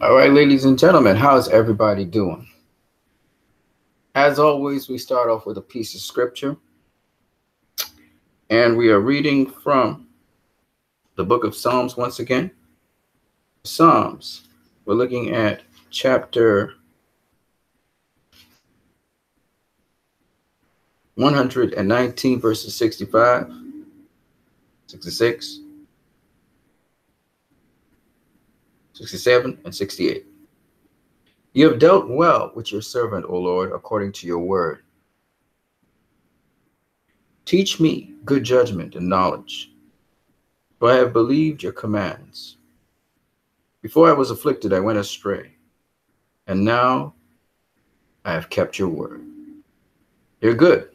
All right, ladies and gentlemen, how's everybody doing? As always, we start off with a piece of scripture, and we are reading from the book of Psalms once again. Psalms, we're looking at chapter 119, verses 65, 66, 67, and 68. You have dealt well with your servant, O Lord, according to your word. Teach me good judgment and knowledge, for I have believed your commands. Before I was afflicted, I went astray, and now I have kept your word. You're good,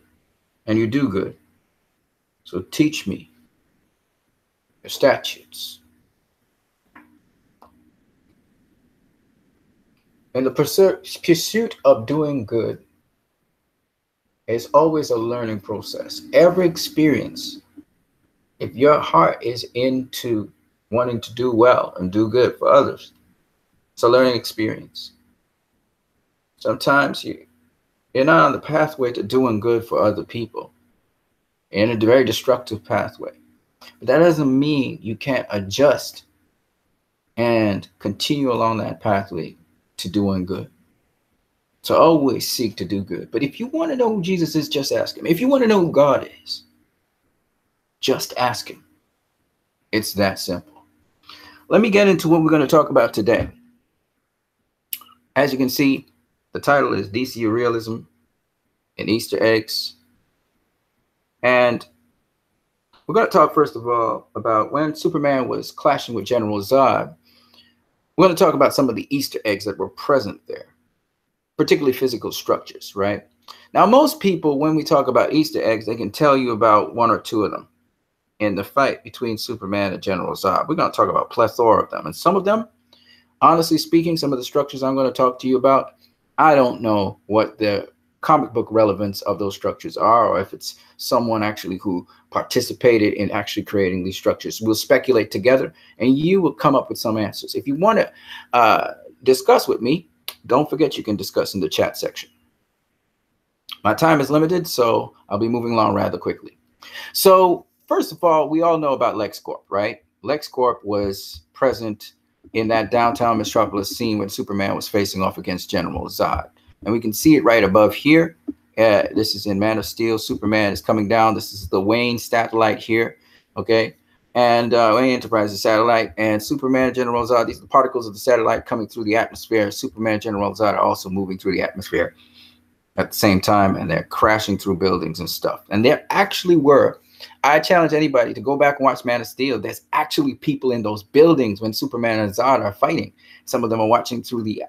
and you do good. So teach me your statutes. In the pursuit of doing good is always a learning process. Every experience, if your heart is into wanting to do well and do good for others, it's a learning experience. Sometimes you're not on the pathway to doing good for other people. You're in a very destructive pathway. But that doesn't mean you can't adjust and continue along that pathway to doing good. So always seek to do good. But if you want to know who Jesus is, just ask him. If you want to know who God is, just ask him. It's that simple. Let me get into what we're going to talk about today. As you can see, the title is DCEU Realism and Easter Eggs. And we're going to talk first of all about when Superman was clashing with General Zod. We're going to talk about some of the Easter eggs that were present there, particularly physical structures, right? Now, most people, when we talk about Easter eggs, they can tell you about one or two of them in the fight between Superman and General Zod. We're going to talk about a plethora of them. And some of them, honestly speaking, some of the structures I'm going to talk to you about, I don't know what the comic book relevance of those structures are, or if it's someone actually who participated in actually creating these structures. We'll speculate together, and you will come up with some answers. If you want to discuss with me, don't forget you can discuss in the chat section. My time is limited, so I'll be moving along rather quickly. So first of all, we all know about LexCorp, right? LexCorp was present in that downtown Metropolis scene when Superman was facing off against General Zod. And we can see it right above here. This is in Man of Steel. Superman is coming down. This is the Wayne satellite here, okay? And Wayne Enterprise satellite, and Superman and General Zod, these are the particles of the satellite coming through the atmosphere. Superman and General Zod are also moving through the atmosphere at the same time, and they're crashing through buildings and stuff. And there actually were, I challenge anybody to go back and watch Man of Steel. There's actually people in those buildings when Superman and Zod are fighting. Some of them are watching through the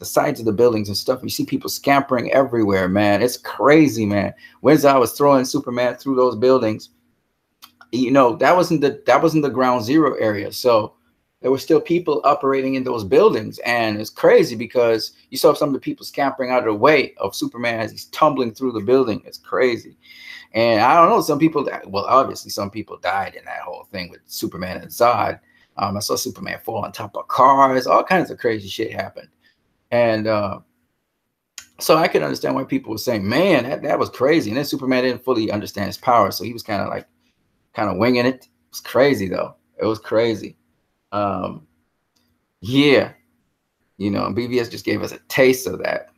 sides of the buildings and stuff. You see people scampering everywhere, man. It's crazy, man. When Zod was throwing Superman through those buildings, you know, that wasn't the ground zero area. So there were still people operating in those buildings, and it's crazy because you saw some of the people scampering out of the way of Superman as he's tumbling through the building. It's crazy. And I don't know, some people, well, obviously some people died in that whole thing with Superman and Zod. I saw Superman fall on top of cars. All kinds of crazy shit happened. And so I could understand why people were saying, man, that was crazy. And then Superman didn't fully understand his power. So he was kind of winging it. It was crazy, though. It was crazy. Yeah. You know, BVS just gave us a taste of that.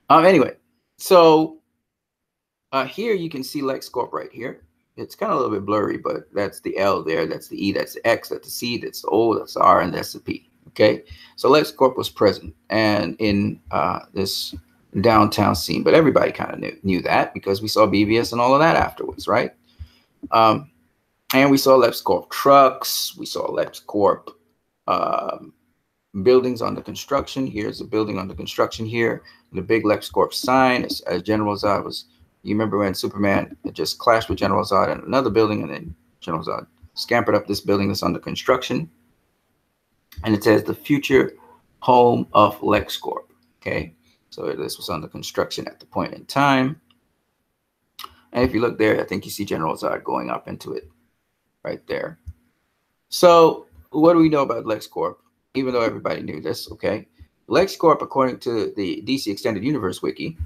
Anyway, so here you can see LexCorp right here. It's kind of a little bit blurry, but that's the L there. That's the E. That's the X. That's the C. That's the O. That's the R. And that's the P. Okay, so LexCorp was present and in this downtown scene, but everybody kind of knew that because we saw BVS and all of that afterwards, right? And we saw LexCorp trucks. We saw LexCorp buildings under construction. Here's a building under construction here. The big LexCorp sign as General Zod was. You remember when Superman had just clashed with General Zod in another building, and then General Zod scampered up this building that's under construction. And it says the future home of LexCorp. Okay, so this was under construction at the point in time. And if you look there, I think you see General Zod going up into it right there. So what do we know about LexCorp? even though everybody knew this, okay? LexCorp, according to the DC Extended Universe Wiki,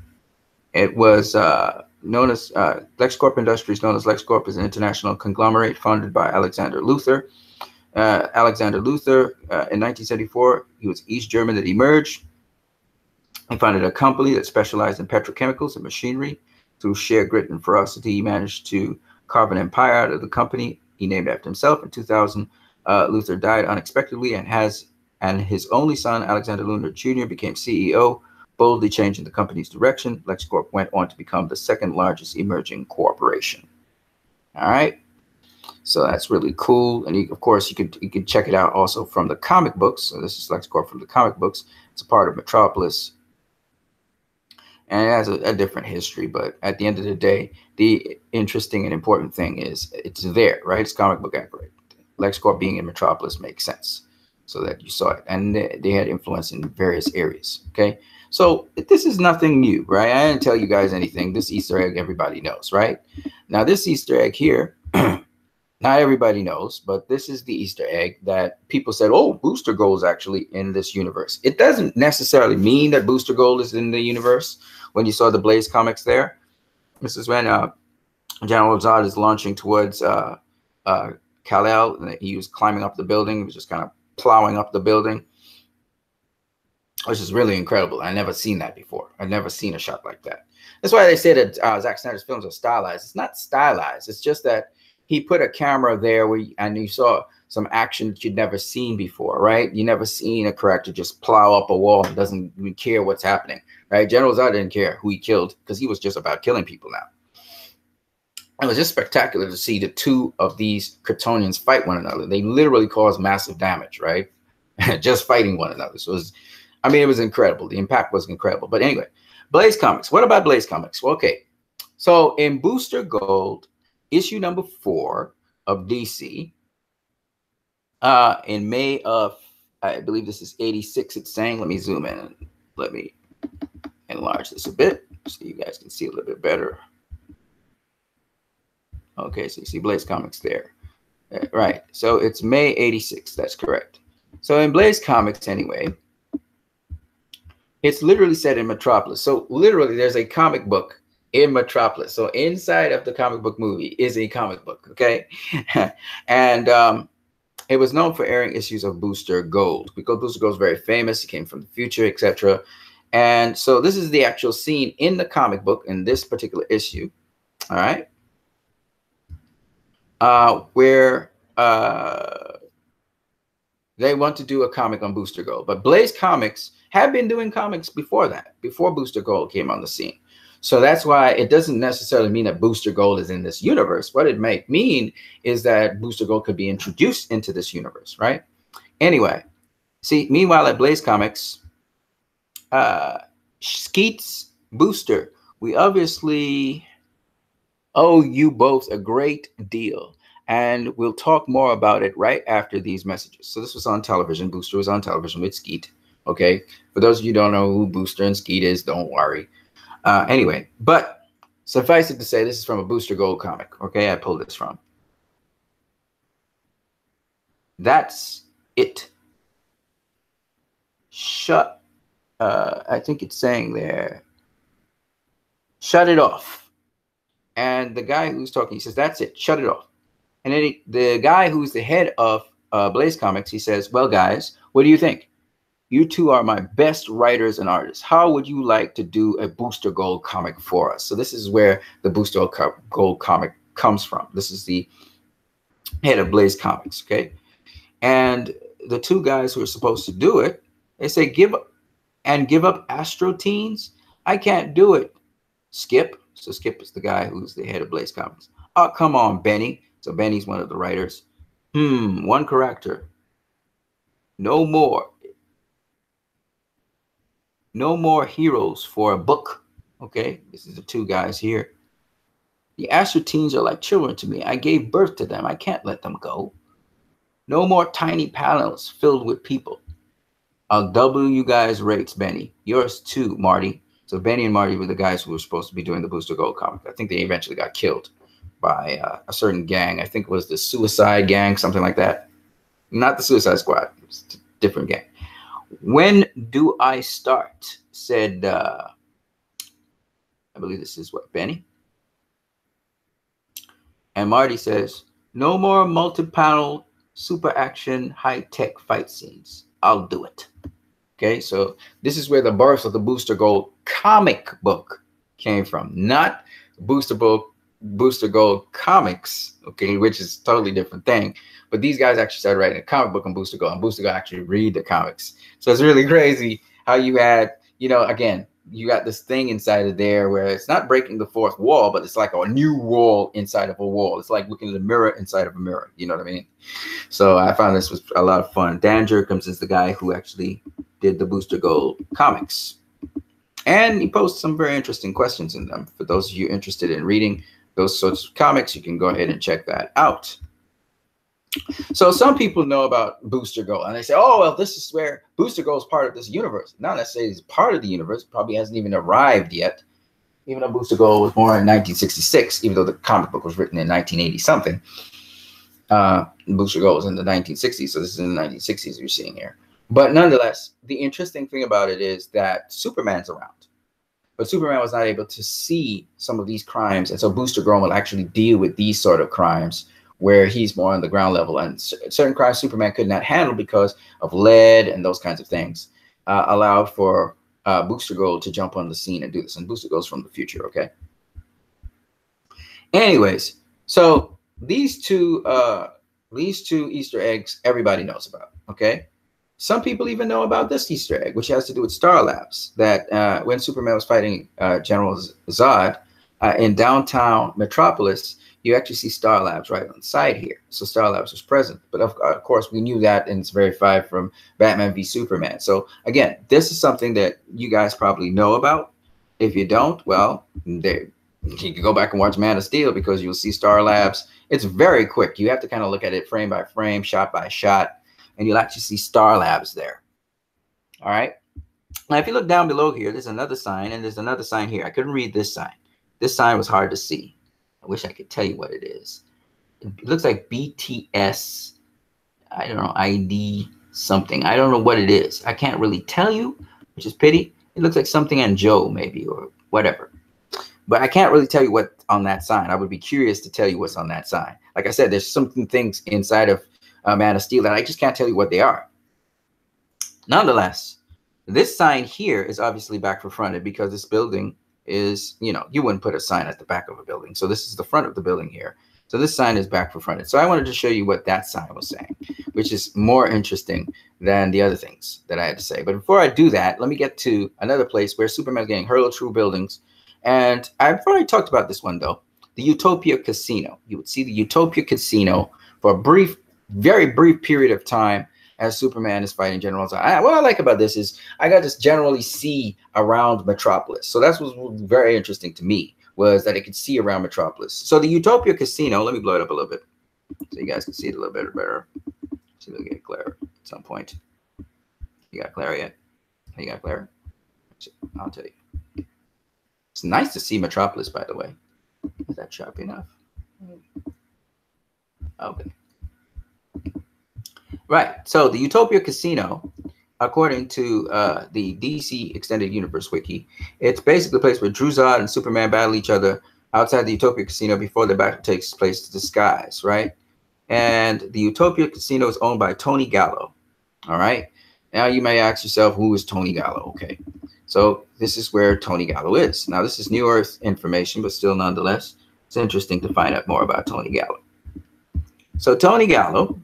it was known as LexCorp Industries, known as LexCorp, is an international conglomerate founded by Alexander Luthor. Alexander Luthor, in 1974, he was East German that emerged. He founded a company that specialized in petrochemicals and machinery. Through sheer grit and ferocity, he managed to carve an empire out of the company he named after himself. In 2000, Luthor died unexpectedly, and his only son, Alexander Luthor Jr., became CEO, boldly changing the company's direction. LexCorp went on to become the second largest emerging corporation. All right. So that's really cool. And of course, you could check it out also from the comic books. So this is LexCorp from the comic books. It's a part of Metropolis. And it has a different history, but at the end of the day, the interesting and important thing is it's there, right? It's comic book accurate. LexCorp being in Metropolis makes sense, so that you saw it. And they had influence in various areas, okay? So this is nothing new, right? I didn't tell you guys anything. This Easter egg, everybody knows, right? Now, this Easter egg here, not everybody knows, but this is the Easter egg that people said, oh, Booster Gold is actually in this universe. It doesn't necessarily mean that Booster Gold is in the universe. When you saw the Blaze comics there, this is when General Zod is launching towards Kal-El, and he was climbing up the building. He was just kind of plowing up the building, which is really incredible. I never seen that before. I've never seen a shot like that. That's why they say that Zack Snyder's films are stylized. It's not stylized. It's just that he put a camera there and you saw some action that you'd never seen before, right? You never seen a character just plow up a wall and doesn't even care what's happening, right? General Zod didn't care who he killed because he was just about killing people now. It was just spectacular to see the two of these Kryptonians fight one another. They literally caused massive damage, right? Just fighting one another. So it was incredible. The impact was incredible. But anyway, Blaze Comics. What about Blaze Comics? Well, okay. So in Booster Gold, issue number 4 of DC, in May of, I believe this is 86, it's saying. Let me zoom in and let me enlarge this a bit so you guys can see a little bit better. Okay, so you see Blaze Comics there. Right, so it's May 86, that's correct. So in Blaze Comics, anyway, it's literally set in Metropolis. So literally there's a comic book in Metropolis. So inside of the comic book movie is a comic book, okay? And it was known for airing issues of Booster Gold because Booster Gold is very famous. He came from the future, etc. And so this is the actual scene in the comic book in this particular issue, all right? Where they want to do a comic on Booster Gold. But Blaze Comics have been doing comics before that, before Booster Gold came on the scene. So that's why it doesn't necessarily mean that Booster Gold is in this universe. What it might mean is that Booster Gold could be introduced into this universe, right? Anyway, see, meanwhile at Blaze Comics, Skeet's Booster, we obviously owe you both a great deal. And we'll talk more about it right after these messages. So this was on television. Booster was on television with Skeet. Okay. For those of you who don't know who Booster and Skeet is, don't worry. Anyway, but suffice it to say, this is from a Booster Gold comic. Okay. I pulled this from. That's it. I think it's saying there, shut it off. And the guy who's talking, he says, that's it. Shut it off. And then the guy who's the head of Blaze Comics, he says, well, guys, what do you think? You two are my best writers and artists. How would you like to do a Booster Gold comic for us? So this is where the Booster Gold comic comes from. This is the head of Blaze Comics, okay? And the two guys who are supposed to do it, they say, give up Astro Teens? I can't do it. Skip. So Skip is the guy who's the head of Blaze Comics. Oh, come on, Benny. So Benny's one of the writers. One corrector. No more. No more heroes for a book. Okay, this is the two guys here. The Astro Teens are like children to me. I gave birth to them. I can't let them go. No more tiny panels filled with people. I'll double you guys' rates, Benny. Yours too, Marty. So Benny and Marty were the guys who were supposed to be doing the Booster Gold comic. I think they eventually got killed by a certain gang. I think it was the Suicide Gang, something like that. Not the Suicide Squad. It was different game. When do I start? Said, I believe this is what, Benny? And Marty says, no more multi-panel, super action, high-tech fight scenes. I'll do it. Okay, so this is where the birth of the Booster Gold comic book came from, not Booster Gold comics, okay, which is a totally different thing. But these guys actually started writing a comic book on Booster Gold, and Booster Gold actually read the comics. So it's really crazy how you had, you know, again, you got this thing inside of there where it's not breaking the fourth wall, but it's like a new wall inside of a wall. It's like looking at a mirror inside of a mirror. You know what I mean? So I found this was a lot of fun. Dan Jerkins is the guy who actually did the Booster Gold comics. And he posts some very interesting questions in them. For those of you interested in reading those sorts of comics, you can go ahead and check that out. So some people know about Booster Gold, and they say, oh, well, this is where Booster Gold is part of this universe. Not necessarily it's part of the universe, probably hasn't even arrived yet, even though Booster Gold was born in 1966, even though the comic book was written in 1980-something. Booster Gold was in the 1960s, so this is in the 1960s you're seeing here. But nonetheless, the interesting thing about it is that Superman's around. But Superman was not able to see some of these crimes, and so Booster Gold will actually deal with these sort of crimes where he's more on the ground level, and certain crimes Superman could not handle because of lead and those kinds of things allowed for Booster Gold to jump on the scene and do this. And Booster Gold's from the future, okay? Anyways, so these two Easter eggs everybody knows about, okay? Some people even know about this Easter egg, which has to do with Star Labs, that when Superman was fighting General Zod in downtown Metropolis, you actually see Star Labs right on the side here. So Star Labs was present. But of course, we knew that, and it's verified from Batman v Superman. So again, this is something that you guys probably know about. If you don't, well, you can go back and watch Man of Steel, because you'll see Star Labs. It's very quick. You have to kind of look at it frame by frame, shot by shot, and you'll actually see Star Labs there. All right. Now, if you look down below here, there's another sign, and there's another sign here. I couldn't read this sign. This sign was hard to see. I wish I could tell you what it is. It looks like BTS, I don't know, ID something. I don't know what it is. I can't really tell you, which is pity. It looks like something on Joe maybe, or whatever. But I can't really tell you what's on that sign. I would be curious to tell you what's on that sign. Like I said, there's some things inside of Man of Steel that I just can't tell you what they are. Nonetheless, this sign here is obviously back for fronted, because this building is, you know, you wouldn't put a sign at the back of a building. So this is the front of the building here. So this sign is back for fronted. So I wanted to show you what that sign was saying, which is more interesting than the other things that I had to say. But before I do that, let me get to another place where Superman's getting hurled through buildings. And I've already talked about this one, though. The Utopia Casino. You would see the Utopia Casino for a brief, very brief period of time as Superman is fighting General Zod. What I like about this is I got to generally see around Metropolis. So that's what was very interesting to me, was that I could see around Metropolis. So the Utopia Casino, let me blow it up a little bit so you guys can see it a little bit better. See if we get clear at some point. You got clear yet? You got clear? I'll tell you. It's nice to see Metropolis, by the way. Is that sharp enough? Okay. Right. So the Utopia Casino, according to the DC Extended Universe Wiki, it's basically a place where Zod and Superman battle each other outside the Utopia Casino before the battle takes place to the skies, right? And the Utopia Casino is owned by Tony Gallo. All right. Now you may ask yourself, who is Tony Gallo? Okay. So this is where Tony Gallo is. Now, this is New Earth information, but still nonetheless, it's interesting to find out more about Tony Gallo. So Tony Gallo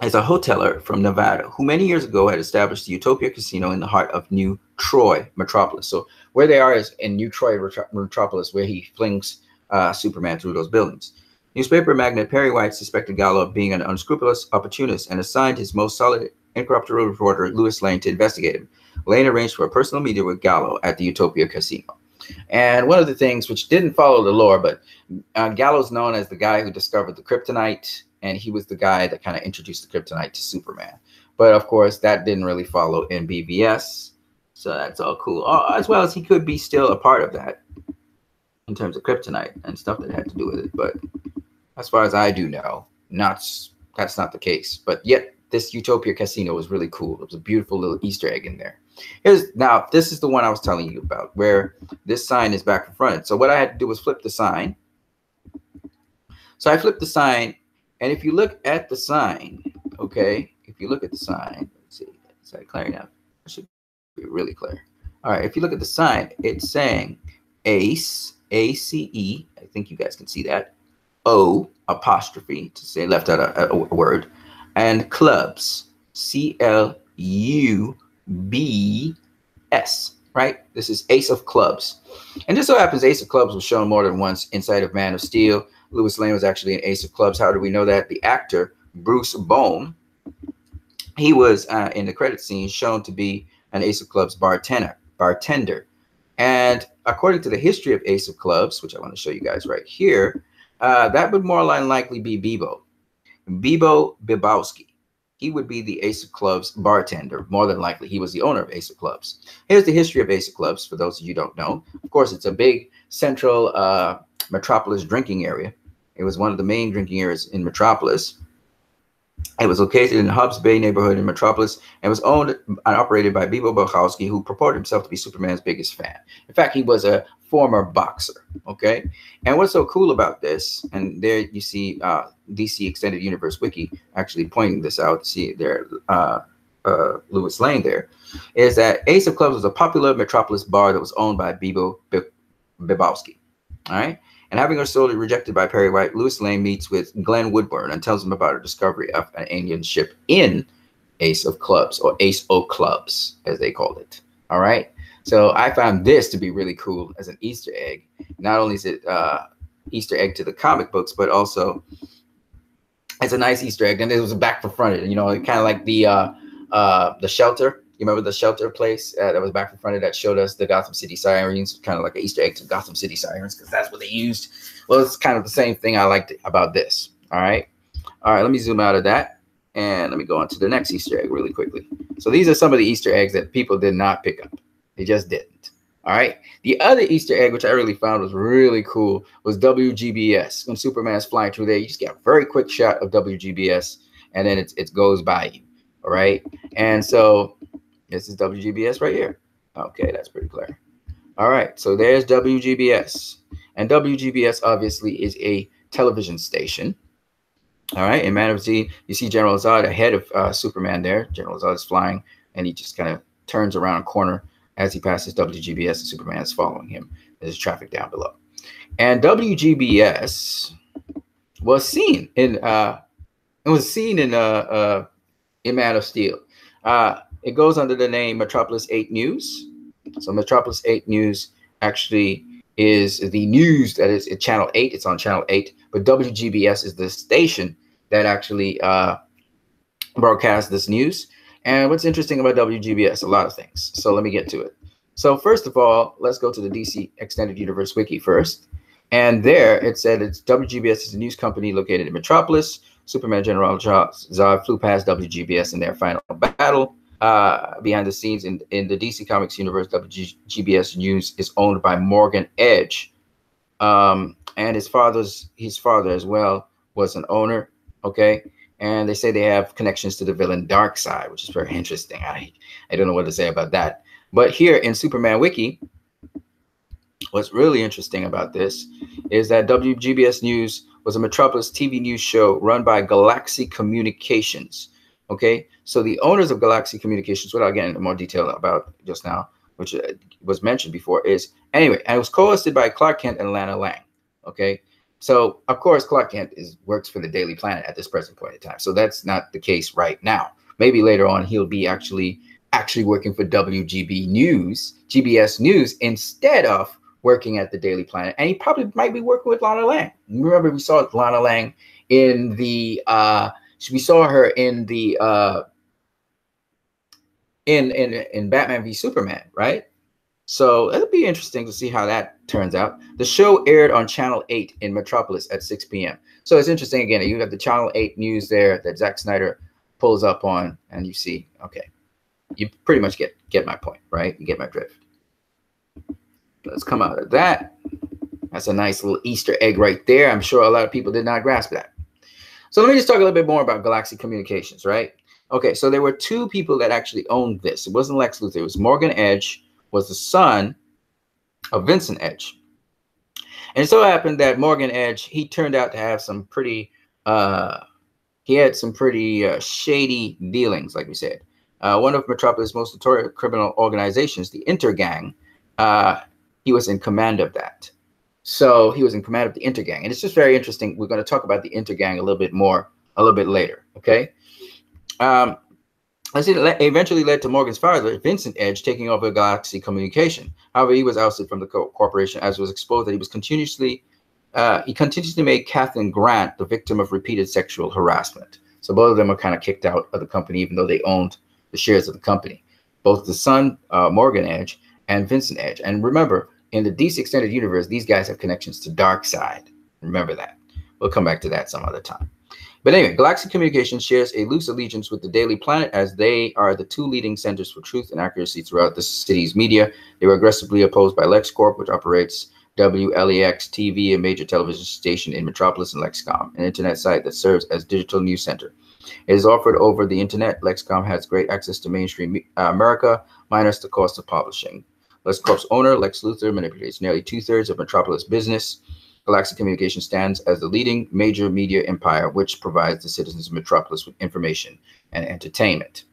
is a hoteler from Nevada who many years ago had established the Utopia Casino in the heart of New Troy Metropolis. So where they are is in New Troy Metropolis, where he flings Superman through those buildings. Newspaper magnate Perry White suspected Gallo of being an unscrupulous opportunist and assigned his most solid, incorruptible reporter, Louis Lane, to investigate him. Lane arranged for a personal meeting with Gallo at the Utopia Casino. And one of the things which didn't follow the lore, but Gallo's known as the guy who discovered the kryptonite, and he was the guy that kind of introduced the kryptonite to Superman. But of course, that didn't really follow in BVS, so that's all cool. As well as he could be still a part of that in terms of kryptonite and stuff that had to do with it. But as far as I do know, that's not the case. But yet this Utopia Casino was really cool. It was a beautiful little Easter egg in there. Now, this is the one I was telling you about, where this sign is back and fronted. So what I had to do was flip the sign. So I flipped the sign, and if you look at the sign, okay, if you look at the sign, let's see, is that clear enough? It should be really clear. All right, if you look at the sign, it's saying ACE, A-C-E, I think you guys can see that, O apostrophe, to say left out a word, and clubs, C-L-U-B-S, right? This is Ace of Clubs. And just so happens Ace of Clubs was shown more than once inside of Man of Steel. Lois Lane was actually an Ace of Clubs. How do we know that? The actor, Bruce Bone, he was in the credit scene shown to be an Ace of Clubs bartender. And according to the history of Ace of Clubs, which I want to show you guys right here, that would more than likely be Bebo Bibowski. He would be the Ace of Clubs bartender. More than likely, he was the owner of Ace of Clubs. Here's the history of Ace of Clubs, for those of you who don't know. Of course, it's a big central metropolis drinking area. It was one of the main drinking areas in Metropolis. It was located in the Hubs Bay neighborhood in Metropolis and was owned and operated by Bebo Bukowski, who purported himself to be Superman's biggest fan. In fact, he was a former boxer, okay? And what's so cool about this, and there you see DC Extended Universe Wiki actually pointing this out, see there, Lois Lane there, is that Ace of Clubs was a popular Metropolis bar that was owned by Bebo Bibowski, all right? And having her soul rejected by Perry White, Lois Lane meets with Glenn Woodburn and tells him about her discovery of an alien ship in Ace of Clubs, or Ace O Clubs, as they called it. All right. So I found this to be really cool as an Easter egg. Not only is it Easter egg to the comic books, but also it's a nice Easter egg. And it was back for fronted, you know, kind of like the shelter. You remember the shelter place that was back in front of that showed us the Gotham City Sirens, kind of like an Easter egg to Gotham City Sirens, because that's what they used. Well, it's kind of the same thing I liked about this. All right. All right. Let me zoom out of that and let me go on to the next Easter egg really quickly. So these are some of the Easter eggs that people did not pick up. They just didn't. All right. The other Easter egg, which I really found was really cool, was WGBS. When Superman's flying through there, you just get a very quick shot of WGBS and then it goes by you. All right. And so this is WGBS right here. Okay, that's pretty clear. All right, so there's WGBS. And WGBS obviously is a television station. All right, in Man of Steel, you see General Zod ahead of Superman there. General Zod is flying, and he just kind of turns around a corner as he passes WGBS, and Superman is following him. There's traffic down below. And WGBS was seen in Man of Steel. It goes under the name Metropolis 8 News. So Metropolis 8 News actually is the news that is at Channel 8. It's on Channel 8. But WGBS is the station that actually broadcasts this news. And what's interesting about WGBS? A lot of things. So let me get to it. So first of all, let's go to the DC Extended Universe Wiki first. And there it said WGBS is a news company located in Metropolis. Superman General Zod flew past WGBS in their final battle. Behind the scenes in the DC Comics universe, WGBS News is owned by Morgan Edge, and his father as well was an owner. Okay, and they say they have connections to the villain Darkseid, which is very interesting. I don't know what to say about that. But here in Superman Wiki, what's really interesting about this is that WGBS News was a Metropolis TV news show run by Galaxy Communications. Okay, so the owners of Galaxy Communications, without getting into more detail about just now, which was mentioned before, is anyway, and it was co-hosted by Clark Kent and Lana Lang. Okay, so of course Clark Kent works for the Daily Planet at this present point in time. So that's not the case right now. Maybe later on he'll be actually working for WGB News, GBS News, instead of working at the Daily Planet, and he probably might be working with Lana Lang. Remember, we saw Lana Lang in the we saw her in the in Batman v Superman, right? So it'll be interesting to see how that turns out. The show aired on Channel 8 in Metropolis at 6 p.m. So it's interesting. Again, you have the Channel 8 news there that Zack Snyder pulls up on, and you see, okay, you pretty much get my point, right? You get my drift. Let's come out of that. That's a nice little Easter egg right there. I'm sure a lot of people did not grasp that. So let me just talk a little bit more about Galaxy Communications, right? Okay, so there were two people that actually owned this. It wasn't Lex Luthor. It was Morgan Edge, was the son of Vincent Edge. And it so happened that Morgan Edge, he turned out to have some pretty, he had some pretty shady dealings, like we said. One of Metropolis' most notorious criminal organizations, the Intergang, he was in command of that. So he was in command of the Intergang. And it's just very interesting. We're going to talk about the Intergang a little bit more, a little bit later, okay? As it eventually led to Morgan's father, Vincent Edge, taking over Galaxy Communication. However, he was ousted from the corporation as it was exposed that he continuously made Kathleen Grant the victim of repeated sexual harassment. So both of them were kind of kicked out of the company, even though they owned the shares of the company. Both the son, Morgan Edge, and Vincent Edge. And remember, in the DC Extended Universe, these guys have connections to Darkseid. Remember that. We'll come back to that some other time. But anyway, Galaxy Communications shares a loose allegiance with the Daily Planet, as they are the two leading centers for truth and accuracy throughout the city's media. They were aggressively opposed by LexCorp, which operates WLEX TV, a major television station in Metropolis, and Lexcom, an internet site that serves as digital news center. It is offered over the internet. Lexcom has great access to mainstream America, minus the cost of publishing. LexCorp's owner, Lex Luthor, manipulates nearly 2/3 of Metropolis business. Galaxy Communications stands as the leading major media empire, which provides the citizens of Metropolis with information and entertainment.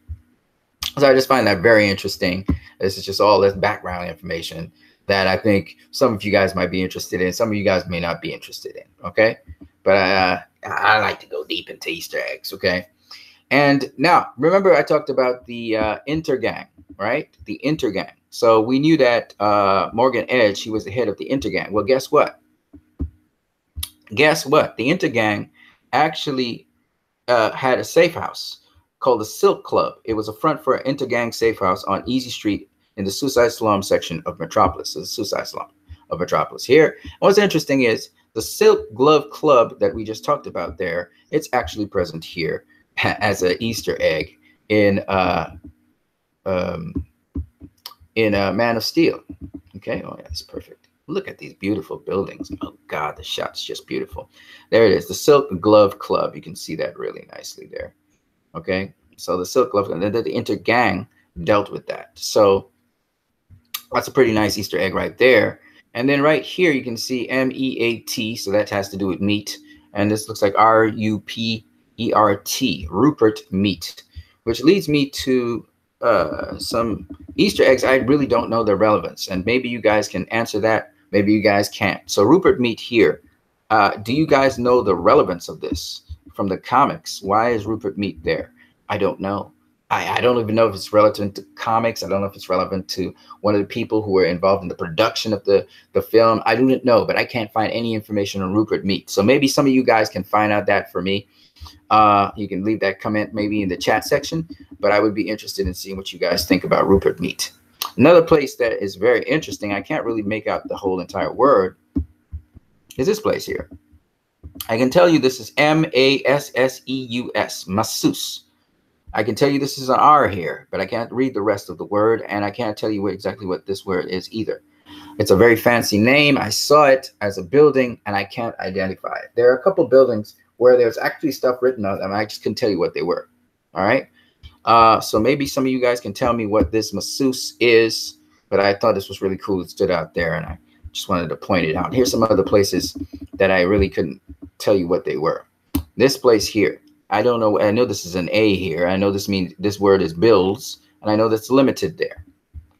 So I just find that very interesting. This is just all this background information that I think some of you guys might be interested in. Some of you guys may not be interested in, okay? But I like to go deep into Easter eggs, okay? And now, remember I talked about the Intergang, right? The Intergang. So we knew that Morgan Edge, he was the head of the Intergang. Well, guess what? Guess what? The Intergang actually had a safe house called the Silk Club. It was a front for an Intergang safe house on Easy Street in the Suicide Slum section of Metropolis. So the Suicide Slum of Metropolis. Here, what's interesting is the Silk Glove Club that we just talked about there, it's actually present here as an Easter egg in Man of Steel. Okay, oh yeah, that's perfect. Look at these beautiful buildings. Oh God, the shot's just beautiful. There it is, the Silk Glove Club. You can see that really nicely there. Okay, so the Silk Glove, and then the Intergang dealt with that. So that's a pretty nice Easter egg right there. And then right here you can see MEAT, so that has to do with meat. And this looks like RUPERT, Rupert Meat, which leads me to some Easter eggs. I really don't know their relevance, and maybe you guys can answer that. Maybe you guys can't. So Rupert Meat here, do you guys know the relevance of this from the comics? Why is Rupert Meat there? I don't know. I don't even know if it's relevant to comics. I don't know if it's relevant to one of the people who were involved in the production of the film. I don't know, but I can't find any information on Rupert Meat. So maybe some of you guys can find out that for me. You can leave that comment maybe in the chat section, but I would be interested in seeing what you guys think about Rupert Meat. Another place that is very interesting, I can't really make out the whole entire word, is this place here. I can tell you this is MASSEUS, masseuse. I can tell you this is an R here, but I can't read the rest of the word, and I can't tell you exactly what this word is either. It's a very fancy name. I saw it as a building, and I can't identify it. There are a couple buildings where there's actually stuff written on them. I just couldn't tell you what they were. All right. So maybe some of you guys can tell me what this masseuse is, but I thought this was really cool. It stood out there, and I just wanted to point it out. Here's some other places that I really couldn't tell you what they were. This place here, I don't know. I know this is an A here. I know this means this word is builds, and I know that's limited there.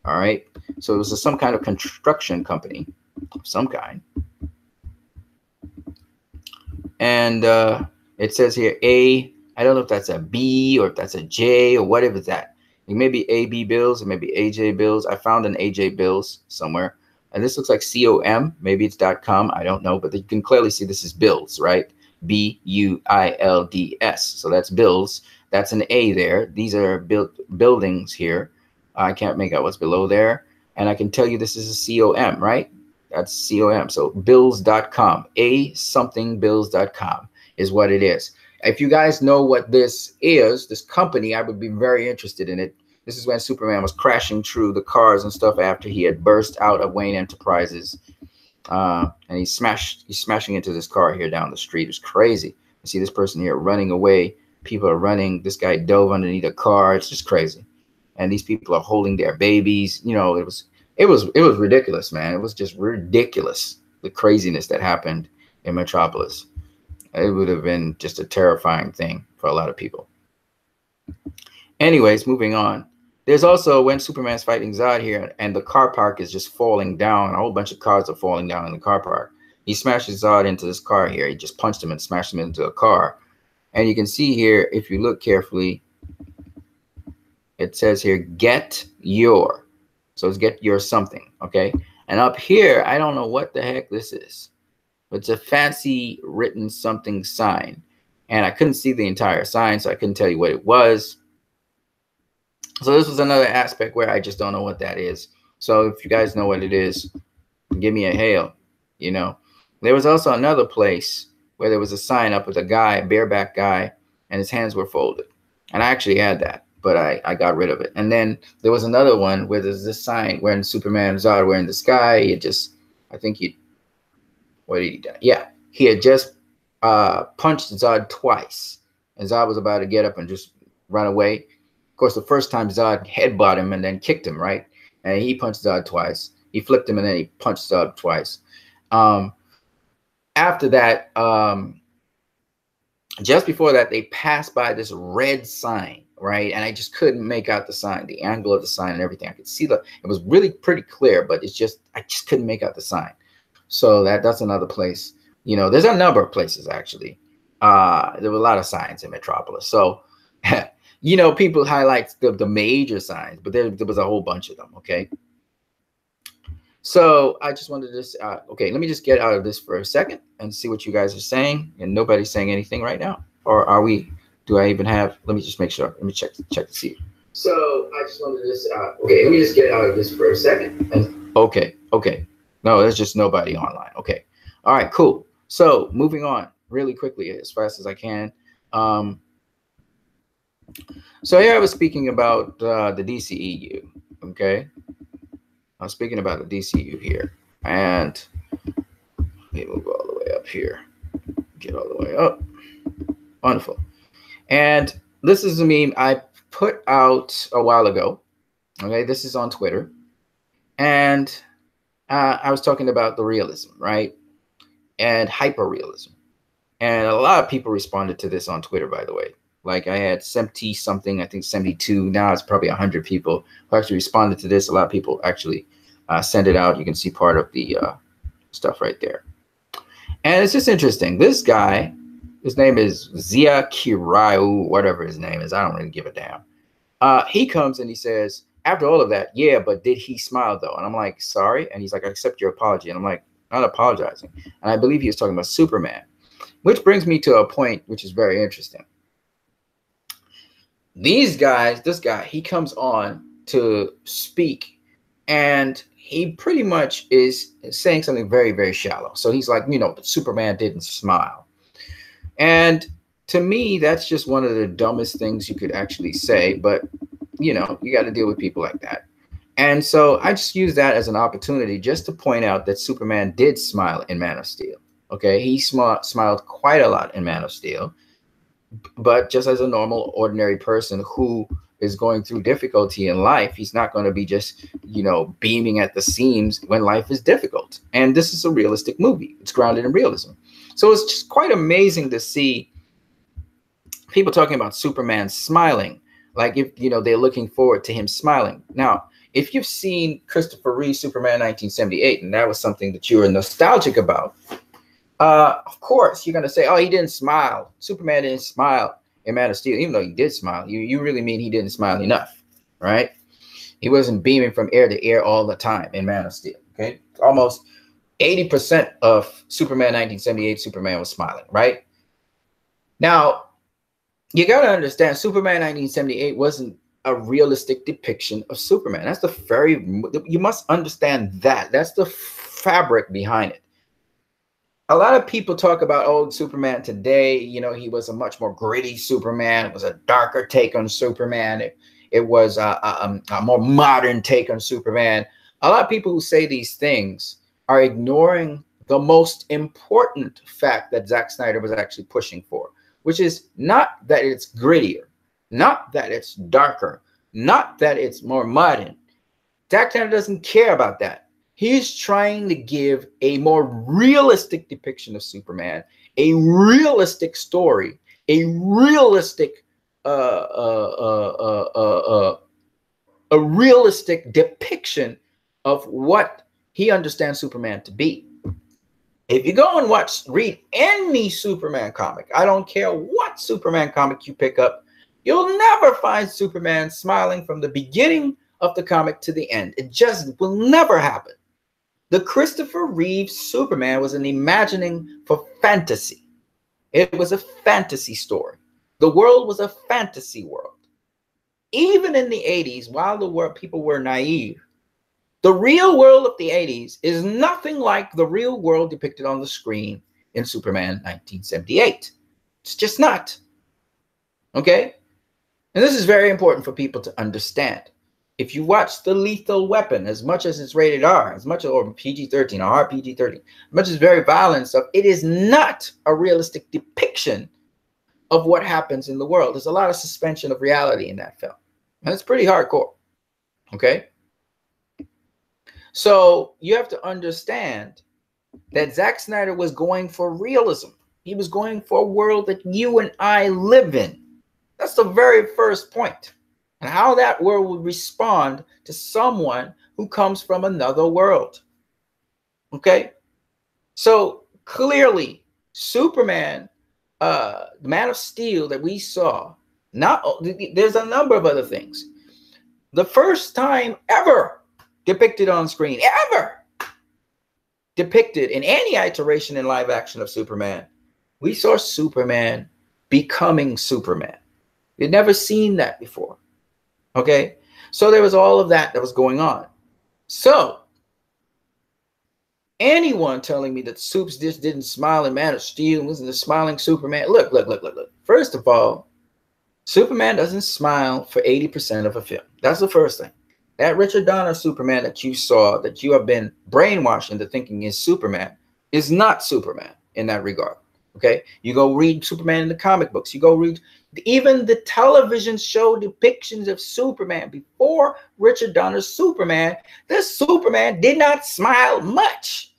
All right. So it was some kind of construction company of some kind. And it says here A. I don't know if that's a B or if that's a J or whatever that. It may be AB Bills, it may be AJ Bills. I found an AJ Bills somewhere. And this looks like COM. Maybe it's .com. I don't know. But you can clearly see this is Bills, right? BUILDS. So that's Bills. That's an A there. These are buildings here. I can't make out what's below there. And I can tell you this is a COM, right? That's COM. So bills.com. A something bills.com is what it is. If you guys know what this is, this company, I would be very interested in it. This is when Superman was crashing through the cars and stuff after he had burst out of Wayne Enterprises. And he's smashing into this car here down the street. It's crazy. You see this person here running away People are running. This guy dove underneath a car. It's just crazy. And these people are holding their babies. You know, it was ridiculous, man. It was just ridiculous, the craziness that happened in Metropolis. It would have been just a terrifying thing for a lot of people. Anyways, moving on. There's also when Superman's fighting Zod here, and the car park is just falling down. A whole bunch of cars are falling down in the car park. He smashes Zod into this car here. He just punched him and smashed him into a car. And you can see here, if you look carefully, it says here, get your. So it's get your something, okay? And up here, I don't know what the heck this is. It's a fancy written something sign. And I couldn't see the entire sign, so I couldn't tell you what it was. So this was another aspect where I just don't know what that is. So if you guys know what it is, give me a hail, you know. There was also another place where there was a sign up with a guy, a bareback guy, and his hands were folded. And I actually had that, but I got rid of it. And then there was another one where there's this sign when Superman and Zod were in the sky. He had just, I think he, what did he do? Yeah, he had just punched Zod twice. And Zod was about to get up and just run away. Of course, the first time Zod headbutted him and then kicked him, right? And he punched Zod twice. He flipped him and then he punched Zod twice. After that, just before that, they passed by this red sign, right? And I just couldn't make out the sign, the angle of the sign and everything. I could see it was really pretty clear, but it's just, I just couldn't make out the sign. So that's another place. You know, there's a number of places actually. There were a lot of signs in Metropolis. So, you know, people highlight the major signs, but there was a whole bunch of them, okay? So I just wanted to, okay, let me just get out of this for a second and see what you guys are saying. And nobody's saying anything right now. Or are we, do I even have, let me just make sure. Let me check to see. So I just wanted to, okay, let me just get out of this for a second. And, okay. No, there's just nobody online. Okay. All right, cool. So moving on really quickly as fast as I can. So here I was speaking about the DCEU, okay? I'm speaking about the DCEU here, and let me move all the way up here. Get all the way up. Wonderful. And this is a meme I put out a while ago. Okay, this is on Twitter, and I was talking about the realism, right, and hyperrealism, and a lot of people responded to this on Twitter, by the way. Like I had 70 something, I think 72. Now it's probably 100 people who actually responded to this. A lot of people actually send it out. You can see part of the stuff right there. And it's just interesting. This guy, his name is Zia Kirau, whatever his name is. I don't really give a damn. He comes and he says, after all of that, yeah, but did he smile though? And I'm like, sorry. And he's like, I accept your apology. And I'm like, not apologizing. And I believe he was talking about Superman, which brings me to a point which is very interesting. These guys, this guy, he comes on to speak and he pretty much is saying something very, very shallow. So he's like, you know, Superman didn't smile. And to me, that's just one of the dumbest things you could actually say. But, you know, you got to deal with people like that. And so I just use that as an opportunity just to point out that Superman did smile in Man of Steel. Okay, he smiled quite a lot in Man of Steel. But just as a normal, ordinary person who is going through difficulty in life, he's not going to be just, you know, beaming at the seams when life is difficult. And this is a realistic movie. It's grounded in realism. So it's just quite amazing to see people talking about Superman smiling, like if, you know, they're looking forward to him smiling. Now, if you've seen Christopher Reeve's Superman 1978, and that was something that you were nostalgic about, of course, you're going to say, oh, he didn't smile. Superman didn't smile in Man of Steel, even though he did smile. You really mean he didn't smile enough, right? He wasn't beaming from ear to ear all the time in Man of Steel, okay? Almost 80% of Superman 1978, Superman was smiling, right? Now, you got to understand, Superman 1978 wasn't a realistic depiction of Superman. That's the very, you must understand that. That's the fabric behind it. A lot of people talk about old Superman today. You know, he was a much more gritty Superman. It was a darker take on Superman. It was a more modern take on Superman. A lot of people who say these things are ignoring the most important fact that Zack Snyder was actually pushing for, which is not that it's grittier, not that it's darker, not that it's more modern. Zack Snyder doesn't care about that. He's trying to give a more realistic depiction of Superman, a realistic story, a realistic a realistic depiction of what he understands Superman to be. If you go and read any Superman comic, I don't care what Superman comic you pick up, you'll never find Superman smiling from the beginning of the comic to the end. It just will never happen. The Christopher Reeve Superman was an imagining for fantasy. It was a fantasy story. The world was a fantasy world. Even in the 80s, while people were naive, the real world of the 80s is nothing like the real world depicted on the screen in Superman 1978. It's just not. Okay? And this is very important for people to understand. If you watch The Lethal Weapon, as much as it's rated R, as much or PG-13 or RPG-13, as much as very violent stuff, it is not a realistic depiction of what happens in the world. There's a lot of suspension of reality in that film. And it's pretty hardcore. Okay? So you have to understand that Zack Snyder was going for realism. He was going for a world that you and I live in. That's the very first point. And how that world would respond to someone who comes from another world. Okay? So clearly, Superman, the Man of Steel that we saw, there's a number of other things. The first time ever depicted on screen, ever depicted in any iteration in live action of Superman, we saw Superman becoming Superman. We'd never seen that before. Okay, so there was all of that was going on. So anyone telling me that Supes just didn't smile in Man of Steel, wasn't a smiling Superman, look. First of all, Superman doesn't smile for 80% of a film. That's the first thing. That Richard Donner Superman that you saw, that you have been brainwashed into thinking is Superman, is not Superman in that regard. Okay, you go read Superman in the comic books. You go read even the television show depictions of Superman before Richard Donner's Superman. This Superman did not smile much.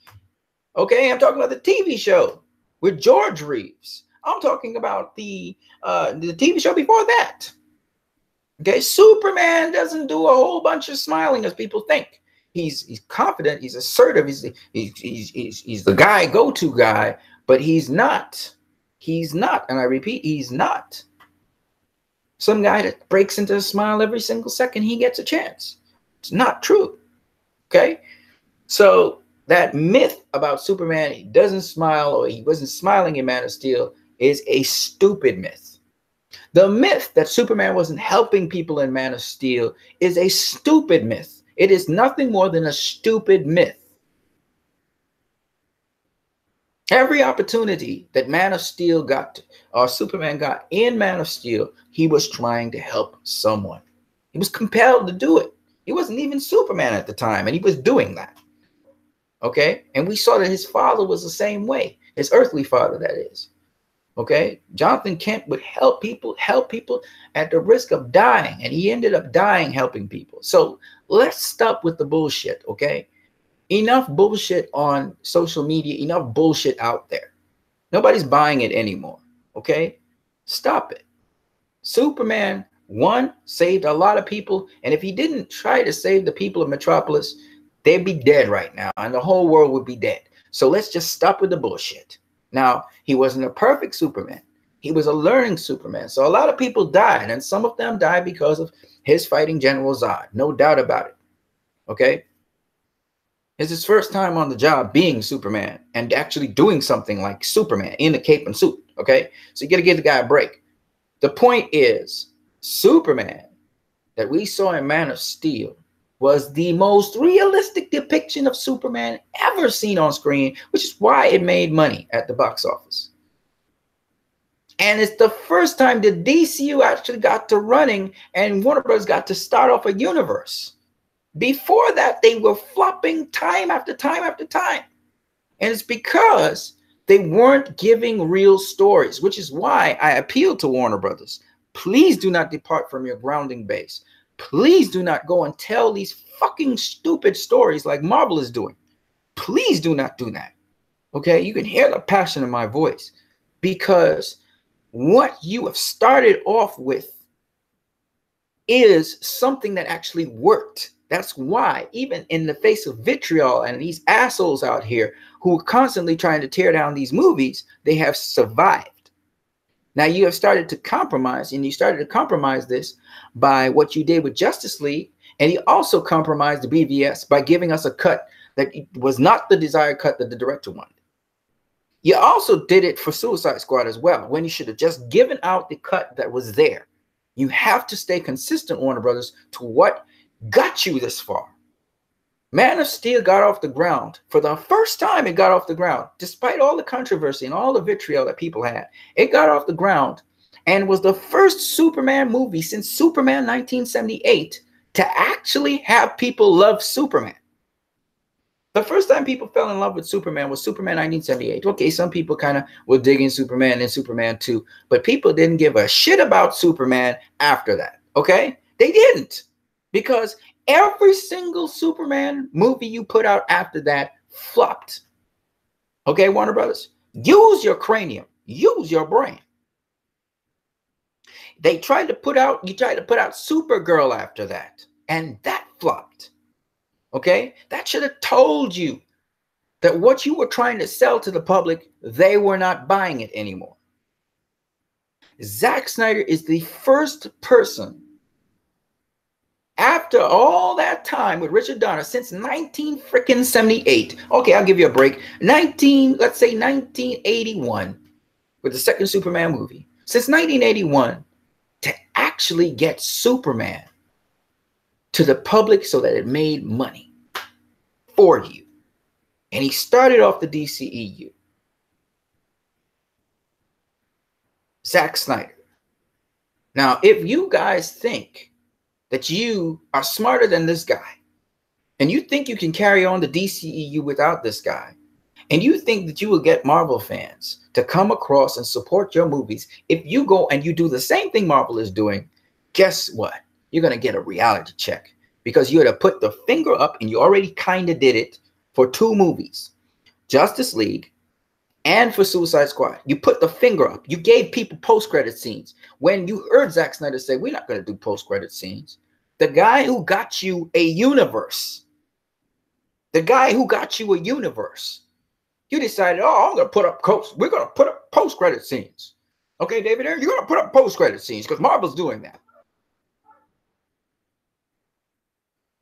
Okay, I'm talking about the TV show with George Reeves. I'm talking about the TV show before that. Okay, Superman doesn't do a whole bunch of smiling as people think. He's confident. He's assertive. He's the guy, go-to guy. But he's not. He's not. And I repeat, he's not some guy that breaks into a smile every single second he gets a chance. It's not true. Okay? So that myth about Superman, he doesn't smile or he wasn't smiling in Man of Steel, is a stupid myth. The myth that Superman wasn't helping people in Man of Steel is a stupid myth. It is nothing more than a stupid myth. Every opportunity that Man of Steel got, or Superman got in Man of Steel, he was trying to help someone. He was compelled to do it. He wasn't even Superman at the time, and he was doing that. Okay? And we saw that his father was the same way. His earthly father, that is. Okay? Jonathan Kent would help people at the risk of dying, and he ended up dying helping people. So let's stop with the bullshit, okay? Enough bullshit on social media, enough bullshit out there. Nobody's buying it anymore, okay? Stop it. Superman, one, saved a lot of people, and if he didn't try to save the people of Metropolis, they'd be dead right now, and the whole world would be dead. So let's just stop with the bullshit. Now, he wasn't a perfect Superman. He was a learning Superman. So a lot of people died, and some of them died because of his fighting General Zod. No doubt about it, okay? It's his first time on the job being Superman and actually doing something like Superman in the cape and suit, okay? So you got to give the guy a break. The point is, Superman that we saw in Man of Steel was the most realistic depiction of Superman ever seen on screen, which is why it made money at the box office. And it's the first time the DCEU actually got to running and Warner Bros. Got to start off a universe. Before that, they were flopping time after time after time. And it's because They weren't giving real stories, which is why I appeal to Warner Brothers. Please do not depart from your grounding base. Please do not go and tell these fucking stupid stories like Marvel is doing. Please do not do that. Okay? You can hear the passion in my voice, because what you have started off with is something that actually worked. That's why, even in the face of vitriol and these assholes out here who are constantly trying to tear down these movies, they have survived. Now you have started to compromise, and you started to compromise this by what you did with Justice League, and you also compromised the BVS by giving us a cut that was not the desired cut that the director wanted. You also did it for Suicide Squad as well, when you should have just given out the cut that was there. You have to stay consistent, Warner Brothers, to what got you this far. Man of Steel got off the ground. For the first time, it got off the ground. Despite all the controversy and all the vitriol that people had, it got off the ground and was the first Superman movie since Superman 1978 to actually have people love Superman. The first time people fell in love with Superman was Superman 1978. Okay, some people kind of were digging Superman and Superman 2, but people didn't give a shit about Superman after that, okay? They didn't, because every single Superman movie you put out after that flopped. Okay, Warner Brothers? Use your cranium. Use your brain. You tried to put out Supergirl after that, and that flopped. Okay, that should have told you that what you were trying to sell to the public, they were not buying it anymore. Zack Snyder is the first person after all that time with Richard Donner since 1978. Okay, I'll give you a break. Let's say 1981 with the second Superman movie. Since 1981 to actually get Superman to the public so that it made money for you. And he started off the DCEU. Zack Snyder. Now, if you guys think that you are smarter than this guy, and you think you can carry on the DCEU without this guy, and you think that you will get Marvel fans to come across and support your movies, if you go and you do the same thing Marvel is doing, guess what? You're going to get a reality check, because you're to put the finger up, and you already kind of did it for two movies, Justice League and for Suicide Squad. You put the finger up. You gave people post-credit scenes. When you heard Zack Snyder say, we're not going to do post-credit scenes, the guy who got you a universe, you decided, oh, I'm going to put up we're going to put up post-credit scenes. Okay, David Aaron, you're going to put up post-credit scenes because Marvel's doing that.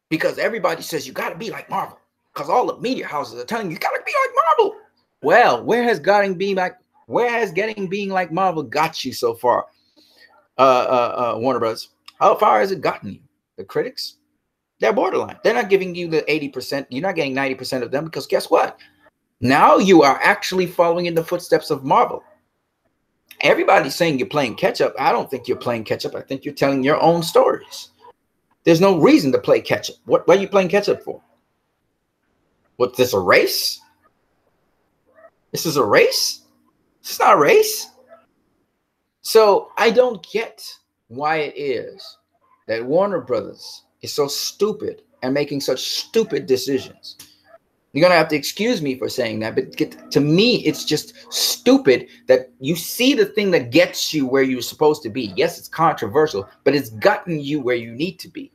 Because everybody says you got to be like Marvel, because all the media houses are telling you, you got to be like Marvel. Well, where has getting being like Marvel got you so far, Warner Bros? How far has it gotten you? The critics, they're borderline. They're not giving you the 80%. You're not getting 90% of them, because guess what? Now you are actually following in the footsteps of Marvel. Everybody's saying you're playing catch up. I don't think you're playing catch up. I think you're telling your own stories. There's no reason to play catch up. What are you playing catch up for? What, this a race? This is a race? This is not a race. So I don't get why it is that Warner Brothers is so stupid and making such stupid decisions. You're going to have to excuse me for saying that, but to me, it's just stupid that you see the thing that gets you where you're supposed to be. Yes, it's controversial, but it's gotten you where you need to be.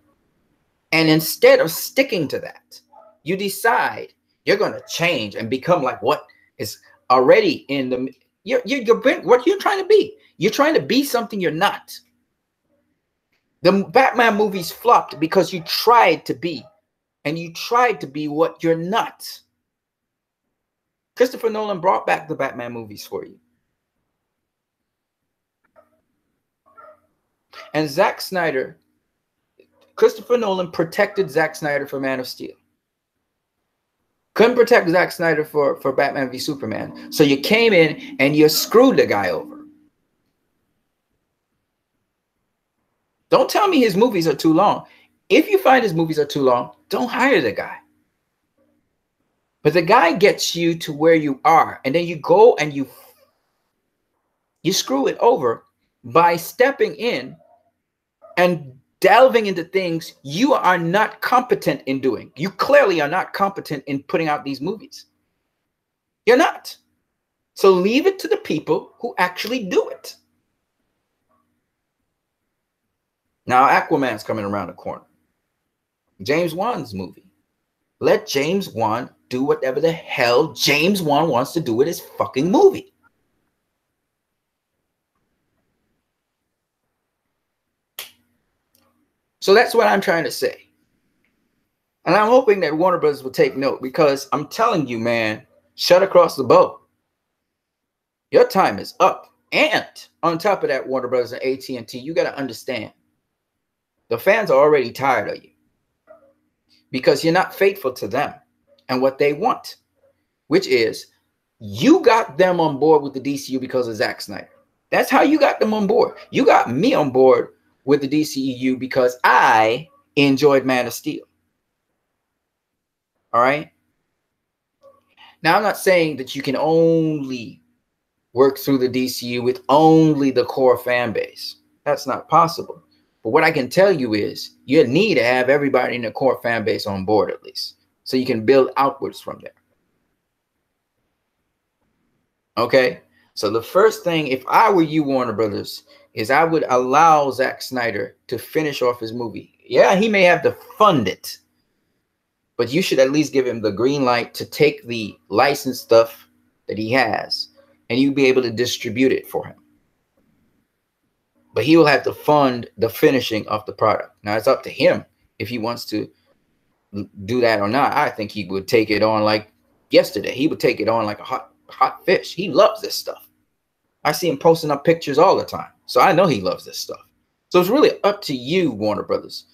And instead of sticking to that, you decide you're going to change and become like what is already in the, what you're trying to be. You're trying to be something you're not. The Batman movies flopped because you tried to be. And you tried to be what you're not. Christopher Nolan brought back the Batman movies for you. And Zack Snyder, Christopher Nolan protected Zack Snyder for Man of Steel. Couldn't protect Zack Snyder for Batman v Superman. So you came in and you screwed the guy over. Don't tell me his movies are too long. If you find his movies are too long, don't hire the guy. But the guy gets you to where you are, and then you go and you screw it over by stepping in and delving into things you are not competent in doing. You clearly are not competent in putting out these movies. You're not. So leave it to the people who actually do it. Now, Aquaman's coming around the corner. James Wan's movie. Let James Wan do whatever the hell James Wan wants to do with his fucking movie. So that's what I'm trying to say. And I'm hoping that Warner Brothers will take note, because I'm telling you, man, shut across the bow. Your time is up. And on top of that, Warner Brothers and AT&T, you got to understand, the fans are already tired of you because you're not faithful to them and what they want, which is you got them on board with the DCU because of Zack Snyder. That's how you got them on board. You got me on board with the DCEU because I enjoyed Man of Steel. All right. Now, I'm not saying that you can only work through the DCU with only the core fan base. That's not possible. But what I can tell you is you need to have everybody in the core fan base on board at least, so you can build outwards from there. Okay. So the first thing, if I were you, Warner Brothers, is I would allow Zack Snyder to finish off his movie. Yeah, he may have to fund it, but you should at least give him the green light to take the licensed stuff that he has, and you'll be able to distribute it for him. But he will have to fund the finishing of the product. Now, it's up to him if he wants to do that or not. I think he would take it on like yesterday. He would take it on like a hot fish. He loves this stuff. I see him posting up pictures all the time. So I know he loves this stuff. So it's really up to you, Warner Brothers.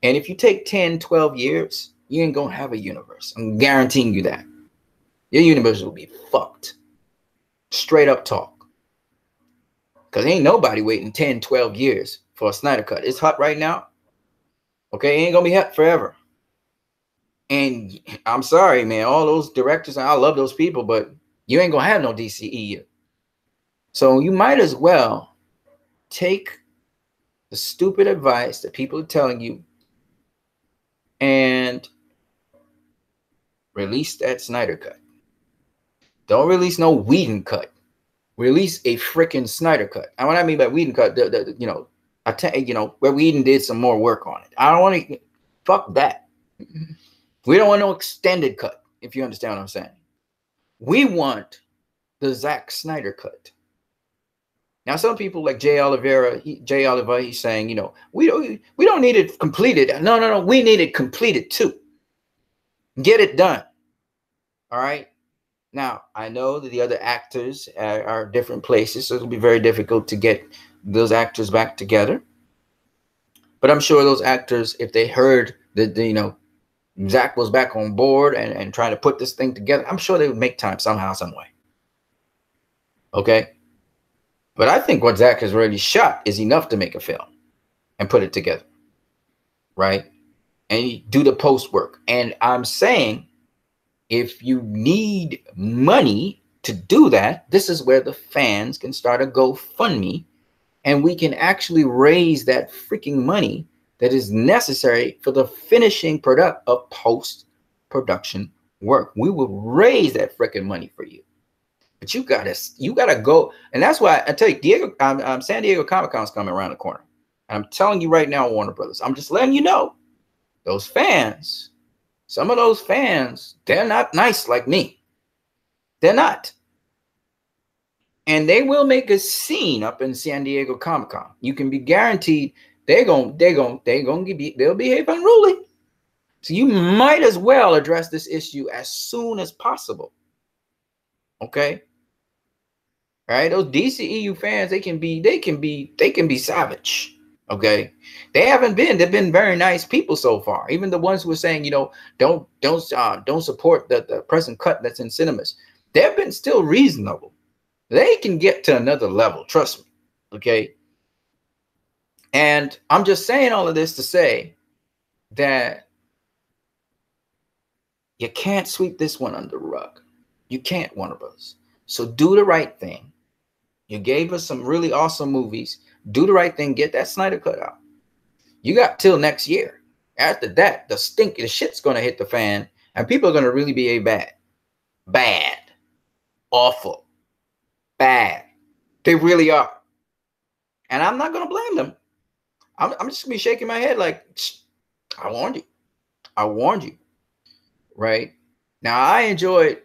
And if you take 10, 12 years, you ain't going to have a universe. I'm guaranteeing you that. Your universe will be fucked. Straight up talk. Because ain't nobody waiting 10, 12 years for a Snyder Cut. It's hot right now. Okay, it ain't going to be hot forever. And I'm sorry, man. All those directors, I love those people, but you ain't going to have no DCEU. So you might as well take the stupid advice that people are telling you and release that Snyder Cut. Don't release no Whedon cut. Release a freaking Snyder Cut. And what I mean by Whedon cut, where Whedon did some more work on it. I don't want to, fuck that. We don't want no extended cut, if you understand what I'm saying. We want the Zack Snyder cut. Now, some people like Jay Oliver, he's saying, we don't need it completed. No, we need it completed too. Get it done. All right. Now, I know that the other actors are different places, so it'll be very difficult to get those actors back together. But I'm sure those actors, if they heard that, Zach was back on board and trying to put this thing together, I'm sure they would make time somehow, some way. Okay. But I think what Zach has already shot is enough to make a film and put it together. Right. And do the post work. And I'm saying, if you need money to do that, this is where the fans can start a GoFundMe, and we can actually raise that freaking money that is necessary for the finishing product of post-production work. We will raise that freaking money for you. But you gotta go. And that's why I tell you, San Diego Comic-Con is coming around the corner. And I'm telling you right now, Warner Brothers, I'm just letting you know, those fans, some of those fans, they're not nice like me. They're not. And they will make a scene up in San Diego Comic-Con. You can be guaranteed they'll behave unruly. So you might as well address this issue as soon as possible. Okay? All right, those DCEU fans, they can be savage. Okay, they've been very nice people so far. Even the ones who are saying, don't support the present cut that's in cinemas. They've been still reasonable. They can get to another level, trust me. Okay. And I'm just saying all of this to say that You can't sweep this one under the rug. You can't, Warner Bros. So do the right thing. You gave us some really awesome movies. Do the right thing. Get that Snyder cut out. You got till next year. After that, the shit's going to hit the fan, and people are going to really be bad, awful, bad. They really are. And I'm not going to blame them. I'm just going to be shaking my head like, I warned you. I warned you. Right? Now, I enjoyed,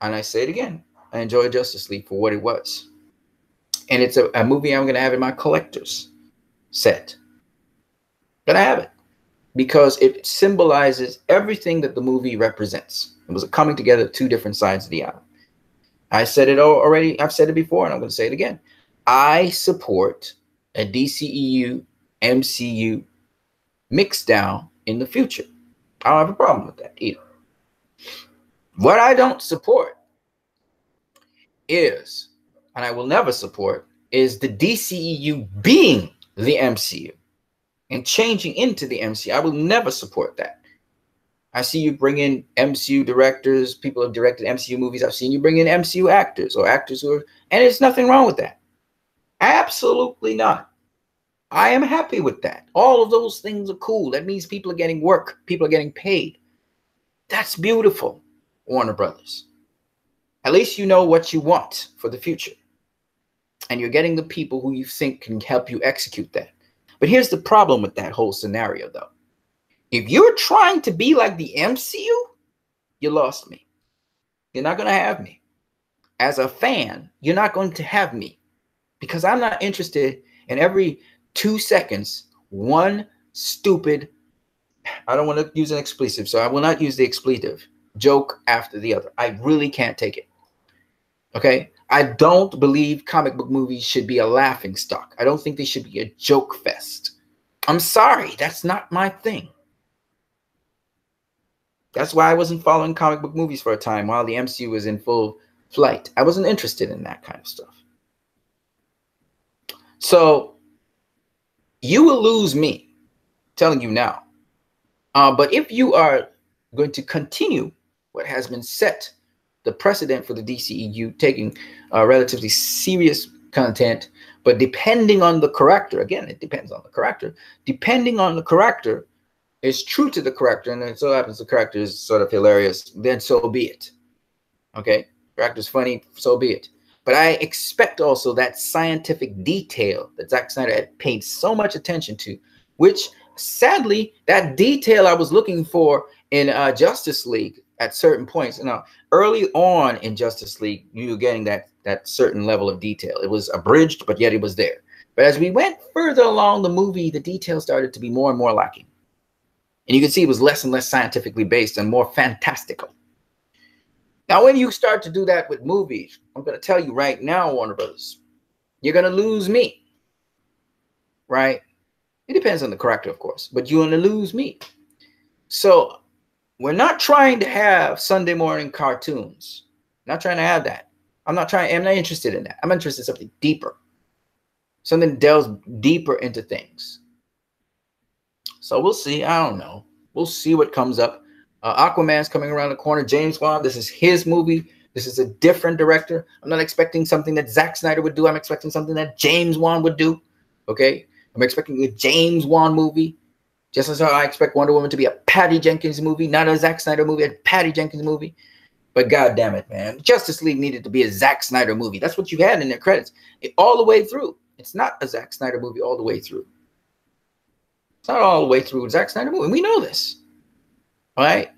and I say it again, I enjoyed Justice League for what it was. And it's a movie I'm going to have in my collector's set. Going to have it. Because it symbolizes everything that the movie represents. It was a coming together of two different sides of the aisle. I said it already. I've said it before, and I'm going to say it again. I support a DCEU, MCU mix down in the future. I don't have a problem with that either. What I don't support is, and I will never support, is the DCEU being the MCU and changing into the MCU. I will never support that. I see you bring in MCU directors, people have directed MCU movies. I've seen you bring in MCU actors or actors who are, and there's nothing wrong with that. Absolutely not. I am happy with that. All of those things are cool. That means people are getting work. People are getting paid. That's beautiful, Warner Brothers. At least you know what you want for the future. And you're getting the people who you think can help you execute that. But here's the problem with that whole scenario, though. If you're trying to be like the MCU, you lost me. You're not going to have me. As a fan, you're not going to have me. Because I'm not interested in every 2 seconds, one stupid, I don't want to use an expletive, so I will not use the expletive, joke after the other. I really can't take it. Okay? I don't believe comic book movies should be a laughing stock. I don't think they should be a joke fest. I'm sorry. That's not my thing. That's why I wasn't following comic book movies for a time while the MCU was in full flight. I wasn't interested in that kind of stuff. So you will lose me, telling you now. But if you are going to continue what has been set, the precedent for the DCEU taking relatively serious content, but depending on the character, again, it depends on the character. Depending on the character, is true to the character, and it so happens the character is sort of hilarious, then so be it. Okay? Character's funny, so be it. But I expect also that scientific detail that Zack Snyder had paid so much attention to, which sadly, that detail I was looking for in Justice League at certain points. You know, early on in Justice League, you were getting that certain level of detail. It was abridged, but yet it was there. But as we went further along the movie, the detail started to be more and more lacking. And you can see it was less and less scientifically based and more fantastical. Now, when you start to do that with movies, I'm going to tell you right now, Warner Brothers, you're going to lose me. Right? It depends on the character, of course, but you're going to lose me. So we're not trying to have Sunday morning cartoons. Not trying to have that. I'm not interested in that. I'm interested in something deeper. Something that delves deeper into things. So we'll see. I don't know. We'll see what comes up. Aquaman's coming around the corner. James Wan, this is his movie. This is a different director. I'm not expecting something that Zack Snyder would do. I'm expecting something that James Wan would do. Okay? I'm expecting a James Wan movie. Just as how I expect Wonder Woman to be a Patty Jenkins movie, not a Zack Snyder movie, a Patty Jenkins movie. But God damn it, man. Justice League needed to be a Zack Snyder movie. That's what you had in their credits. All the way through. It's not a Zack Snyder movie all the way through. It's not all the way through a Zack Snyder movie. We know this. All right?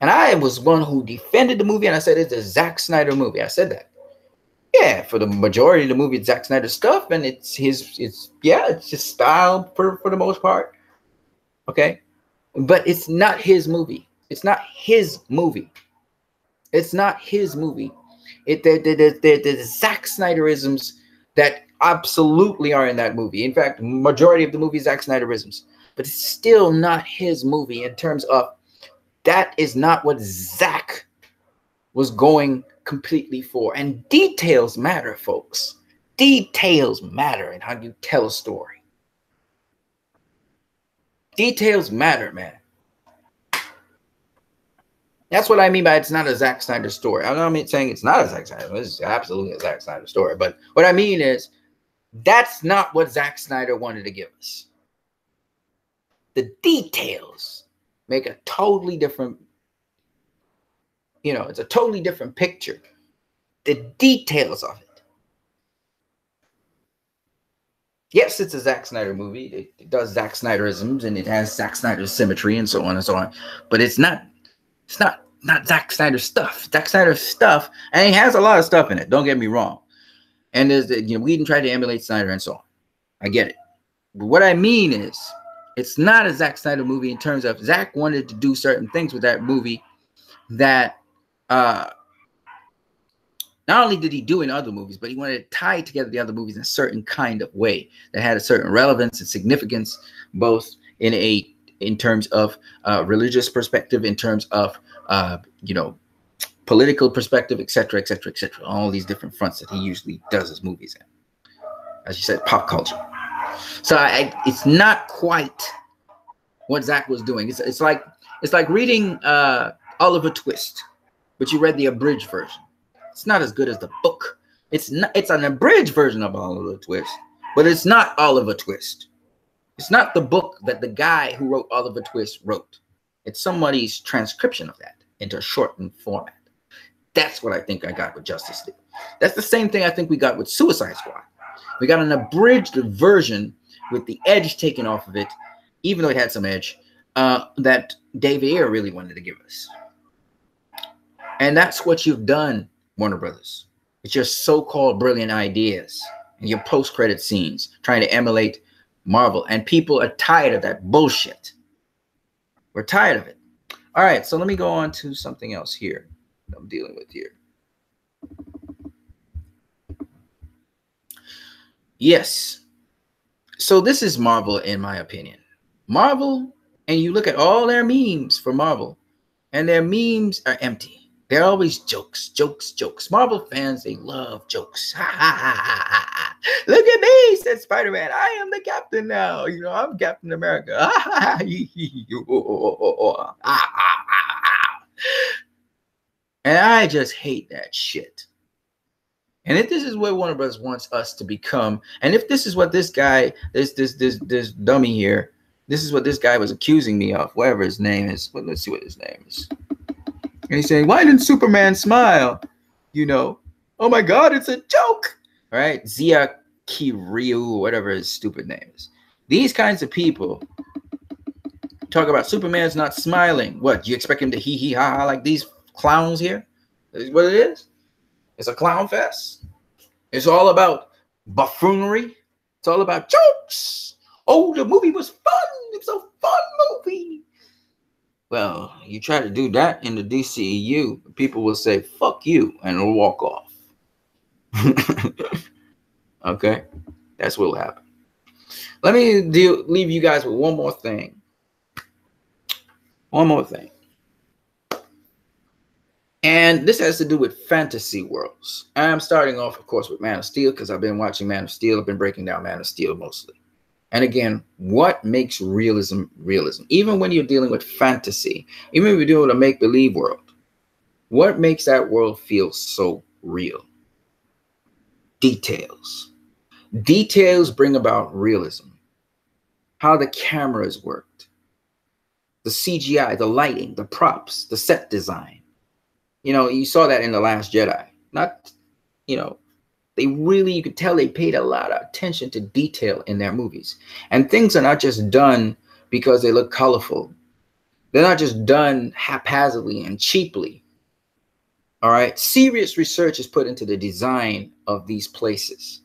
And I was one who defended the movie, and I said it's a Zack Snyder movie. I said that. Yeah, for the majority of the movie, it's Zack Snyder stuff, and it's his style for the most part. Okay? But it's not his movie. It's not his movie. It's not his movie. The Zack Snyderisms that absolutely are in that movie. In fact, majority of the movie is Zack Snyderisms. But it's still not his movie in terms of that is not what Zack was going completely for. And details matter, folks. Details matter in how you tell a story. Details matter, man. That's what I mean by it's not a Zack Snyder story. I'm not saying it's not a Zack Snyder. It's absolutely a Zack Snyder story. But what I mean is that's not what Zack Snyder wanted to give us. The details make a totally different, it's a totally different picture. The details of it. Yes, it's a Zack Snyder movie. It does Zack Snyderisms and it has Zack Snyder symmetry and so on and so on. But it's not Zack Snyder stuff. Zack Snyder stuff, and he has a lot of stuff in it. Don't get me wrong. And there's Whedon tried to emulate Snyder and so on. I get it. But what I mean is, it's not a Zack Snyder movie in terms of Zack wanted to do certain things with that movie that not only did he do in other movies, but he wanted to tie together the other movies in a certain kind of way that had a certain relevance and significance, both in terms of religious perspective, in terms of political perspective, etc., etc., etc. All these different fronts that he usually does his movies in. As you said, pop culture. So it's not quite what Zack was doing. It's like reading Oliver Twist, but you read the abridged version. It's not as good as the book. It's an abridged version of Oliver Twist, but it's not Oliver Twist. It's not the book that the guy who wrote Oliver Twist wrote. It's somebody's transcription of that into a shortened format. That's what I think I got with Justice League. That's the same thing I think we got with Suicide Squad. We got an abridged version with the edge taken off of it, even though it had some edge, that David Ayer really wanted to give us. And that's what you've done, Warner Brothers. It's your so-called brilliant ideas and your post-credit scenes trying to emulate Marvel. And people are tired of that bullshit. We're tired of it. All right, so let me go on to something else here that I'm dealing with here. Yes. So this is Marvel, in my opinion. Marvel, and you look at all their memes for Marvel, and their memes are empty. They're always jokes, jokes, jokes. Marvel fans, they love jokes. Ha, ha, ha, ha, ha. Look at me, said Spider-Man. I am the captain now. I'm Captain America. And I just hate that shit. And if this is what Warner Bros. Wants us to become, and if this is what this guy, this dummy here, this is what this guy was accusing me of, whatever his name is. Well, let's see what his name is. And he's saying, why didn't Superman smile? Oh my God, it's a joke. All right, Zia Kiryu, whatever his stupid name is. These kinds of people talk about Superman's not smiling. What, do you expect him to hee hee ha ha like these clowns here? Is what it is? It's a clown fest. It's all about buffoonery. It's all about jokes. Oh, the movie was fun. It's a fun movie. Well, you try to do that in the DCEU, people will say, fuck you, and it'll walk off. Okay? That's what will happen. Let me leave you guys with one more thing. One more thing. And this has to do with fantasy worlds. I'm starting off, of course, with Man of Steel, because I've been watching Man of Steel. I've been breaking down Man of Steel mostly. And again, what makes realism realism? Even when you're dealing with fantasy, even if you're dealing with a make-believe world, what makes that world feel so real? Details. Details bring about realism. How the cameras worked, the CGI, the lighting, the props, the set design. You saw that in The Last Jedi. They really, you could tell they paid a lot of attention to detail in their movies. And things are not just done because they look colorful. They're not just done haphazardly and cheaply. All right. Serious research is put into the design of these places.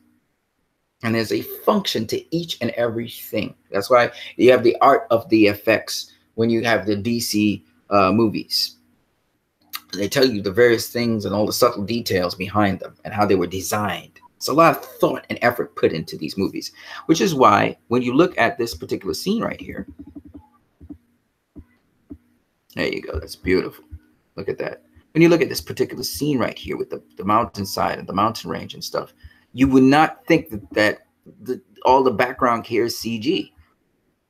And there's a function to each and everything. That's why you have the art of the effects when you have the DC movies. They tell you the various things and all the subtle details behind them and how they were designed. It's a lot of thought and effort put into these movies, which is why when you look at this particular scene right here, there you go. That's beautiful. Look at that. When you look at this particular scene right here with the mountainside and the mountain range and stuff, you would not think that all the background here is CG.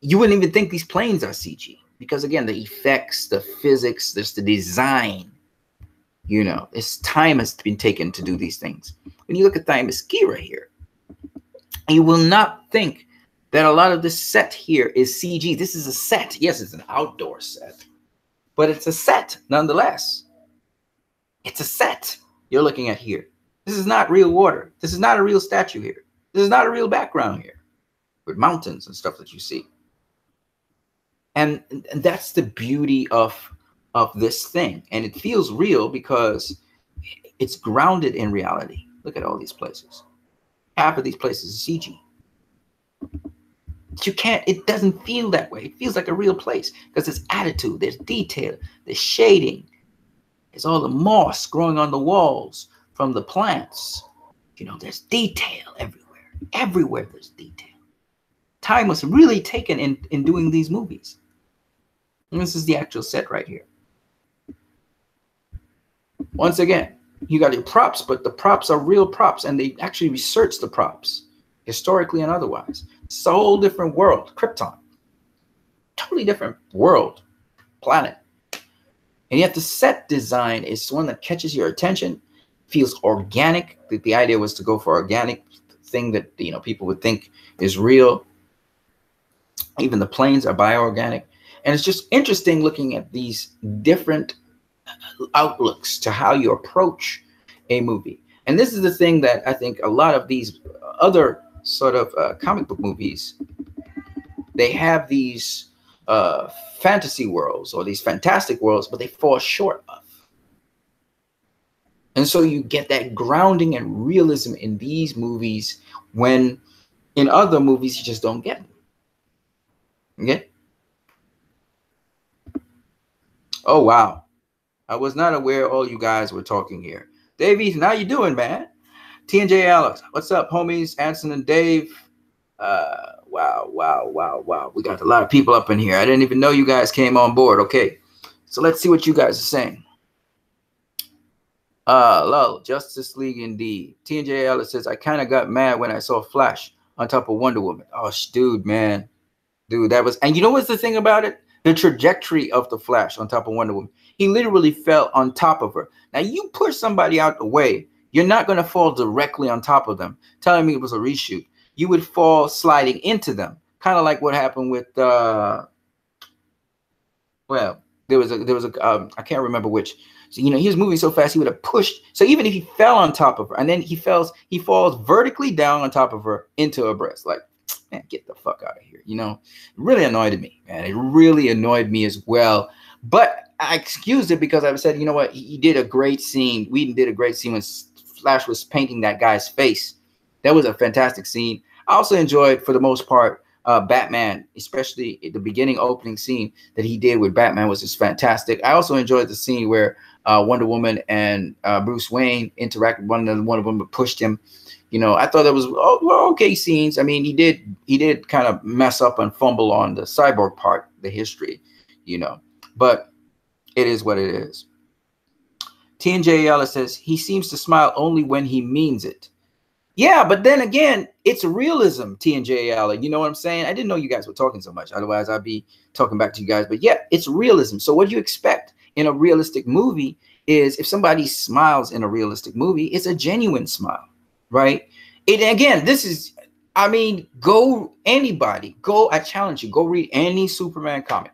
You wouldn't even think these planes are CG. because again, the effects, the physics, there's the design. You know, this time has been taken to do these things. When you look at Themyscira here, you will not think that a lot of this set here is CG. This is a set. Yes, it's an outdoor set, but it's a set nonetheless. It's a set you're looking at here. This is not real water. This is not a real statue here. This is not a real background here with mountains and stuff that you see. And that's the beauty of this thing. And it feels real because it's grounded in reality. Look at all these places. Half of these places is CG. But you can't, it doesn't feel that way. It feels like a real place because there's attitude, there's detail, there's shading. There's all the moss growing on the walls from the plants. You know, there's detail everywhere. Everywhere there's detail. Time was really taken in doing these movies. And this is the actual set right here. Once again, you got your props, but the props are real props, and they actually research the props, historically and otherwise. It's a whole different world, Krypton. Totally different world, planet. And yet the set design is one that catches your attention, feels organic. The idea was to go for organic thing that, you know, people would think is real. Even the planes are bioorganic. And it's just interesting looking at these different outlooks to how you approach a movie. And this is the thing that I think a lot of these other sort of comic book movies, they have these fantasy worlds or these fantastic worlds, but they fall short of. And so you get that grounding and realism in these movies when in other movies you just don't get them. Okay? Oh, wow. I was not aware all you guys were talking here. Dave Ethan, how you doing, man? TNJ Alex, what's up, homies? Anson and Dave. Wow. We got a lot of people up in here. I didn't even know you guys came on board. Okay. So let's see what you guys are saying. Lol, Justice League indeed. TNJ Alex says, I kind of got mad when I saw Flash on top of Wonder Woman. Oh, dude, man. Dude, that was, and you know what's the thing about it? The trajectory of the Flash on top of Wonder Woman. He literally fell on top of her. Now, you push somebody out the way, you're not going to fall directly on top of them. Telling me it was a reshoot. You would fall sliding into them. Kind of like what happened with, well, there was a I can't remember which. So, you know, he was moving so fast, he would have pushed. So even if he fell on top of her, and then he falls vertically down on top of her into her breast. Like, man, get the fuck out of here. You know, it really annoyed me, man. It really annoyed me as well. But I excused it because I said, you know what? He did a great scene. Whedon did a great scene when Flash was painting that guy's face. That was a fantastic scene. I also enjoyed, for the most part, Batman, especially the beginning opening scene that he did with Batman was just fantastic. I also enjoyed the scene where Wonder Woman and Bruce Wayne interacted. One of them pushed him. You know, I thought that was okay scenes. I mean, he did kind of mess up and fumble on the cyborg part, the history, you know, but it is what it is. TNJ Ellis says he seems to smile only when he means it. Yeah, but then again, it's realism, TNJ Allen. You know what I'm saying? I didn't know you guys were talking so much. Otherwise, I'd be talking back to you guys. But yeah, it's realism. So what you expect in a realistic movie is if somebody smiles in a realistic movie, it's a genuine smile, right? Again, this is, I mean, I challenge you, go read any Superman comic,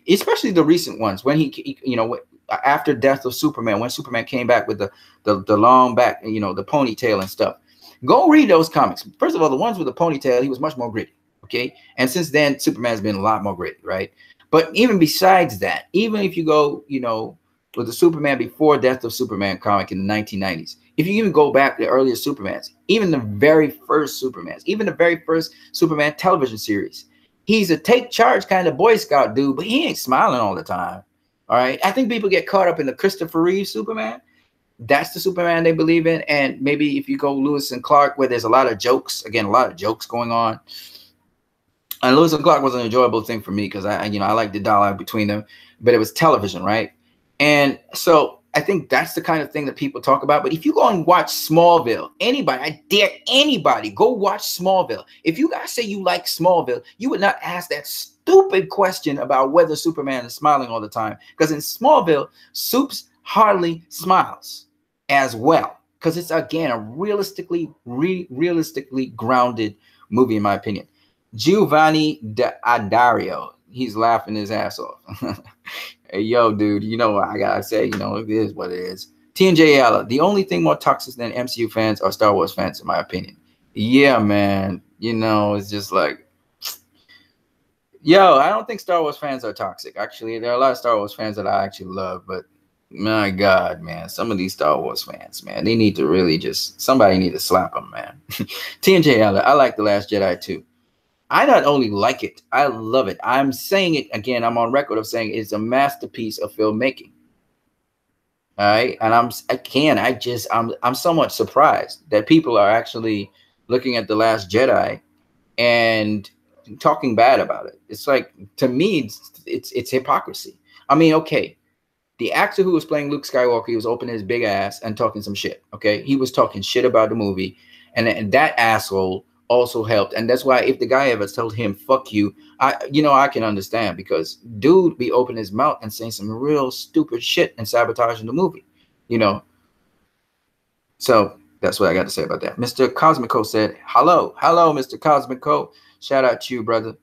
especially the recent ones when he you know, after Death of Superman, when Superman came back with the long back, you know, the ponytail and stuff. Go read those comics. First of all, the ones with the ponytail, he was much more gritty, okay? And since then, Superman's been a lot more gritty, right? But even besides that, even if you go, you know, with the Superman before Death of Superman comic in the 1990s, if you even go back to the earlier Supermans, even the very first Supermans, even the very first Superman television series, he's a take charge kind of Boy Scout dude, but he ain't smiling all the time, all right? I think people get caught up in the Christopher Reeve Superman. That's the Superman they believe in. And maybe if you go Lewis and Clark, where there's a lot of jokes, again, a lot of jokes going on. And Lewis and Clark was an enjoyable thing for me because I like the dialogue between them, but it was television, right? And so I think that's the kind of thing that people talk about. But if you go and watch Smallville, I dare anybody, go watch Smallville. If you guys say you like Smallville, you would not ask that stupid question about whether Superman is smiling all the time. Because in Smallville, Supes hardly smiles as well. Because it's, again, a realistically grounded movie, in my opinion. Giovanni D'Addario, he's laughing his ass off. Hey, yo, dude, you know what I gotta say, you know, it is what it is. TNJ Ayala, the only thing more toxic than MCU fans are Star Wars fans, in my opinion. Yeah, man. You know, it's just like, yo, I don't think Star Wars fans are toxic. Actually, there are a lot of Star Wars fans that I actually love, but my God, man, some of these Star Wars fans, man, they need to really just, somebody need to slap them, man. TNJ Ayala, I like The Last Jedi too. I not only like it, I love it. I'm saying it again. I'm on record of saying it's a masterpiece of filmmaking. All right, and I'm somewhat surprised that people are actually looking at The Last Jedi and talking bad about it. It's like, to me, it's hypocrisy. I mean, okay, the actor who was playing Luke Skywalker, he was opening his big ass and talking some shit. Okay, he was talking shit about the movie, and that asshole also helped. And that's why if the guy ever told him fuck you, I can understand, because dude be opening his mouth and saying some real stupid shit and sabotaging the movie, you know. So that's what I got to say about that. Mr. Cosmico said hello Mr. Cosmico, shout out to you, brother.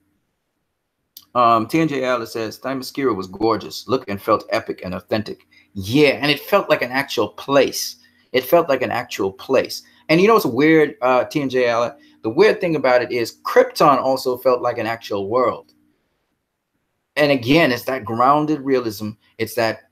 TNJ Alice says Themyscira was gorgeous, looked and felt epic and authentic. Yeah, and it felt like an actual place. It felt like an actual place. And you know what's weird, TNJ Alice? The weird thing about it is Krypton also felt like an actual world. And again, it's that grounded realism. It's that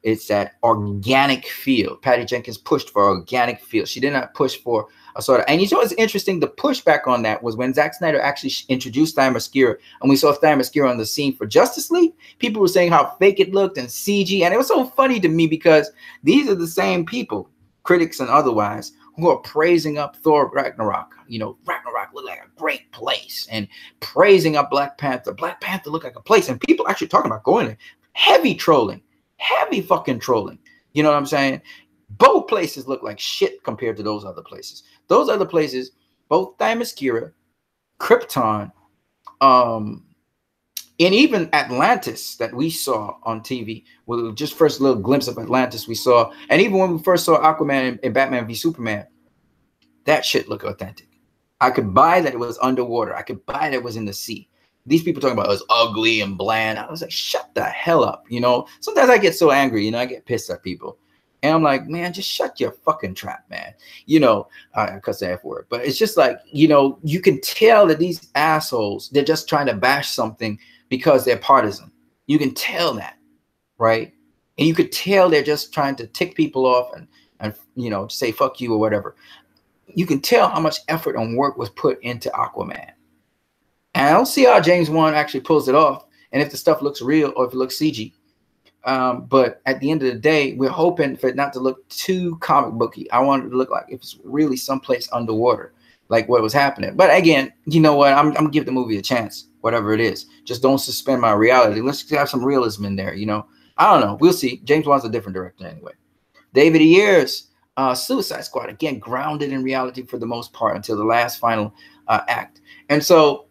organic feel. Patty Jenkins pushed for organic feel. She did not push for a sort of, and you know what's interesting? The pushback on that was when Zack Snyder actually introduced Themyscira, and we saw Themyscira on the scene for Justice League. People were saying how fake it looked and CG, and it was so funny to me because these are the same people, critics and otherwise, who are praising up Thor Ragnarok. You know, Ragnarok looked like a great place, and praising up Black Panther. Black Panther looked like a place, and people actually talking about going there. Heavy trolling, heavy fucking trolling. You know what I'm saying? Both places look like shit compared to those other places. Those other places, both Themyscira, Krypton, and even Atlantis that we saw on TV, with just first little glimpse of Atlantis we saw, and even when we first saw Aquaman and Batman v Superman, that shit looked authentic. I could buy that it was underwater. I could buy that it was in the sea. These people talking about it was ugly and bland. I was like, shut the hell up. You know, sometimes I get so angry, you know, I get pissed at people. And I'm like, man, just shut your fucking trap, man. You know, I cuss the F word, but it's just like, you know, you can tell that these assholes, they're just trying to bash something because they're partisan. You can tell that, right? And you could tell they're just trying to tick people off and you know, say fuck you or whatever. You can tell how much effort and work was put into Aquaman. And I don't see how James Wan actually pulls it off, and if the stuff looks real or if it looks CG. But at the end of the day, we're hoping for it not to look too comic booky. I want it to look like if it's really someplace underwater, like what was happening. But again, you know what? I'm gonna give the movie a chance, whatever it is. Just don't suspend my reality. Let's have some realism in there, you know. I don't know. We'll see. James Wan's a different director anyway. David Ayers, Suicide Squad, again, grounded in reality for the most part until the last final act. And so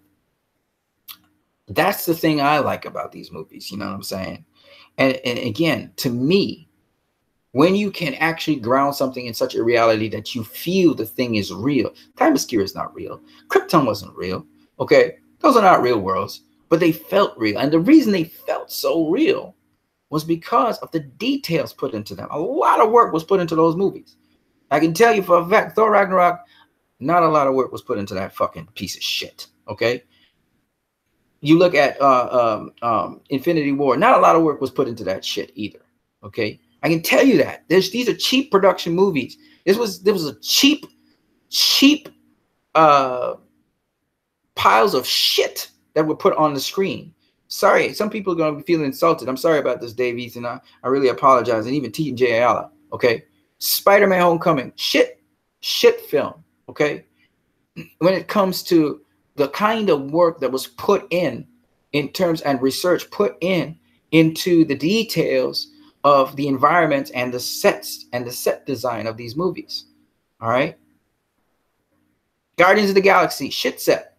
that's the thing I like about these movies, you know what I'm saying? And again, to me, when you can actually ground something in such a reality that you feel the thing is real. Themyscira is not real. Krypton wasn't real. Okay, those are not real worlds, but they felt real. And the reason they felt so real was because of the details put into them. A lot of work was put into those movies. I can tell you for a fact, Thor Ragnarok, not a lot of work was put into that fucking piece of shit. Okay. You look at Infinity War, not a lot of work was put into that shit either. Okay, I can tell you that. These are cheap production movies. There was a cheap piles of shit that were put on the screen. Sorry, some people are gonna be feeling insulted. I'm sorry about this, Davies, and I really apologize. And even T.J. Ayala. Okay, Spider-Man: Homecoming, shit film. Okay, when it comes to the kind of work that was put in terms and research put into the details of the environment and the sets and the set design of these movies. All right. Guardians of the Galaxy, shit set.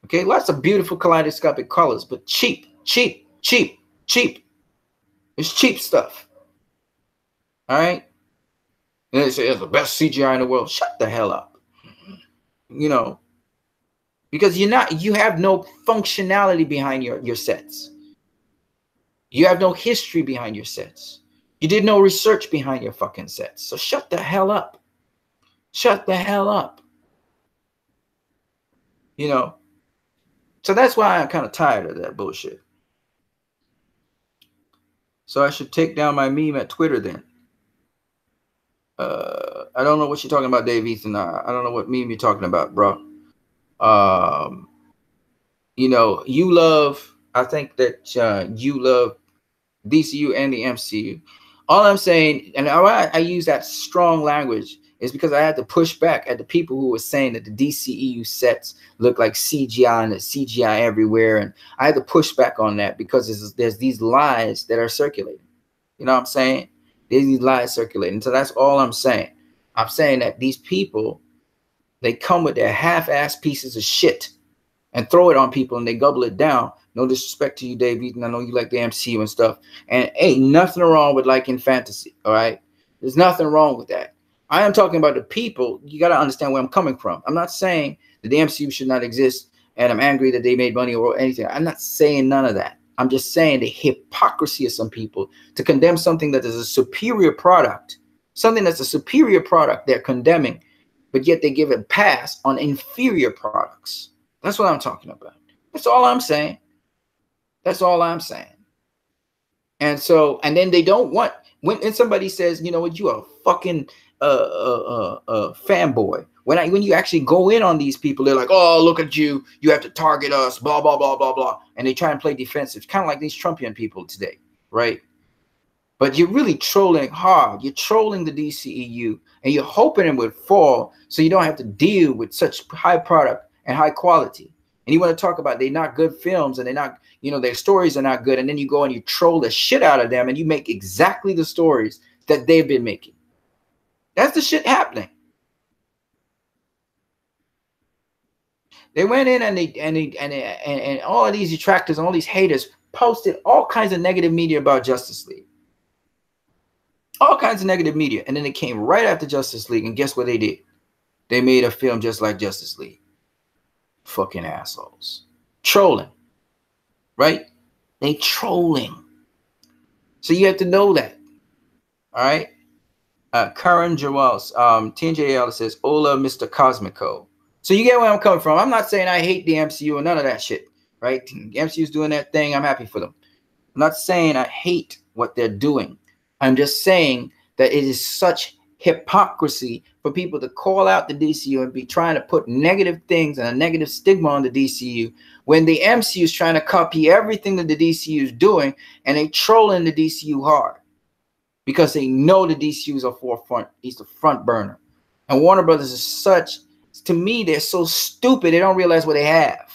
Okay. Lots of beautiful kaleidoscopic colors, but cheap Cheap, cheap, cheap. It's cheap stuff. All right. And they say it's the best CGI in the world. Shut the hell up. You know, because you have no functionality behind your sets. You have no history behind your sets. You did no research behind your fucking sets. So shut the hell up. Shut the hell up. You know. So that's why I'm kind of tired of that bullshit. So I should take down my meme at Twitter then. I don't know what you're talking about, Dave Ethan. I don't know what meme you're talking about, bro. You know, you love, I think that you love DCU and the MCU. All I'm saying, and I use that strong language, is because I had to push back at the people who were saying that the DCEU sets look like CGI and there's CGI everywhere. And I had to push back on that because there's these lies that are circulating. You know what I'm saying? There's these lies circulating. So that's all I'm saying. I'm saying that these people, they come with their half-ass pieces of shit and throw it on people and they gobble it down. No disrespect to you, Dave Eaton. I know you like the MCU and stuff. And ain't nothing wrong with liking fantasy, all right? There's nothing wrong with that. I am talking about the people. You got to understand where I'm coming from. I'm not saying that the MCU should not exist and I'm angry that they made money or anything. I'm not saying none of that. I'm just saying the hypocrisy of some people to condemn something that is a superior product, something that's a superior product they're condemning, but yet they give a pass on inferior products. That's what I'm talking about. That's all I'm saying. That's all I'm saying. And so, and then they don't want, when somebody says, you know what, you are a fucking fanboy. When you actually go in on these people, they're like, oh, look at you. You have to target us, blah, blah, blah, blah, blah. And they try and play defensive, kind of like these Trumpian people today, right? But you're really trolling hard. You're trolling the DCEU, and you're hoping it would fall so you don't have to deal with such high product and high quality. And you want to talk about they're not good films and they're not, you know, their stories are not good. And then you go and you troll the shit out of them and you make exactly the stories that they've been making. That's the shit happening. They went in and all of these detractors and all these haters posted all kinds of negative media about Justice League. All kinds of negative media. And then they came right after Justice League. And guess what they did? They made a film just like Justice League. Fucking assholes. Trolling. Right? They trolling. So you have to know that. All right? Karen Joel, TNJ Ellis says, Ola, Mr. Cosmico. So you get where I'm coming from. I'm not saying I hate the MCU or none of that shit. Right? The MCU's doing their thing. I'm happy for them. I'm not saying I hate what they're doing. I'm just saying that it is such hypocrisy for people to call out the DCU and be trying to put negative things and a negative stigma on the DCU when the MCU is trying to copy everything that the DCU is doing, and they trolling the DCU hard because they know the DCU is a forefront. He's the front burner. And Warner Brothers is such, to me, they're so stupid they don't realize what they have.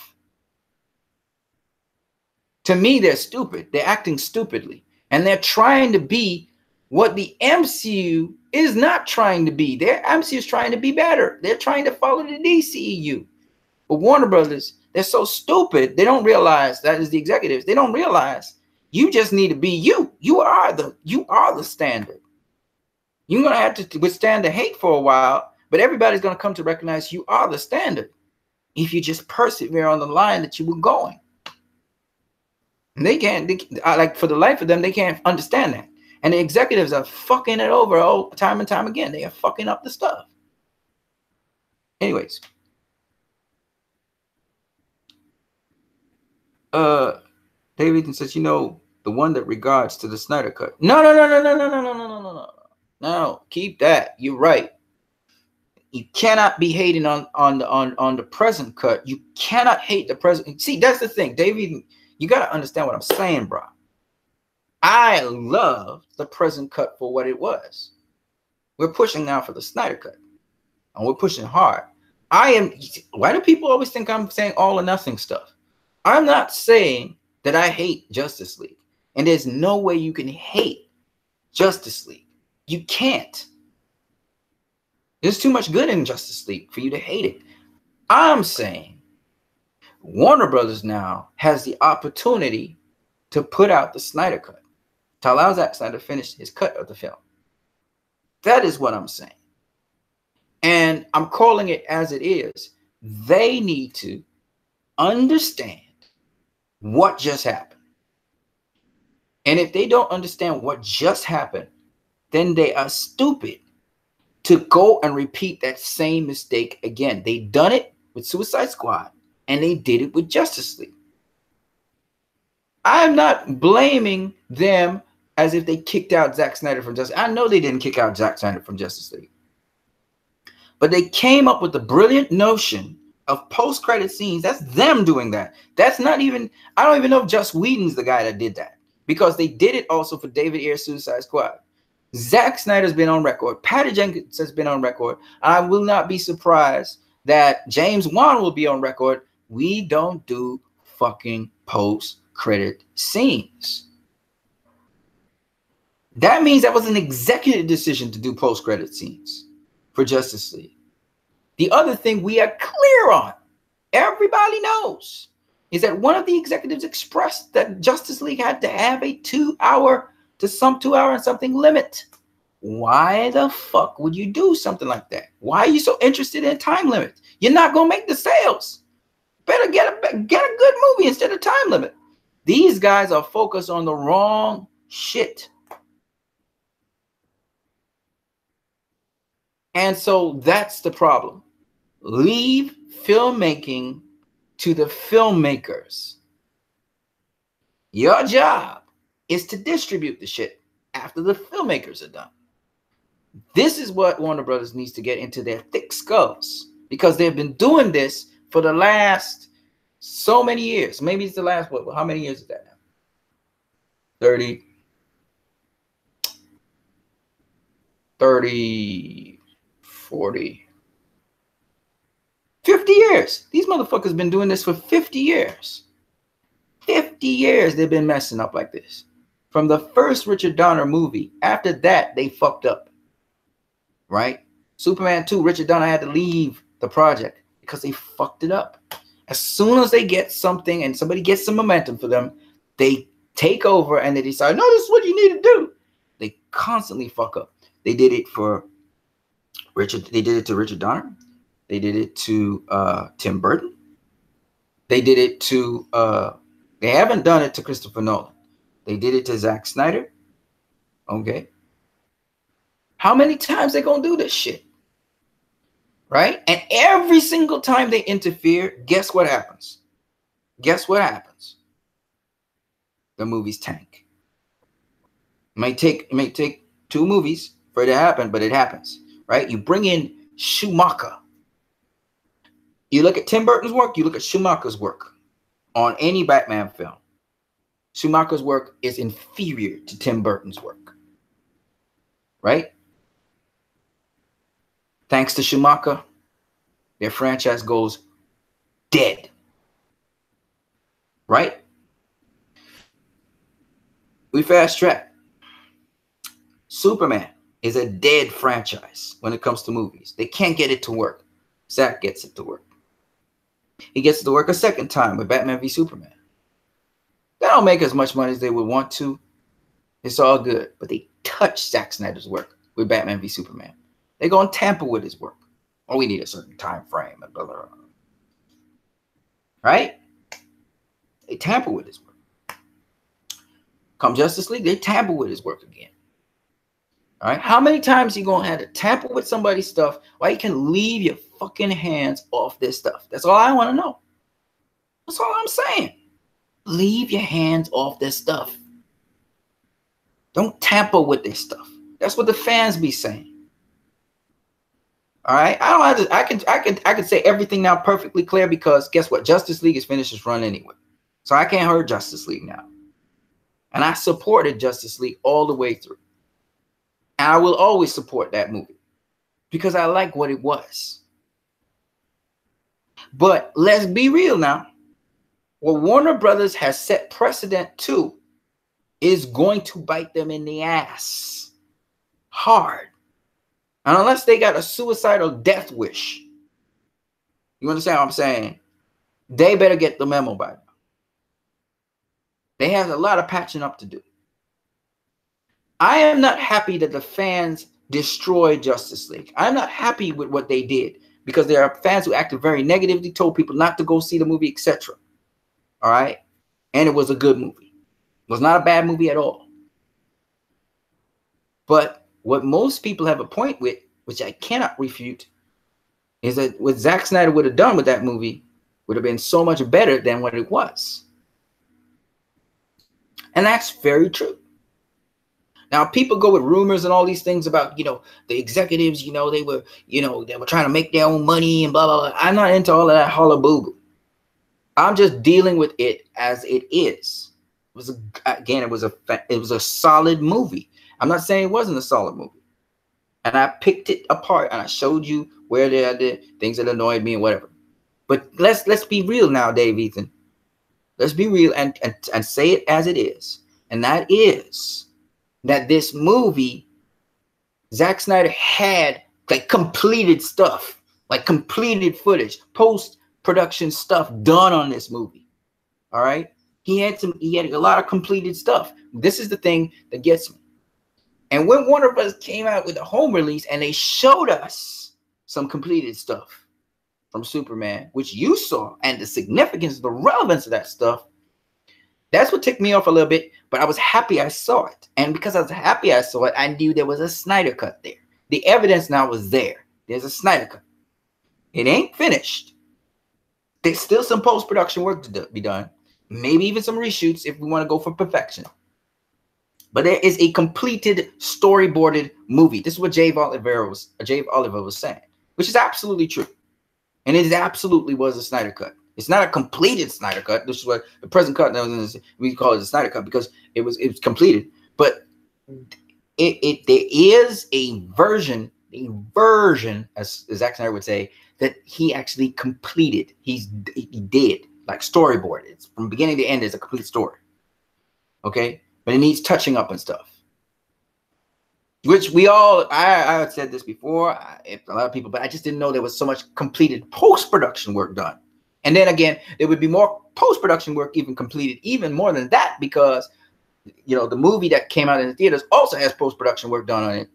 To me, they're stupid. They're acting stupidly. And they're trying to be what the MCU is not trying to be. Their MCU is trying to be better. They're trying to follow the DCEU. But Warner Brothers, they're so stupid. They don't realize, that is the executives, they don't realize you just need to be you. You are the standard. You're going to have to withstand the hate for a while, but everybody's going to come to recognize you are the standard if you just persevere on the line that you were going. And they can't, like, for the life of them, they can't understand that. And the executives are fucking it over time and time again. They are fucking up the stuff. Anyways. David says, you know, the one that regards to the Snyder Cut. No, keep that. You're right. You cannot be hating on the present cut. You cannot hate the present. See, that's the thing, David. You got to understand what I'm saying, bro. I love the present cut for what it was. We're pushing now for the Snyder Cut. And we're pushing hard. Why do people always think I'm saying all or nothing stuff? I'm not saying that I hate Justice League. And there's no way you can hate Justice League. You can't. There's too much good in Justice League for you to hate it. I'm saying Warner Brothers now has the opportunity to put out the Snyder cut, to allow Zack Snyder to finish his cut of the film. That is what I'm saying. And I'm calling it as it is. They need to understand what just happened. And if they don't understand what just happened, then they are stupid to go and repeat that same mistake again. They done it with Suicide Squad, and they did it with Justice League. I'm not blaming them as if they kicked out Zack Snyder from Justice. I know they didn't kick out Zack Snyder from Justice League. But they came up with the brilliant notion of post-credit scenes. That's them doing that. That's not even, I don't even know if Joss Whedon's the guy that did that, because they did it also for David Ayer's Suicide Squad. Zack Snyder's been on record. Patty Jenkins has been on record. I will not be surprised that James Wan will be on record. We don't do fucking post-credit scenes. That means that was an executive decision to do post-credit scenes for Justice League. The other thing we are clear on, everybody knows, is that one of the executives expressed that Justice League had to have a 2 hour and something limit. Why the fuck would you do something like that? Why are you so interested in time limit? You're not going to make the sales. Better get a good movie instead of time limit. These guys are focused on the wrong shit. And so that's the problem. Leave filmmaking to the filmmakers. Your job is to distribute the shit after the filmmakers are done. This is what Warner Brothers needs to get into their thick skulls, because they've been doing this for the last so many years. Maybe it's the last, what, how many years is that now? 30, 40, 50 years. These motherfuckers been doing this for 50 years. 50 years they've been messing up like this. From the first Richard Donner movie. After that, they fucked up. Right? Superman 2, Richard Donner had to leave the project because they fucked it up. As soon as they get something and somebody gets some momentum for them, they take over and they decide, no, this is what you need to do. They constantly fuck up. They did it for Richard. They did it to Richard Donner. They did it to Tim Burton. They did it to, they haven't done it to Christopher Nolan. They did it to Zack Snyder. Okay. How many times they gonna do this shit? Right? And every single time they interfere, guess what happens? Guess what happens? The movies tank. It may take 2 movies for it to happen, but it happens. Right? You bring in Schumacher. You look at Tim Burton's work, you look at Schumacher's work on any Batman film. Schumacher's work is inferior to Tim Burton's work. Right? Thanks to Schumacher, their franchise goes dead. Right? We fast track. Superman is a dead franchise when it comes to movies. They can't get it to work. Zack gets it to work. He gets it to work a second time with Batman v Superman. They don't make as much money as they would want to. It's all good. But they touch Zack Snyder's work with Batman v Superman. They're going to tamper with his work. Oh, we need a certain time frame. And blah, blah, blah. Right? They tamper with his work. Come Justice League, they tamper with his work again. All right? How many times you going to have to tamper with somebody's stuff while you can leave your fucking hands off this stuff? That's all I want to know. That's all I'm saying. Leave your hands off this stuff. Don't tamper with this stuff. That's what the fans be saying. All right, I don't have to. I can say everything now perfectly clear, because guess what? Justice League is finished its run anyway, so I can't hurt Justice League now. And I supported Justice League all the way through, and I will always support that movie because I like what it was. But let's be real now. What Warner Brothers has set precedent to is going to bite them in the ass hard. And unless they got a suicidal death wish, you understand what I'm saying? They better get the memo by now. They have a lot of patching up to do. I am not happy that the fans destroyed Justice League. I'm not happy with what they did because there are fans who acted very negatively, told people not to go see the movie, etc. All right? And it was a good movie. It was not a bad movie at all. But what most people have a point with, which I cannot refute, is that what Zack Snyder would have done with that movie would have been so much better than what it was. And that's very true. Now, people go with rumors and all these things about, the executives, they were trying to make their own money and blah, blah, blah. I'm not into all of that hullabaloo. I'm just dealing with it as it is. It was a solid movie. I'm not saying it wasn't a solid movie. And I picked it apart and I showed you where there are the things that annoyed me and whatever. But let's be real now, Dave Ethan. Let's be real and say it as it is. And that is that this movie, Zack Snyder had like completed stuff, like completed footage, post-production stuff done on this movie. All right. He had a lot of completed stuff. This is the thing that gets me. And when Warner Bros. Came out with a home release and they showed us some completed stuff from Superman, which you saw, and the significance, the relevance of that stuff, that's what ticked me off a little bit, but I was happy I saw it. And because I was happy I saw it, I knew there was a Snyder cut there. The evidence now was there. There's a Snyder cut. It ain't finished. There's still some post-production work to be done. Maybe even some reshoots if we want to go for perfection. But there is a completed storyboarded movie. This is what Jave Oliver was saying, which is absolutely true. And it absolutely was a Snyder cut. It's not a completed Snyder cut. This is what the present cut, we call it a Snyder cut because it was completed. But there is a version, as Zack Snyder would say, that he actually completed. He did, like storyboard. It's from beginning to end is a complete story. Okay? But it needs touching up and stuff. Which I said this before, a lot of people, but I just didn't know there was so much completed post-production work done. And then again, there would be more post-production work even completed, even more than that, because, the movie that came out in the theaters also has post-production work done on it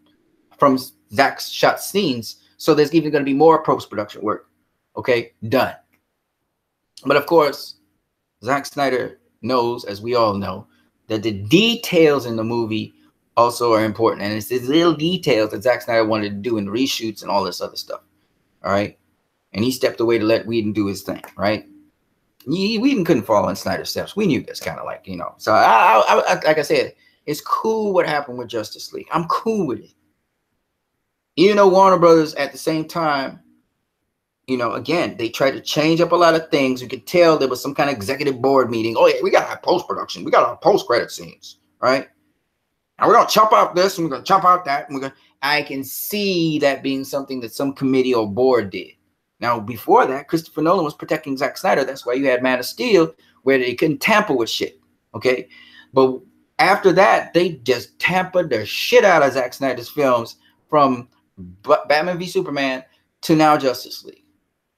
from Zack's shot scenes. So there's even going to be more post-production work, okay, done. But of course, Zack Snyder knows, as we all know, that the details in the movie also are important. And it's these little details that Zack Snyder wanted to do in the reshoots and all this other stuff. All right. And he stepped away to let Whedon do his thing. Right. Whedon couldn't follow in Snyder's steps. We knew this, kind of like, So I like I said, it's cool what happened with Justice League. I'm cool with it. Even though Warner Brothers at the same time, again, they tried to change up a lot of things. You could tell there was some kind of executive board meeting. Oh, yeah, we got our post-production. We got our post-credit scenes, right? And we're going to chop out this and we're going to chop out that. And I can see that being something that some committee or board did. Now, before that, Christopher Nolan was protecting Zack Snyder. That's why you had Man of Steel, where they couldn't tamper with shit, okay? But after that, they just tampered the shit out of Zack Snyder's films from Batman v Superman to now Justice League.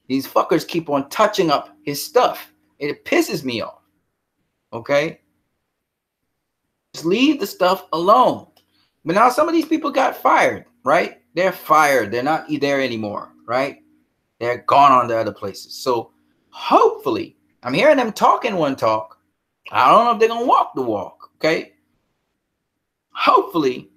These fuckers keep on touching up his stuff. It pisses me off. Okay? Just leave the stuff alone. But now some of these people got fired, right? They're fired. They're not there anymore, right? They're gone on to other places. So hopefully, I'm hearing them talking one talk. I don't know if they're going to walk the walk, okay? Hopefully,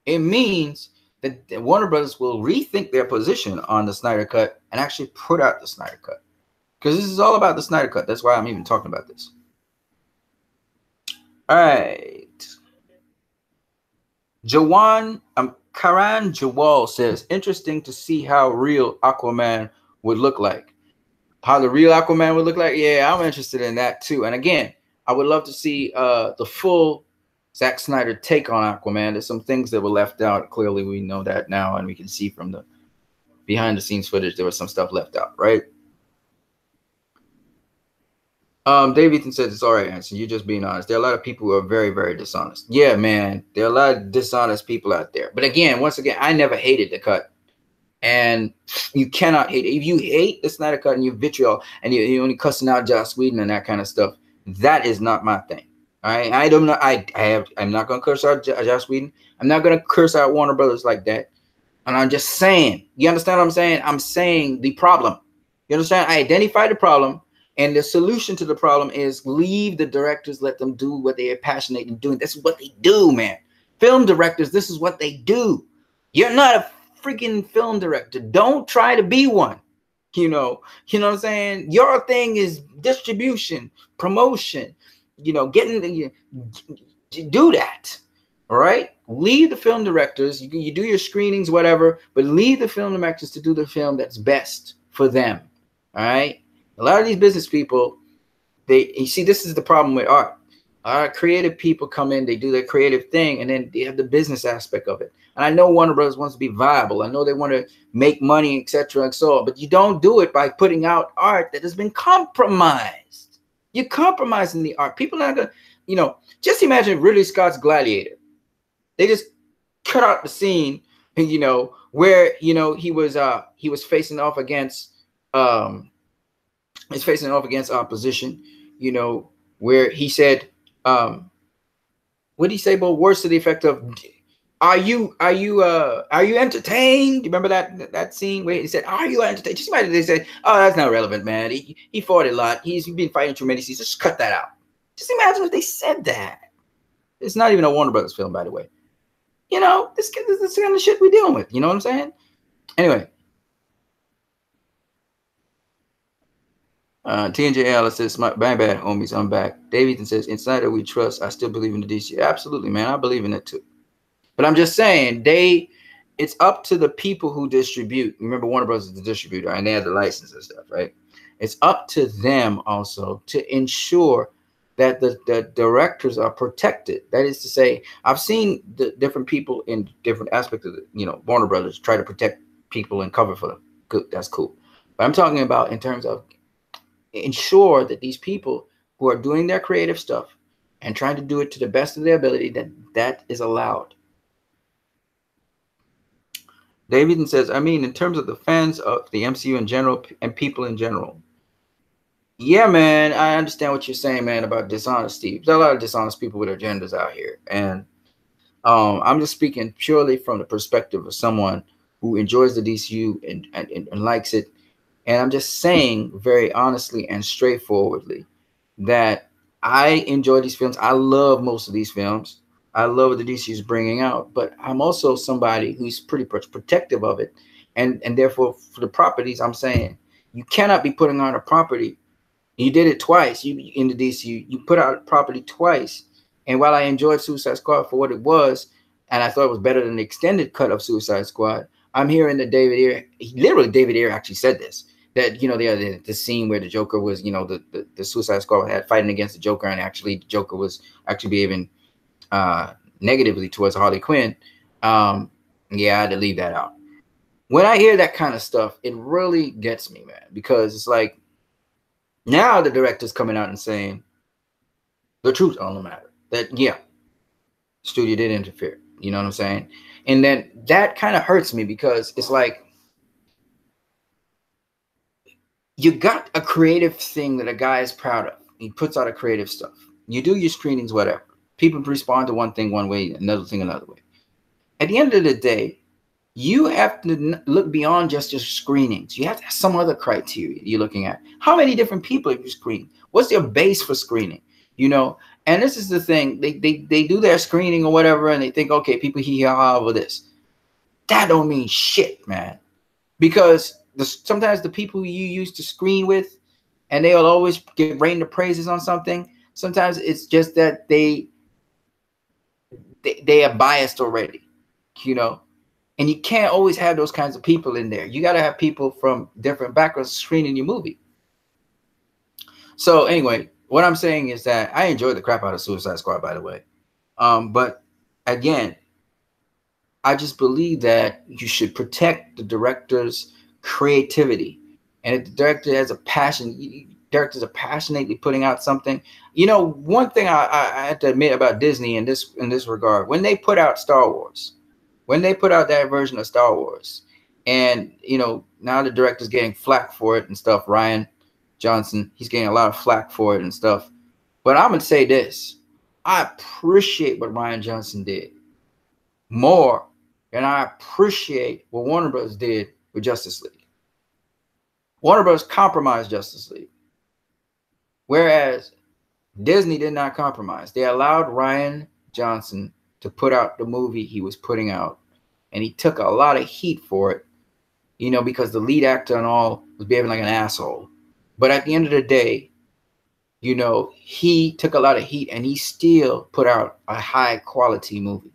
it means that Warner Brothers will rethink their position on the Snyder Cut and actually put out the Snyder Cut. Because this is all about the Snyder Cut. That's why I'm even talking about this. All right. Karan Jawal says, interesting to see how real Aquaman would look like. How the real Aquaman would look like? Yeah, I'm interested in that too. And again, I would love to see the full Zack Snyder take on Aquaman. There's some things that were left out. Clearly, we know that now, and we can see from the behind-the-scenes footage there was some stuff left out, right? Dave Ethan says, it's all right, Anson. You're just being honest. There are a lot of people who are very, very dishonest. Yeah, man. There are a lot of dishonest people out there. But again, once again, I never hated the cut. And you cannot hate it. If you hate the Snyder Cut and you vitriol and you're only cussing out Joss Whedon and that kind of stuff, that is not my thing. I don't know. I'm not gonna curse out Joss Whedon. I'm not gonna curse out Warner Brothers like that. And I'm just saying, you understand what I'm saying? I'm saying the problem. You understand? I identify the problem, and the solution to the problem is leave the directors, let them do what they are passionate in doing. This is what they do, man. Film directors, this is what they do. You're not a freaking film director. Don't try to be one. You know what I'm saying? Your thing is distribution, promotion, getting do that. All right, leave the film directors. You do your screenings, whatever, but leave the film directors to do the film that's best for them. All right, a lot of these business people, you see, this is the problem with art. Our creative people come in, they do their creative thing, and then they have the business aspect of it. And I know Warner Brothers wants to be viable. I know they want to make money, etc., and so on. But you don't do it by putting out art that has been compromised. You're compromising the art. People are not gonna, just imagine Ridley Scott's Gladiator. They just cut out the scene, where he was facing off against opposition, where he said, what did he say about words to the effect of, are you entertained? Do you remember that scene where he said, are you entertained? Just imagine they said, oh, that's not relevant, man. He fought a lot. He's been fighting tremendous. Just cut that out. Just imagine if they said that. It's not even a Warner Brothers film, by the way. This kind of shit we're dealing with. You know what I'm saying? Anyway. TNJ Alice says, my bad, homies, I'm back. Davidson says, inside that we trust, I still believe in the DC. Absolutely, man. I believe in it too. But I'm just saying, it's up to the people who distribute. Remember, Warner Bros. Is the distributor, and they have the license and stuff, right? It's up to them also to ensure that the directors are protected. That is to say, I've seen the different people in different aspects of Warner Brothers try to protect people and cover for them. Good, that's cool. But I'm talking about in terms of ensure that these people who are doing their creative stuff and trying to do it to the best of their ability, that is allowed. Davidson says, I mean, in terms of the fans of the MCU in general and people in general. Yeah, man, I understand what you're saying, man, about dishonesty. There's a lot of dishonest people with agendas out here. And I'm just speaking purely from the perspective of someone who enjoys the DCU and likes it. And I'm just saying very honestly and straightforwardly that I enjoy these films. I love most of these films. I love what the DC is bringing out. But I'm also somebody who's pretty protective of it. And therefore, for the properties, I'm saying you cannot be putting on a property. You did it twice. In the DCU, you put out a property twice. And while I enjoyed Suicide Squad for what it was, and I thought it was better than the extended cut of Suicide Squad, I'm hearing that David Ayer actually said this. That the scene where the Joker was, the Suicide Squad had fighting against the Joker, and actually the Joker was actually behaving negatively towards Harley Quinn. Yeah, I had to leave that out. When I hear that kind of stuff, it really gets me, man, because it's like now the director's coming out and saying the truth on the matter. That studio did interfere. You know what I'm saying? And then that kind of hurts me because it's like, you got a creative thing that a guy is proud of. He puts out a creative stuff. You do your screenings, whatever. People respond to one thing one way, another thing another way. At the end of the day, you have to look beyond just your screenings. You have to have some other criteria you're looking at. How many different people have you screened? What's their base for screening? And this is the thing. They do their screening or whatever, and they think, okay, people hee-haw over this. That don't mean shit, man. Because sometimes the people you used to screen with, and they'll always rain the praises on something. Sometimes it's just that they are biased already, And you can't always have those kinds of people in there. You got to have people from different backgrounds screening your movie. So anyway, what I'm saying is that I enjoyed the crap out of Suicide Squad, by the way. But again, I just believe that you should protect the director's creativity, and if the director has a passion, directors are passionately putting out something. One thing I have to admit about Disney in this regard, when they put out Star Wars, when they put out that version of Star Wars, and now the director's getting flack for it and stuff. Ryan Johnson, he's getting a lot of flack for it and stuff. But I'm gonna say this: I appreciate what Rian Johnson did more than I appreciate what Warner Bros. Did with Justice League. Warner Bros. Compromised Justice League, whereas Disney did not compromise. They allowed Rian Johnson to put out the movie he was putting out, and he took a lot of heat for it, you know, because the lead actor and all was behaving like an asshole. But at the end of the day, you know, he took a lot of heat and he still put out a high quality movie,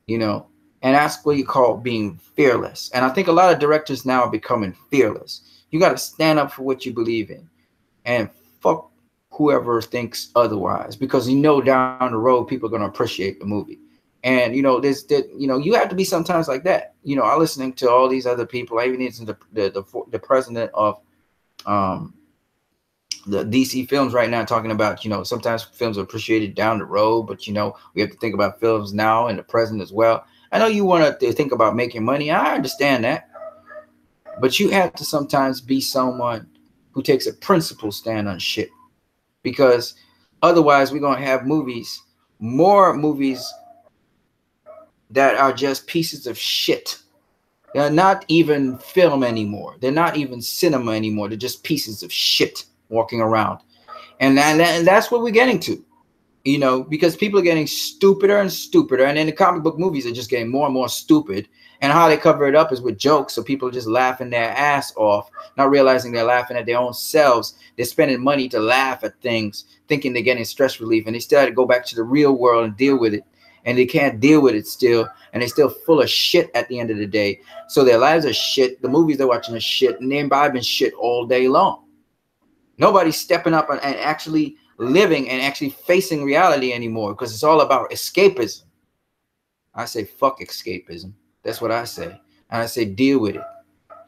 you know, and that's what you call being fearless. And I think a lot of directors now are becoming fearless. You got to stand up for what you believe in and fuck whoever thinks otherwise, because you know down the road people are going to appreciate the movie. And you know, you have to be sometimes like that. You know, I listening to all these other people. I even listen to the president of the DC Films right now talking about, you know, sometimes films are appreciated down the road, but you know, we have to think about films now and the present as well. I know you want to think about making money. I understand that, but you have to sometimes be someone who takes a principled stand on shit, because otherwise we're going to have more movies that are just pieces of shit. They're not even film anymore. They're not even cinema anymore. They're just pieces of shit walking around. And that's what we're getting to, you know, because people are getting stupider and stupider. And then the comic book movies are just getting more and more stupid. And how they cover it up is with jokes. So people are just laughing their ass off, not realizing they're laughing at their own selves. They're spending money to laugh at things, thinking they're getting stress relief. And they still have to go back to the real world and deal with it. And they can't deal with it still. And they're still full of shit at the end of the day. So their lives are shit. The movies they're watching are shit. And they're imbibing shit all day long. Nobody's stepping up and actually living and actually facing reality anymore, because it's all about escapism. I say fuck escapism. That's what I say. And I say deal with it.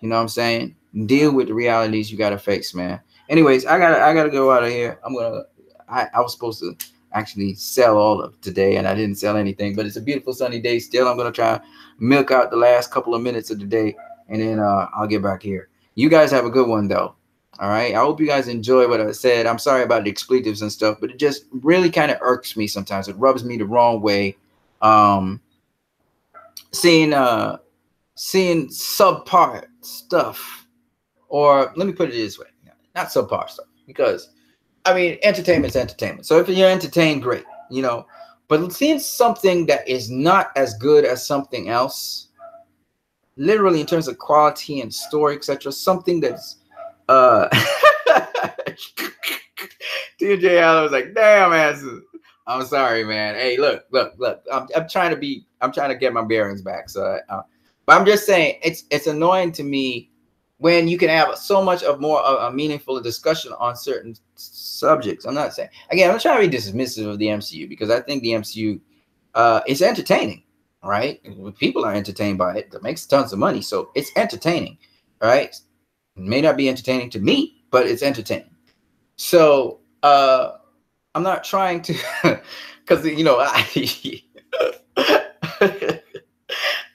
You know what I'm saying? Deal with the realities you gotta face, man. Anyways, I gotta go out of here. I was supposed to actually sell all of today, and I didn't sell anything, but it's a beautiful sunny day still. I'm gonna try to milk out the last couple of minutes of the day, and then I'll get back here. You guys have a good one though. All right, I hope you guys enjoy what I said. I'm sorry about the expletives and stuff, but it just really kind of irks me sometimes. It rubs me the wrong way. Seeing subpar stuff, or let me put it this way, not subpar stuff, because I mean, entertainment's entertainment. So if you're entertained, great, you know, but seeing something that is not as good as something else, literally in terms of quality and story, etc., something that's TJ Allen was like, damn asses. I'm sorry, man. Hey, look. I'm trying to get my bearings back. So, but I'm just saying, it's annoying to me when you can have so much of more a meaningful discussion on certain subjects. I'm not saying, again, I'm not trying to be dismissive of the MCU, because I think the MCU is entertaining, right? People are entertained by it. It makes tons of money, so it's entertaining, right? It may not be entertaining to me, but it's entertaining. So I'm not trying to, because you know,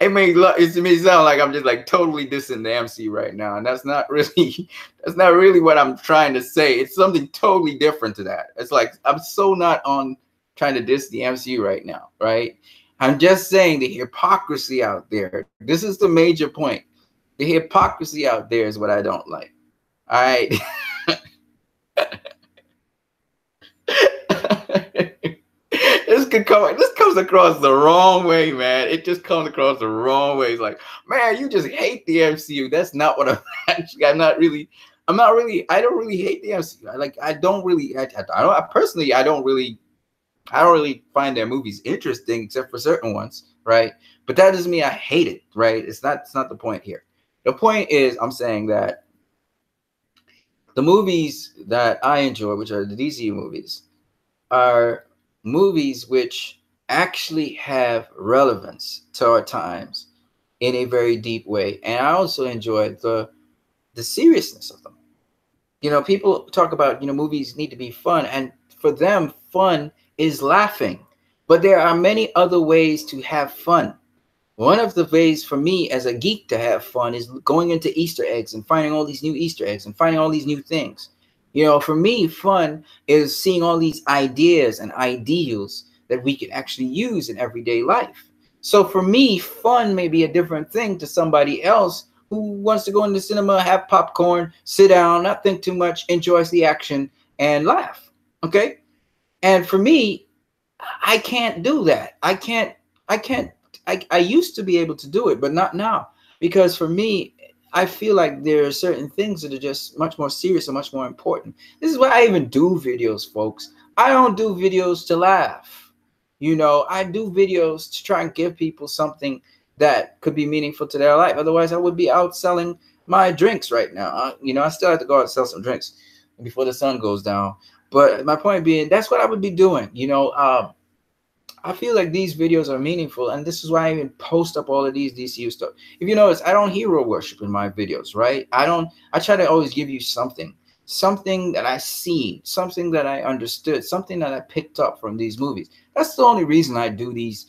it may sound like I'm just like totally dissing the MC right now, and that's not really what I'm trying to say. It's something totally different to that. It's like I'm so not on trying to diss the MCU right now, right? I'm just saying the hypocrisy out there. This is the major point. The hypocrisy out there is what I don't like. All right. This comes across the wrong way, man. It just comes across the wrong way. It's like, man, you just hate the MCU. That's not what I'm actually. I don't really hate the MCU. I don't really find their movies interesting, except for certain ones, right? But that doesn't mean I hate it, right? It's not the point here. The point is, I'm saying that the movies that I enjoy, which are the DCEU movies, are movies which actually have relevance to our times in a very deep way. And I also enjoy the seriousness of them. You know, people talk about, you know, movies need to be fun, and for them, fun is laughing. But there are many other ways to have fun. One of the ways for me as a geek to have fun is going into Easter eggs and finding all these new Easter eggs and finding all these new things. You know, for me, fun is seeing all these ideas and ideals that we can actually use in everyday life. So for me, fun may be a different thing to somebody else who wants to go in the cinema, have popcorn, sit down, not think too much, enjoys the action, and laugh. Okay? And for me, I can't do that. I can't, I used to be able to do it, but not now. Because for me, I feel like there are certain things that are just much more serious and much more important. This is why I even do videos, folks. I don't do videos to laugh. You know, I do videos to try and give people something that could be meaningful to their life. Otherwise, I would be out selling my drinks right now. You know, I still have to go out and sell some drinks before the sun goes down. But my point being, that's what I would be doing. You know, I feel like these videos are meaningful, and this is why I even post up all of these DCU stuff. If you notice, I don't hero worship in my videos, right? I try to always give you something that I see, something that I understood, something that I picked up from these movies. That's the only reason I do these.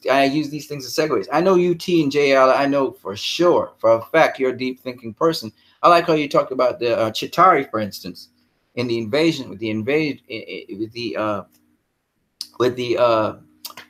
I use these things as segues. I know you, T and JL, I know for sure, for a fact, you're a deep thinking person. I like how you talked about the Chitauri, for instance, in the invasion with the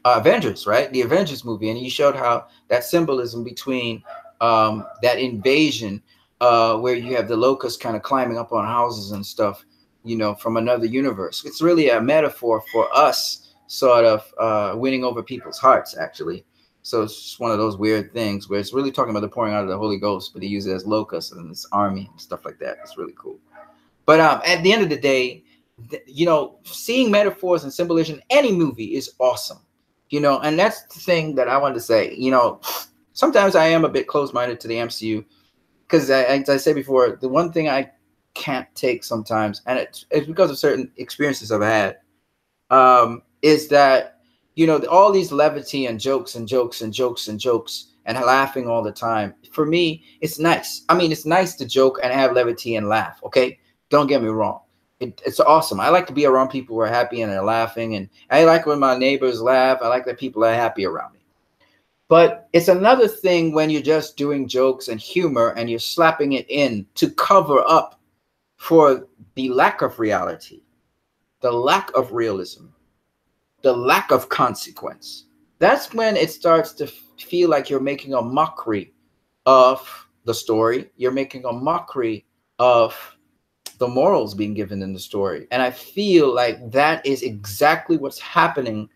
Avengers, right? The Avengers movie, and you showed how that symbolism between that invasion, where you have the locusts kind of climbing up on houses and stuff, you know, from another universe. It's really a metaphor for us sort of winning over people's hearts, actually. So it's just one of those weird things where it's really talking about the pouring out of the Holy Ghost, but he uses it as locusts and this army and stuff like that. It's really cool. But at the end of the day, you know, seeing metaphors and symbolism in any movie is awesome. You know, and that's the thing that I wanted to say. You know, sometimes I am a bit close-minded to the MCU because, as I said before, the one thing I can't take sometimes, and it's because of certain experiences I've had, is that, you know, all these levity and jokes and jokes and jokes and jokes and laughing all the time. For me, it's nice. I mean, it's nice to joke and have levity and laugh, okay? Don't get me wrong. It's awesome. I like to be around people who are happy and are laughing, and I like when my neighbors laugh. I like that people are happy around me. But it's another thing when you're just doing jokes and humor and you're slapping it in to cover up for the lack of reality, the lack of realism, the lack of consequence. That's when it starts to feel like you're making a mockery of the story. You're making a mockery of the morals being given in the story. And I feel like that is exactly what's happening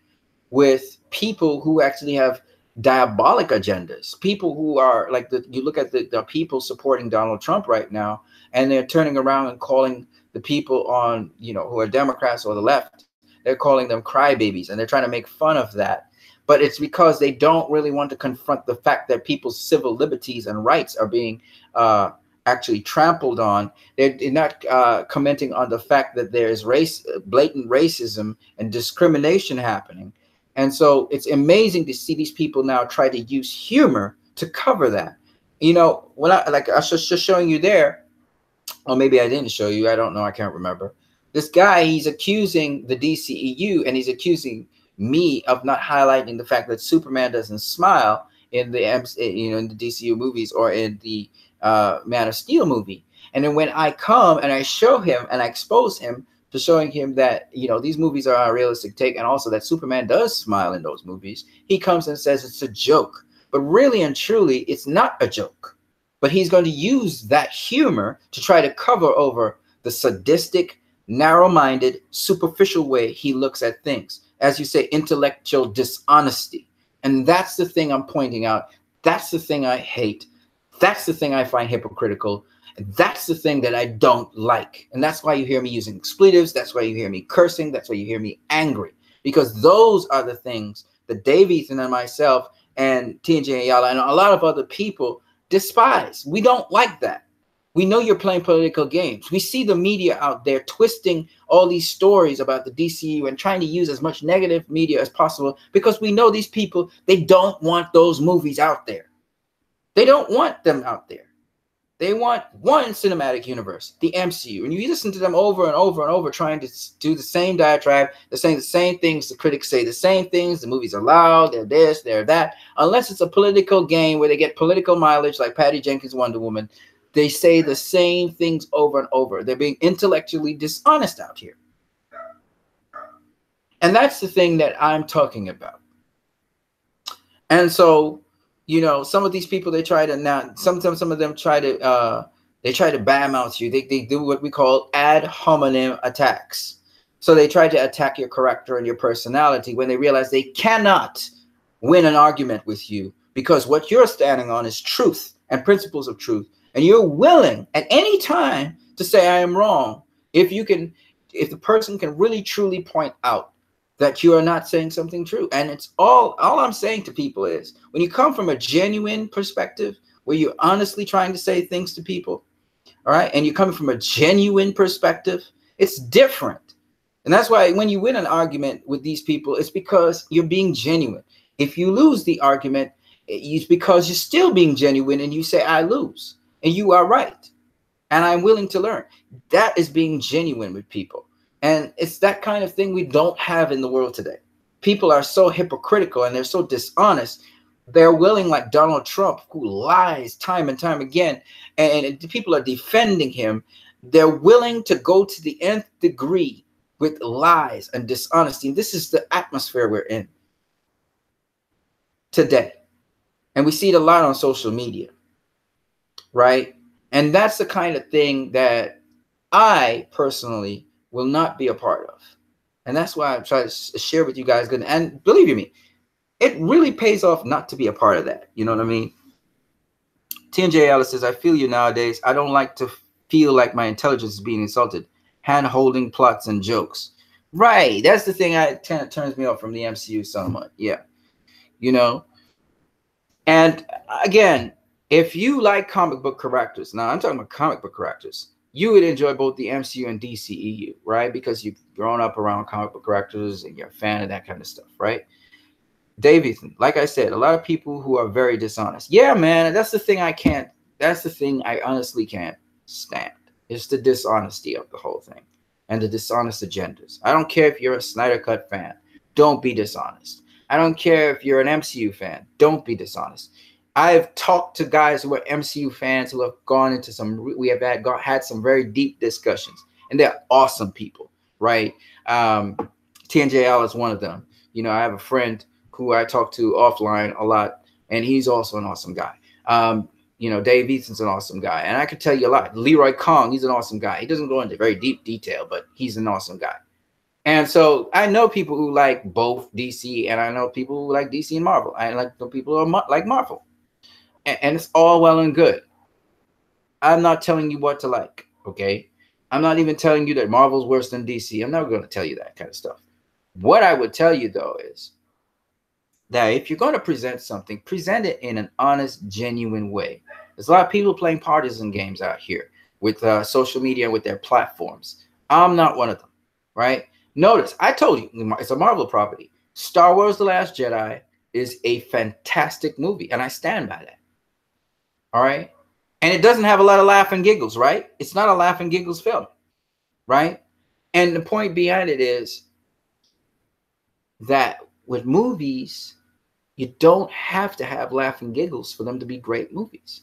with people who actually have diabolic agendas. People who are like, you look at the people supporting Donald Trump right now, and they're turning around and calling the people on, you know, who are Democrats or the left, they're calling them crybabies, and they're trying to make fun of that. But it's because they don't really want to confront the fact that people's civil liberties and rights are being actually trampled on. They're not commenting on the fact that there is blatant racism and discrimination happening. And so it's amazing to see these people now try to use humor to cover that. You know, when I was just showing you there, or maybe I didn't show you, I don't know, I can't remember. This guy, he's accusing the DCEU, and he's accusing me of not highlighting the fact that Superman doesn't smile in the in the DCU movies or in the Man of Steel movie. And then when I come and I show him and I expose him to showing him that, you know, these movies are a realistic take, and also that Superman does smile in those movies, he comes and says it's a joke. But really and truly, it's not a joke. But he's going to use that humor to try to cover over the sadistic, narrow-minded, superficial way he looks at things. As you say, intellectual dishonesty. And that's the thing I'm pointing out. That's the thing I hate. That's the thing I find hypocritical. That's the thing that I don't like. And that's why you hear me using expletives. That's why you hear me cursing. That's why you hear me angry. Because those are the things that Dave, Ethan, and myself, and TNJ Ayala, and a lot of other people despise. We don't like that. We know you're playing political games. We see the media out there twisting all these stories about the DCU and trying to use as much negative media as possible, because we know these people, they don't want those movies out there. They don't want them out there. They want one cinematic universe, the MCU. And you listen to them over and over and over trying to do the same diatribe. They're saying the same things the critics say, the same things. The movies are loud, they're this, they're that. Unless it's a political game where they get political mileage like Patty Jenkins' Wonder Woman. They say the same things over and over. They're being intellectually dishonest out here. And that's the thing that I'm talking about. And so, you know, some of these people, they try to now, sometimes some of them try to badmouth you. They do what we call ad hominem attacks. So they try to attack your character and your personality when they realize they cannot win an argument with you, because what you're standing on is truth and principles of truth. And you're willing at any time to say, I am wrong. If the person can really truly point out that you are not saying something true. And it's all I'm saying to people is, when you come from a genuine perspective, where you're honestly trying to say things to people, all right, and you're coming from a genuine perspective, it's different. And that's why when you win an argument with these people, it's because you're being genuine. If you lose the argument, it's because you're still being genuine and you say, I lose and you are right. And I'm willing to learn. That is being genuine with people. And it's that kind of thing we don't have in the world today. People are so hypocritical and they're so dishonest. They're willing, like Donald Trump, who lies time and time again, and people are defending him. They're willing to go to the nth degree with lies and dishonesty. And this is the atmosphere we're in today. And we see it a lot on social media, right? And that's the kind of thing that I personally will not be a part of. And that's why I'm trying to share with you guys. And believe you me, it really pays off not to be a part of that. You know what I mean? TNJ Ellis says, I feel you nowadays. I don't like to feel like my intelligence is being insulted. Hand-holding plots and jokes. Right. That's the thing that kind of turns me off from the MCU somewhat. Yeah. You know? And again, if you like comic book characters, now I'm talking about comic book characters, you would enjoy both the MCU and DCEU, right? Because you've grown up around comic book characters and you're a fan of that kind of stuff, right? Davidson, like I said, a lot of people who are very dishonest. Yeah, man, that's the thing that's the thing I honestly can't stand. It's the dishonesty of the whole thing and the dishonest agendas. I don't care if you're a Snyder Cut fan. Don't be dishonest. I don't care if you're an MCU fan. Don't be dishonest. I've talked to guys who are MCU fans who have gone into we have had some very deep discussions, and they're awesome people, right? TNJ Al is one of them. You know, I have a friend who I talk to offline a lot, and he's also an awesome guy. You know, Dave Easton's an awesome guy, and I could tell you a lot. Leroy Kong, he's an awesome guy. He doesn't go into very deep detail, but he's an awesome guy. And so I know people who like both DC, and I know people who like DC and Marvel. I like the people who like Marvel. And it's all well and good. I'm not telling you what to like, okay? I'm not even telling you that Marvel's worse than DC. I'm never going to tell you that kind of stuff. What I would tell you, though, is that if you're going to present something, present it in an honest, genuine way. There's a lot of people playing partisan games out here with social media and with their platforms. I'm not one of them, right? Notice, I told you, it's a Marvel property. Star Wars The Last Jedi is a fantastic movie, and I stand by that. All right. And it doesn't have a lot of laugh and giggles, right? It's not a laugh and giggles film, right? And the point behind it is that with movies, you don't have to have laugh and giggles for them to be great movies.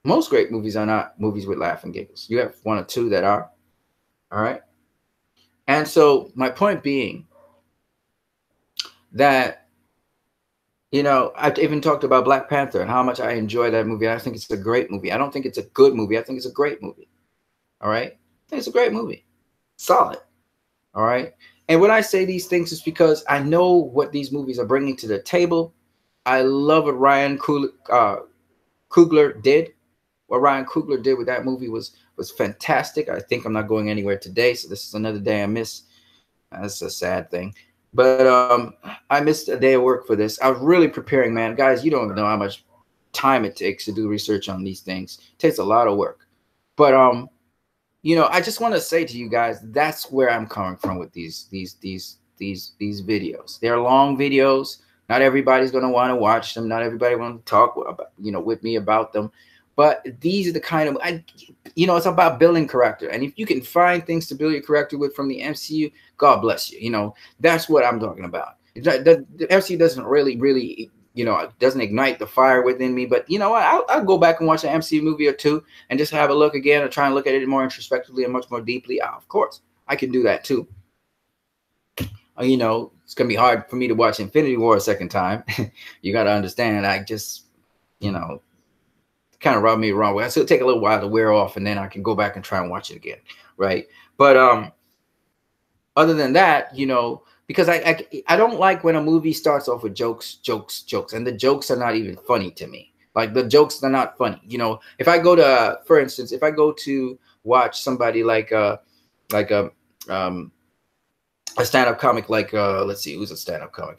Most great movies are not movies with laugh and giggles. You have one or two that are. All right. And so my point being that, you know, I've even talked about Black Panther and how much I enjoy that movie. I think it's a great movie. I don't think it's a good movie. I think it's a great movie. All right. I think it's a great movie. Solid. All right. And when I say these things, it's because I know what these movies are bringing to the table. I love what Ryan Coogler did. What Ryan Coogler did with that movie was fantastic. I think I'm not going anywhere today, so this is another day I miss. That's a sad thing. But I missed a day of work for this. I was really preparing, man. Guys, you don't know how much time it takes to do research on these things. It takes a lot of work. But you know, I just want to say to you guys, that's where I'm coming from with these videos. They're long videos. Not everybody's going to want to watch them. Not everybody wants to talk about, you know, with me about them. But these are the kind of, you know, it's about building character. And if you can find things to build your character with from the MCU, God bless you. You know, that's what I'm talking about. The MCU doesn't really, you know, it doesn't ignite the fire within me. But you know what? I'll go back and watch an MCU movie or two and just have a look again and try and look at it more introspectively and much more deeply. Of course, I can do that too. You know, it's gonna be hard for me to watch Infinity War a second time. You got to understand. I just, you know, kind of rubbed me the wrong way. So it'll take a little while to wear off, and then I can go back and try and watch it again, right? But other than that, you know, because I don't like when a movie starts off with jokes, and the jokes are not even funny to me. Like the jokes are not funny. You know, if I go to, for instance, if I go to watch somebody like a stand-up comic, like let's see, who's a stand-up comic?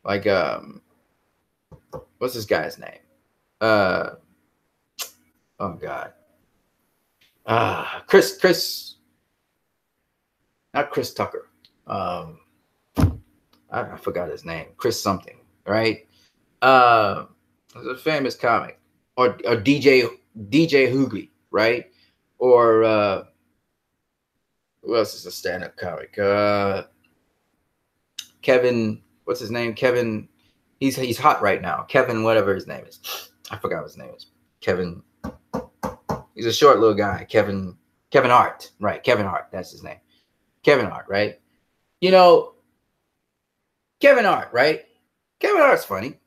Like what's this guy's name? Oh God, Chris, not Chris Tucker. I forgot his name. Chris something, right? It's a famous comic, or DJ Hoogly, right? Or who else is a stand-up comic? Kevin, what's his name? Kevin, he's hot right now. Kevin, whatever his name is. I forgot what his name is. Kevin. He's a short little guy. Kevin Hart. Right. Kevin Hart. That's his name. Kevin Hart, right? You know, Kevin Hart, right? Kevin Hart's funny.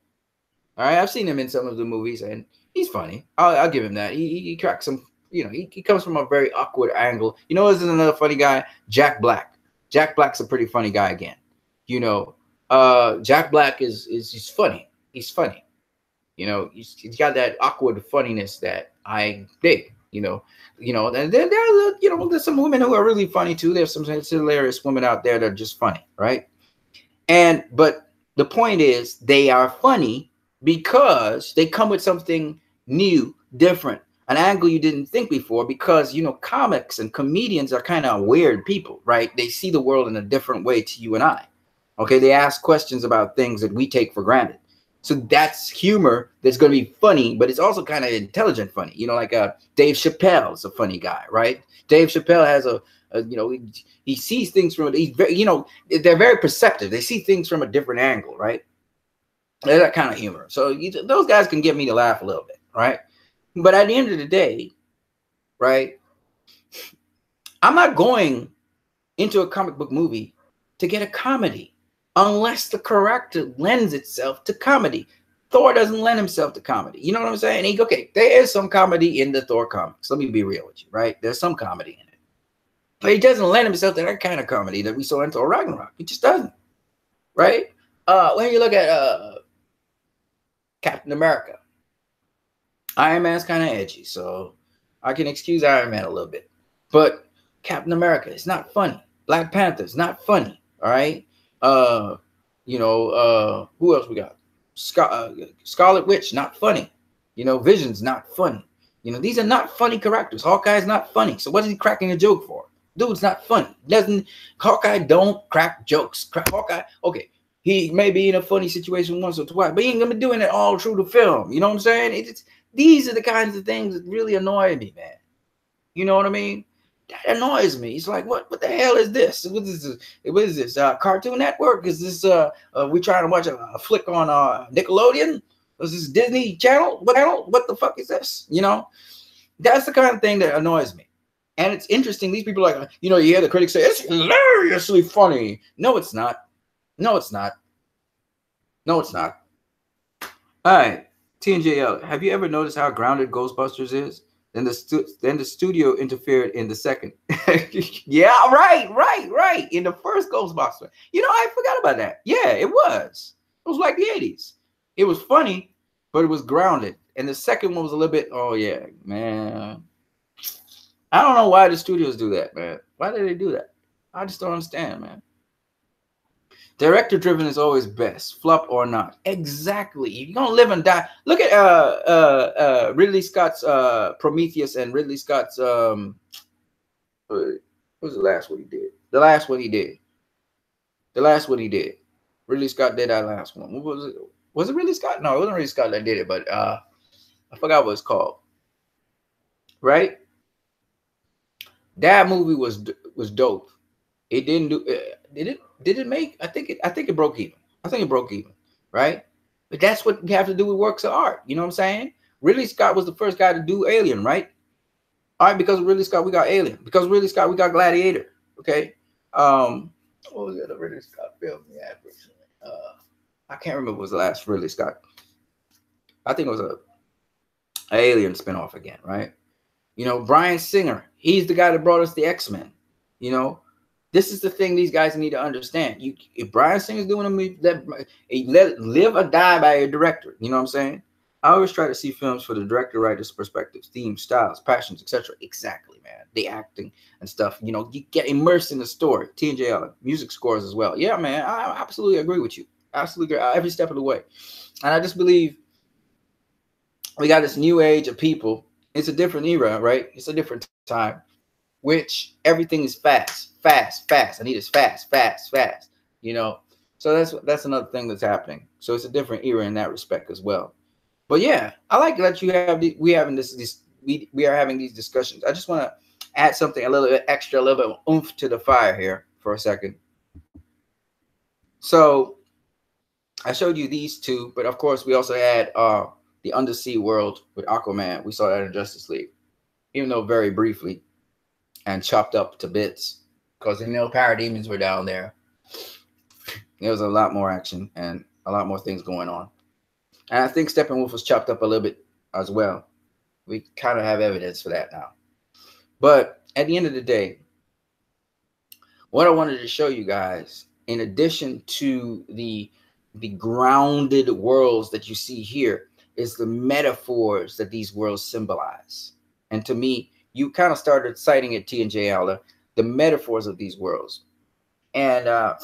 All right. I've seen him in some of the movies and he's funny. I'll give him that. He cracks some, you know, he comes from a very awkward angle. You know, this is another funny guy, Jack Black. Jack Black's a pretty funny guy again. You know, Jack Black is he's funny. He's funny. You know, he's got that awkward funniness that I dig. You know, and then there's some women who are really funny too. There's some hilarious women out there that are just funny, right? But the point is, they are funny because they come with something new, different, an angle you didn't think before. Because you know, comics and comedians are kind of weird people, right? They see the world in a different way to you and I. Okay, they ask questions about things that we take for granted. So that's humor that's going to be funny, but it's also kind of intelligent funny. You know, like Dave Chappelle is a funny guy, right? Dave Chappelle has you know, he sees things from, he's very, you know, they're very perceptive. They see things from a different angle, right? They're that kind of humor. So those guys can get me to laugh a little bit, right? But at the end of the day, right, I'm not going into a comic book movie to get a comedy. Unless the character lends itself to comedy. Thor doesn't lend himself to comedy. You know what I'm saying? Okay, there is some comedy in the Thor comics. Let me be real with you, right? There's some comedy in it. But he doesn't lend himself to that kind of comedy that we saw in Thor Ragnarok. He just doesn't, right? When you look at Captain America, Iron Man's kind of edgy, so I can excuse Iron Man a little bit. But Captain America is not funny. Black Panther is not funny, all right? You know, who else we got? Scarlet Witch, not funny. You know, Vision's not funny. You know, these are not funny characters. Hawkeye's not funny. So what is he cracking a joke for? Dude's not funny. Hawkeye don't crack jokes. Hawkeye, okay, he may be in a funny situation once or twice, but he ain't gonna be doing it all through the film. You know what I'm saying? These are the kinds of things that really annoy me, man. You know what I mean? That annoys me. It's like, what the hell is this? What is this? Cartoon Network? Is this we trying to watch a flick on Nickelodeon? Is this Disney Channel? What the fuck is this? You know, that's the kind of thing that annoys me. And it's interesting. These people are like, you know, you hear the critics say it's hilariously funny. No, it's not. No, it's not. No, it's not. All right, TNJL. Have you ever noticed how grounded Ghostbusters is? Then the studio interfered in the second. Yeah, right. In the first Ghostbuster. You know, I forgot about that. Yeah, it was. It was like the 80s. It was funny, but it was grounded. And the second one was a little bit, oh yeah, man. I don't know why the studios do that, man. Why do they do that? I just don't understand, man. Director driven is always best, flop or not. Exactly. You're gonna live and die. Look at Ridley Scott's Prometheus and Ridley Scott's what was the last one he did? The last one he did. Ridley Scott did that last one. What was it? Was it Ridley Scott? No, it wasn't Ridley Scott that did it, but I forgot what it's called. Right? That movie was dope. It didn't do did it make? I think it broke even. right? But that's what we have to do with works of art. You know what I'm saying? Ridley Scott was the first guy to do Alien, right? All right, because of Ridley Scott, we got Alien. Because of Ridley Scott, we got Gladiator. Okay. What was the Ridley Scott film? Yeah, I can't remember what was the last Ridley Scott. I think it was a Alien spinoff again, right? You know, Bryan Singer, he's the guy that brought us the X-Men. You know, this is the thing these guys need to understand. If Bryan Singer's doing a movie, let live or die by a director. You know what I'm saying? I always try to see films for the director, writer's perspectives, themes, styles, passions, etc. Exactly, man. The acting and stuff. You know, you get immersed in the story. T&J Allen, music scores as well. Yeah, man, I absolutely agree with you. Absolutely agree. Every step of the way. And I just believe we got this new age of people. It's a different era, right? It's a different time, which everything is fast. I need it fast. You know, so that's another thing that's happening. So it's a different era in that respect as well. But yeah, I like that you have we are having these discussions. I just want to add something a little bit extra, a little bit of oomph to the fire here for a second. So I showed you these two, but of course we also had the undersea world with Aquaman. We saw that in Justice League, even though very briefly and chopped up to bits because the parademons were down there. There was a lot more action and a lot more things going on. And I think Steppenwolf was chopped up a little bit as well. We kind of have evidence for that now. But at the end of the day, what I wanted to show you guys, in addition to the grounded worlds that you see here, is the metaphors that these worlds symbolize. And to me, you kind of started citing it, T&J Allen, the metaphors of these worlds. And I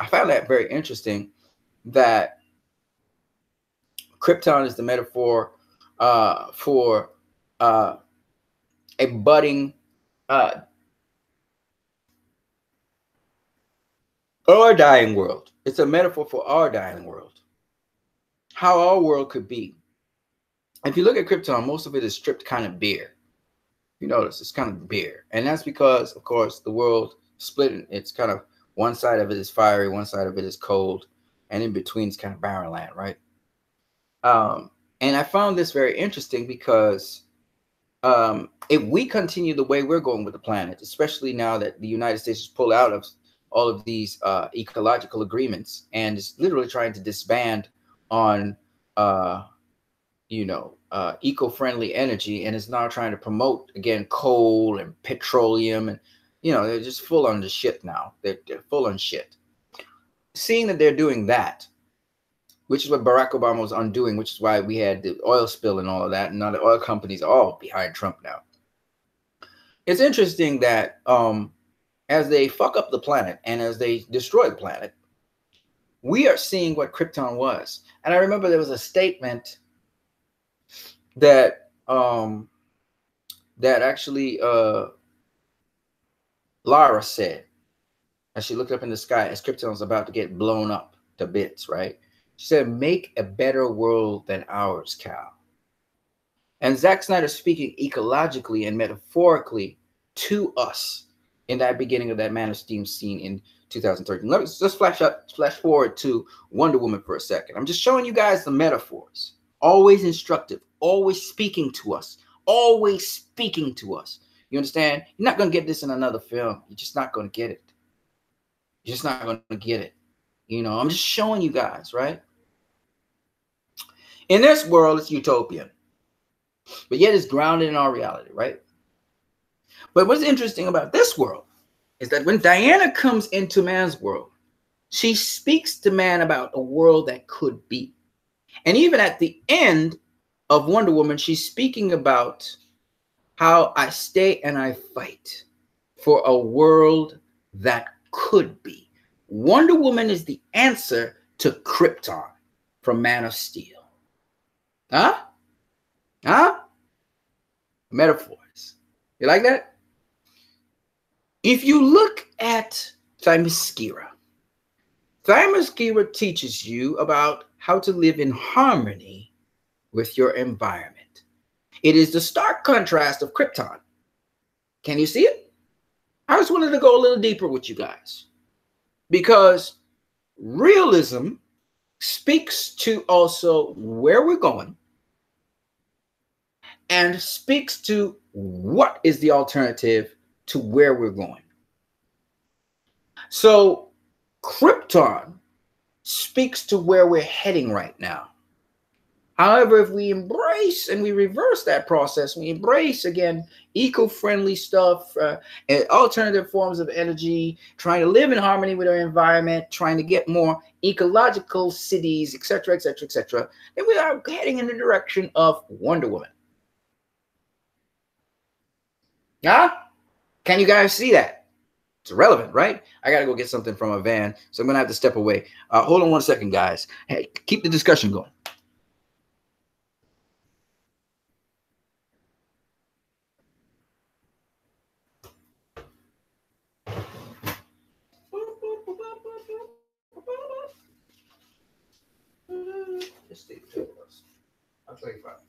found that very interesting, that Krypton is the metaphor for a budding our dying world. It's a metaphor for our dying world. How our world could be. If you look at Krypton, most of it is stripped kind of bare. You notice it's kind of bare. And that's because, of course, the world split. It's kind of one side of it is fiery, one side of it is cold, and in between is kind of barren land, right? And I found this very interesting because if we continue the way we're going with the planet, especially now that the United States has pulled out of all of these ecological agreements and is literally trying to disband on, eco-friendly energy, and is now trying to promote, again, coal and petroleum. And, they're just full on the shit now. They're full on shit. Seeing that they're doing that, which is what Barack Obama was undoing, which is why we had the oil spill and all of that. And now the oil companies are all behind Trump now. It's interesting that as they fuck up the planet and as they destroy the planet, we are seeing what Krypton was. And I remember there was a statement that actually Lara said as she looked up in the sky as Krypton was about to get blown up to bits, right? She said, "Make a better world than ours, Cal." And Zack Snyder speaking ecologically and metaphorically to us in that beginning of that Man of Steel scene in 2013. Let's just flash forward to Wonder Woman for a second. I'm just showing you guys the metaphors. Always instructive, always speaking to us, always speaking to us. You understand? You're not going to get this in another film. You're just not going to get it. You're just not going to get it. I'm just showing you guys, right? In this world, it's utopian, but yet it's grounded in our reality, right? But what's interesting about this world is that when Diana comes into man's world, she speaks to man about a world that could be. And even at the end of Wonder Woman, she's speaking about how I stay and I fight for a world that could be. Wonder Woman is the answer to Krypton from Man of Steel. Huh? Metaphors. You like that? If you look at Themyscira teaches you about how to live in harmony with your environment. It is the stark contrast of Krypton. Can you see it? I just wanted to go a little deeper with you guys, because realism speaks to also where we're going and speaks to what is the alternative to where we're going. So Krypton speaks to where we're heading right now. However, if we embrace and we reverse that process, we embrace again eco-friendly stuff, and alternative forms of energy, trying to live in harmony with our environment, trying to get more ecological cities, etc., etc., etc., then we are heading in the direction of Wonder Woman. Huh? Can you guys see that? It's irrelevant, right? I gotta go get something from a van, so I'm gonna have to step away. Hold on one second, guys. Hey, keep the discussion going. Just stay the two of us. I'll tell you about it.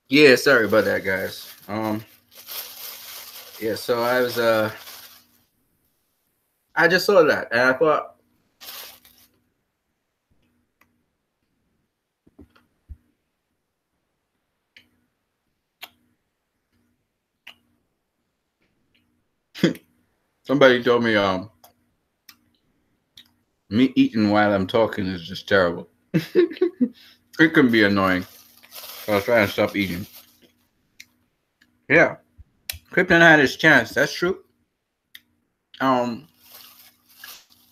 Yeah, sorry about that, guys. Yeah, so I just saw that and I thought, somebody told me me eating while I'm talking is just terrible. It can be annoying. So I was trying to stop eating. Yeah, Krypton had his chance. That's true. Um,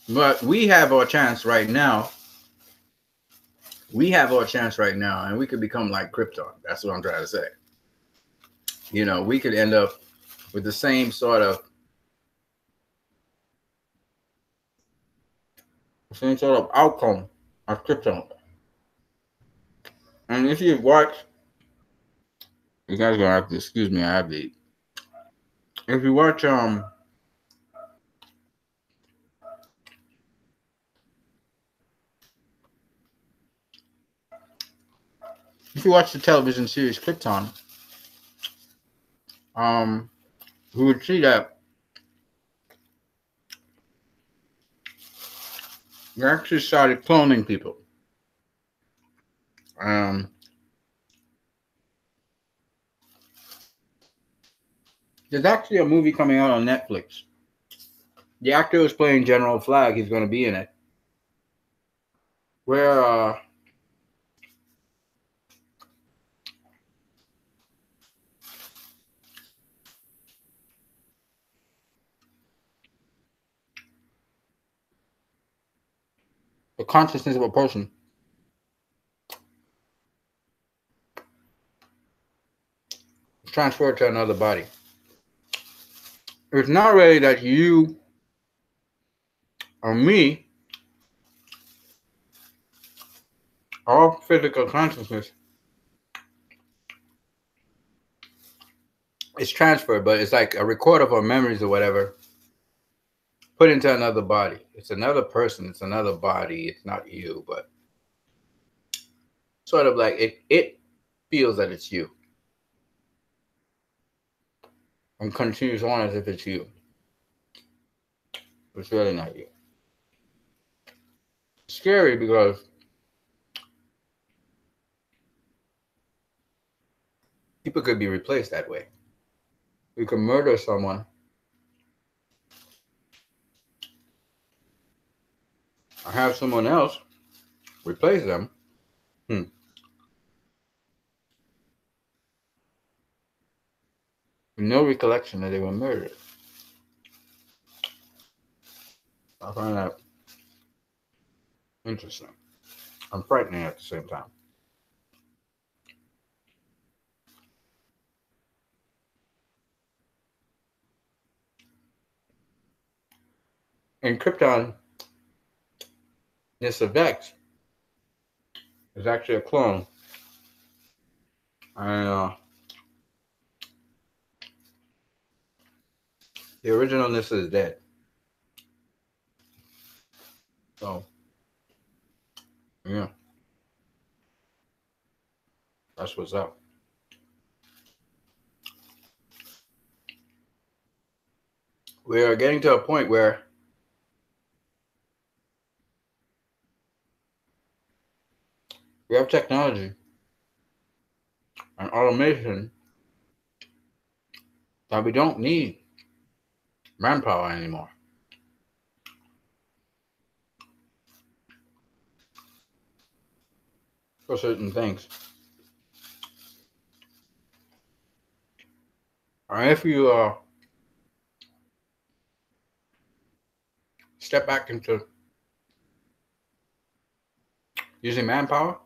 but we have our chance right now. We have our chance right now, and we could become like Krypton. That's what I'm trying to say. You know, we could end up with the same sort of outcome as Krypton. And if you watch, you guys gonna have to excuse me. I have to eat. If you watch the television series Krypton, um, you would see that they actually started cloning people. Um, there's actually a movie coming out on Netflix. The actor who's playing General Flag is going to be in it. Where the consciousness of a person is transferred to another body. It's not really that you or me, our physical consciousness is transferred, but it's like a record of our memories or whatever put into another body. It's another person, it's another body, it's not you, but sort of like it feels that it's you and continues on as if it's you. It's really not you. It's scary because people could be replaced that way. You can murder someone or have someone else replace them. No recollection that they were murdered. I find that interesting. I'm frightening at the same time. In Krypton, this Vex is actually a clone. And the original Nissa is dead. So, yeah. That's what's up. We are getting to a point where we have technology and automation that we don't need manpower anymore for certain things. And if you step back into using manpower,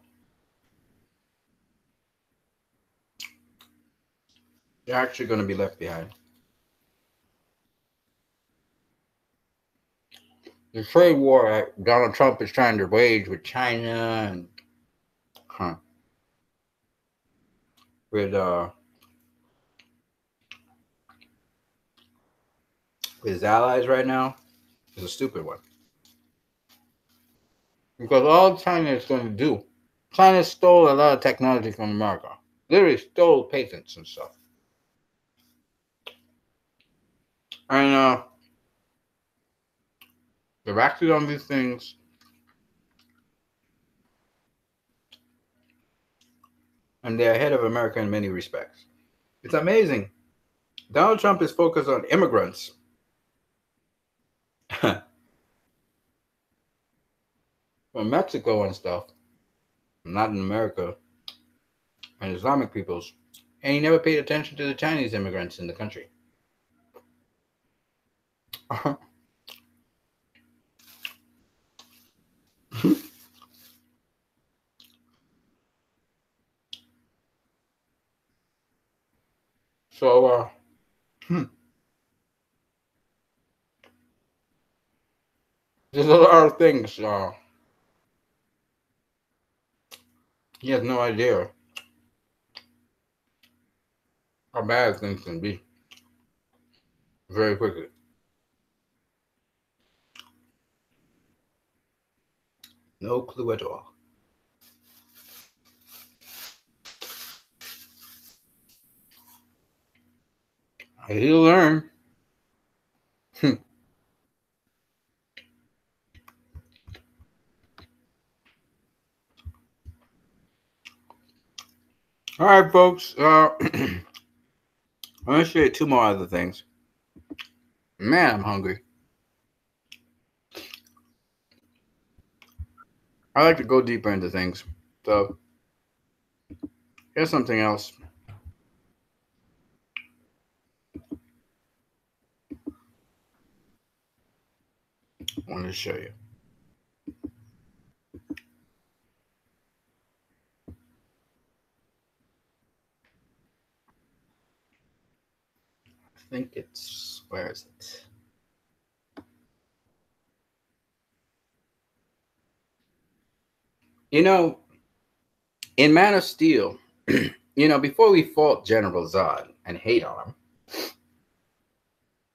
you're actually going to be left behind. The trade war that Donald Trump is trying to wage with China and with his allies right now is a stupid one. Because all China is going to do, China stole a lot of technology from America. literally stole patents and stuff. And they've acted on these things. And they're ahead of America in many respects. It's amazing. Donald Trump is focused on immigrants. From Mexico and stuff, not in America, and Islamic peoples. And he never paid attention to the Chinese immigrants in the country. So, there's a lot of things. He has no idea how bad things can be very quickly. No clue at all. He'll learn. All right, folks. I'm going to show you two more other things. Man, I'm hungry. I like to go deeper into things. So, here's something else. I want to show you. I think it's, where is it? You know, in Man of Steel, before we fault General Zod and hate on him,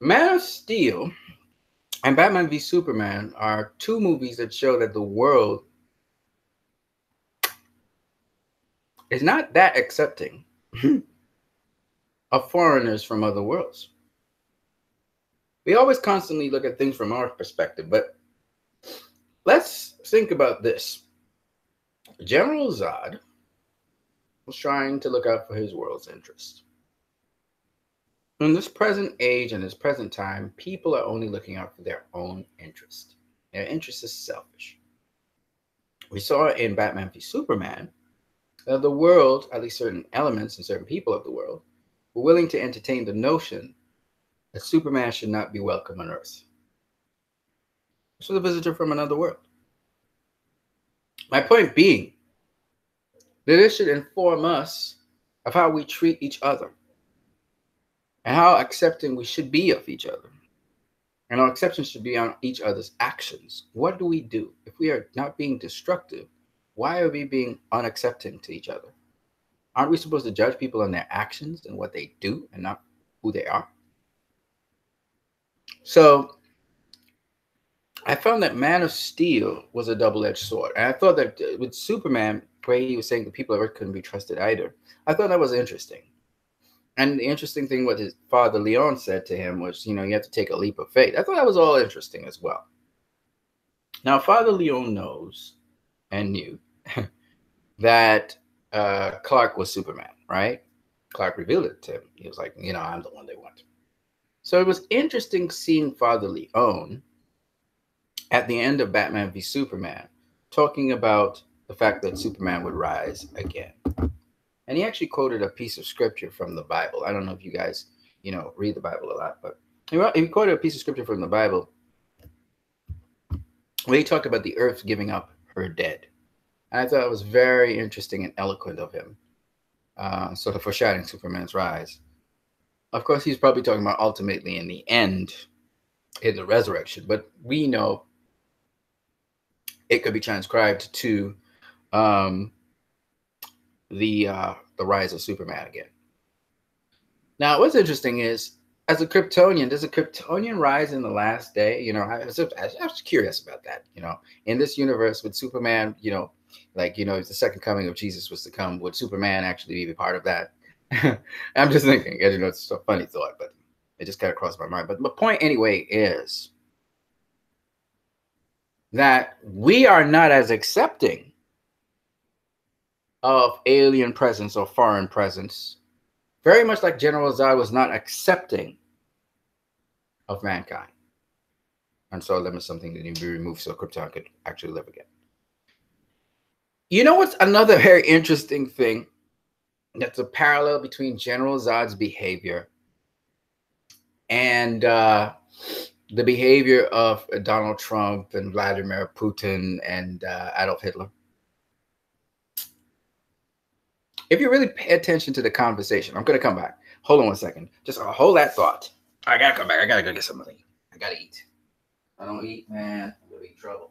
Man of Steel and Batman v Superman are two movies that show that the world is not that accepting of foreigners from other worlds. We always constantly look at things from our perspective, but let's think about this. General Zod was trying to look out for his world's interest. In this present age and this present time, people are only looking out for their own interest. Their interest is selfish. We saw in Batman v Superman that the world, at least certain elements and certain people of the world, were willing to entertain the notion that Superman should not be welcome on Earth. This was a visitor from another world. My point being that this should inform us of how we treat each other and how accepting we should be of each other. And our acceptance should be on each other's actions. What do we do? If we are not being destructive, why are we being unaccepting to each other? Aren't we supposed to judge people on their actions and what they do and not who they are? So I found that Man of Steel was a double-edged sword. And I thought that with Superman, where he was saying the people of Earth couldn't be trusted either, I thought that was interesting. And the interesting thing what his father Leon said to him was, you have to take a leap of faith. I thought that was all interesting as well. Now, Father Leon knows and knew that Clark was Superman, right? Clark revealed it to him. He was like, I'm the one they want. So it was interesting seeing Father Leon at the end of Batman v Superman talking about the fact that Superman would rise again. And he actually quoted a piece of scripture from the Bible. I don't know if you guys, read the Bible a lot, but he quoted a piece of scripture from the Bible where he talked about the earth giving up her dead. And I thought it was very interesting and eloquent of him, sort of foreshadowing Superman's rise. Of course, he's probably talking about ultimately in the end, in the resurrection, but we know it could be transcribed to the rise of Superman again. Now, what's interesting is, as a Kryptonian, does a Kryptonian rise in the last day? I was curious about that. In this universe with Superman, Like, you know, if the second coming of Jesus was to come, would Superman actually be a part of that? I'm just thinking, you know, it's a funny thought, but it just kind of crossed my mind. But my point anyway is that we are not as accepting of alien presence or foreign presence, very much like General Zod was not accepting of mankind. And so that was something that needed to be removed so Krypton could actually live again. You know what's another very interesting thing? That's a parallel between General Zod's behavior and the behavior of Donald Trump and Vladimir Putin and Adolf Hitler. If you really pay attention to the conversation, I'm going to come back. Hold on one second. Just hold that thought. I got to come back. I got to go get something. I got to eat. I don't eat, man, I'm going to be in trouble.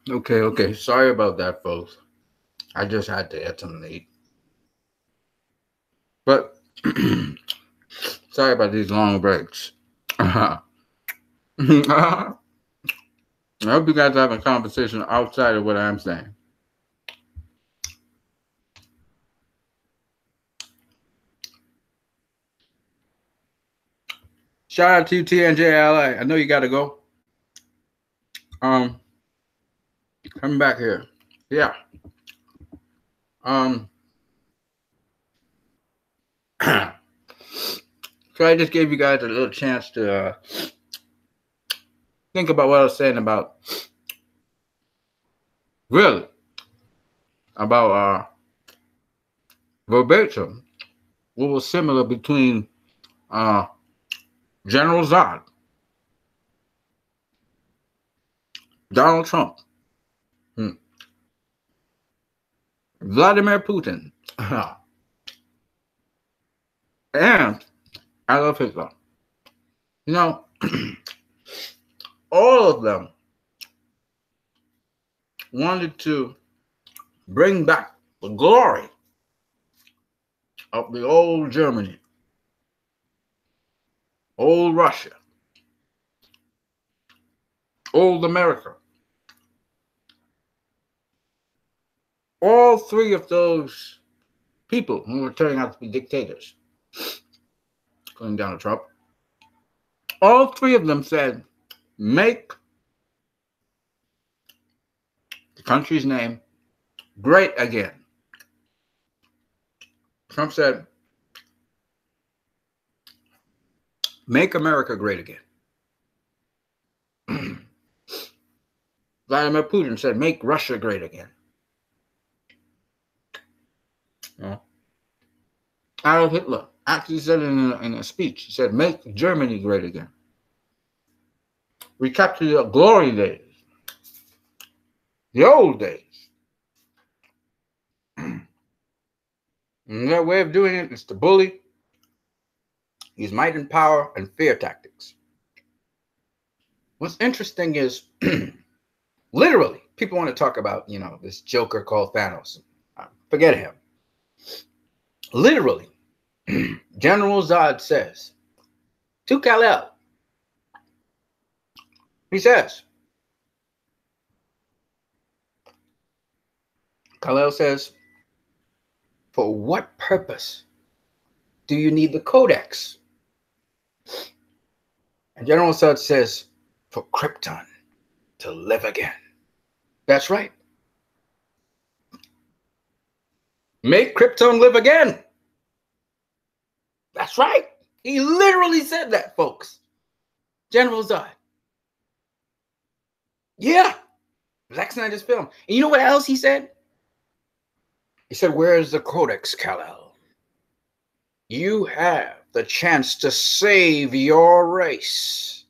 Okay. Sorry about that, folks. I just had to add something to eat. But sorry about these long breaks. I hope you guys are having a conversation outside of what I'm saying. Shout out to you, TNJLA. I know you got to go. Coming back here. Yeah. So I just gave you guys a little chance to think about what I was saying about really about verbatim what was similar between General Zod, Donald Trump, Vladimir Putin, and Adolf Hitler. You know, all of them wanted to bring back the glory of the old Germany, old Russia, old America. All three of those people who were turning out to be dictators, including Donald Trump, all three of them said, make the country's name great again. Trump said, make America great again. Vladimir Putin said, make Russia great again. Adolf Hitler actually said in a speech, he said, make Germany great again. Recapture the glory days, the old days. And their way of doing it is to bully, use might and power, and fear tactics. What's interesting is, literally, people want to talk about, this joker called Thanos. Forget him. Literally, General Zod says to Kal-El, he says, Kal-El says, for what purpose do you need the Codex? And General Zod says, for Krypton to live again. That's right. Make Krypton live again. That's right. He literally said that, folks. General Zod. Yeah. Zack Snyder's film. And you know what else he said? He said, where's the Codex, Kal-El? You have the chance to save your race.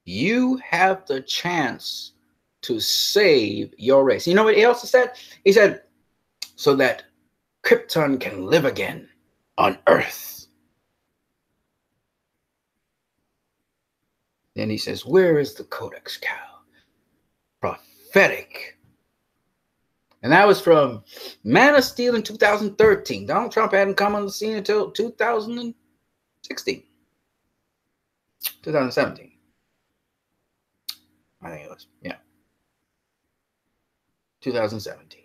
You have the chance to save your race. You know what he also said? He said, so that Krypton can live again on Earth. Then he says, where is the Codex, Cal? Prophetic. And that was from Man of Steel in 2013. Donald Trump hadn't come on the scene until 2016. 2017. I think it was. Yeah. 2017.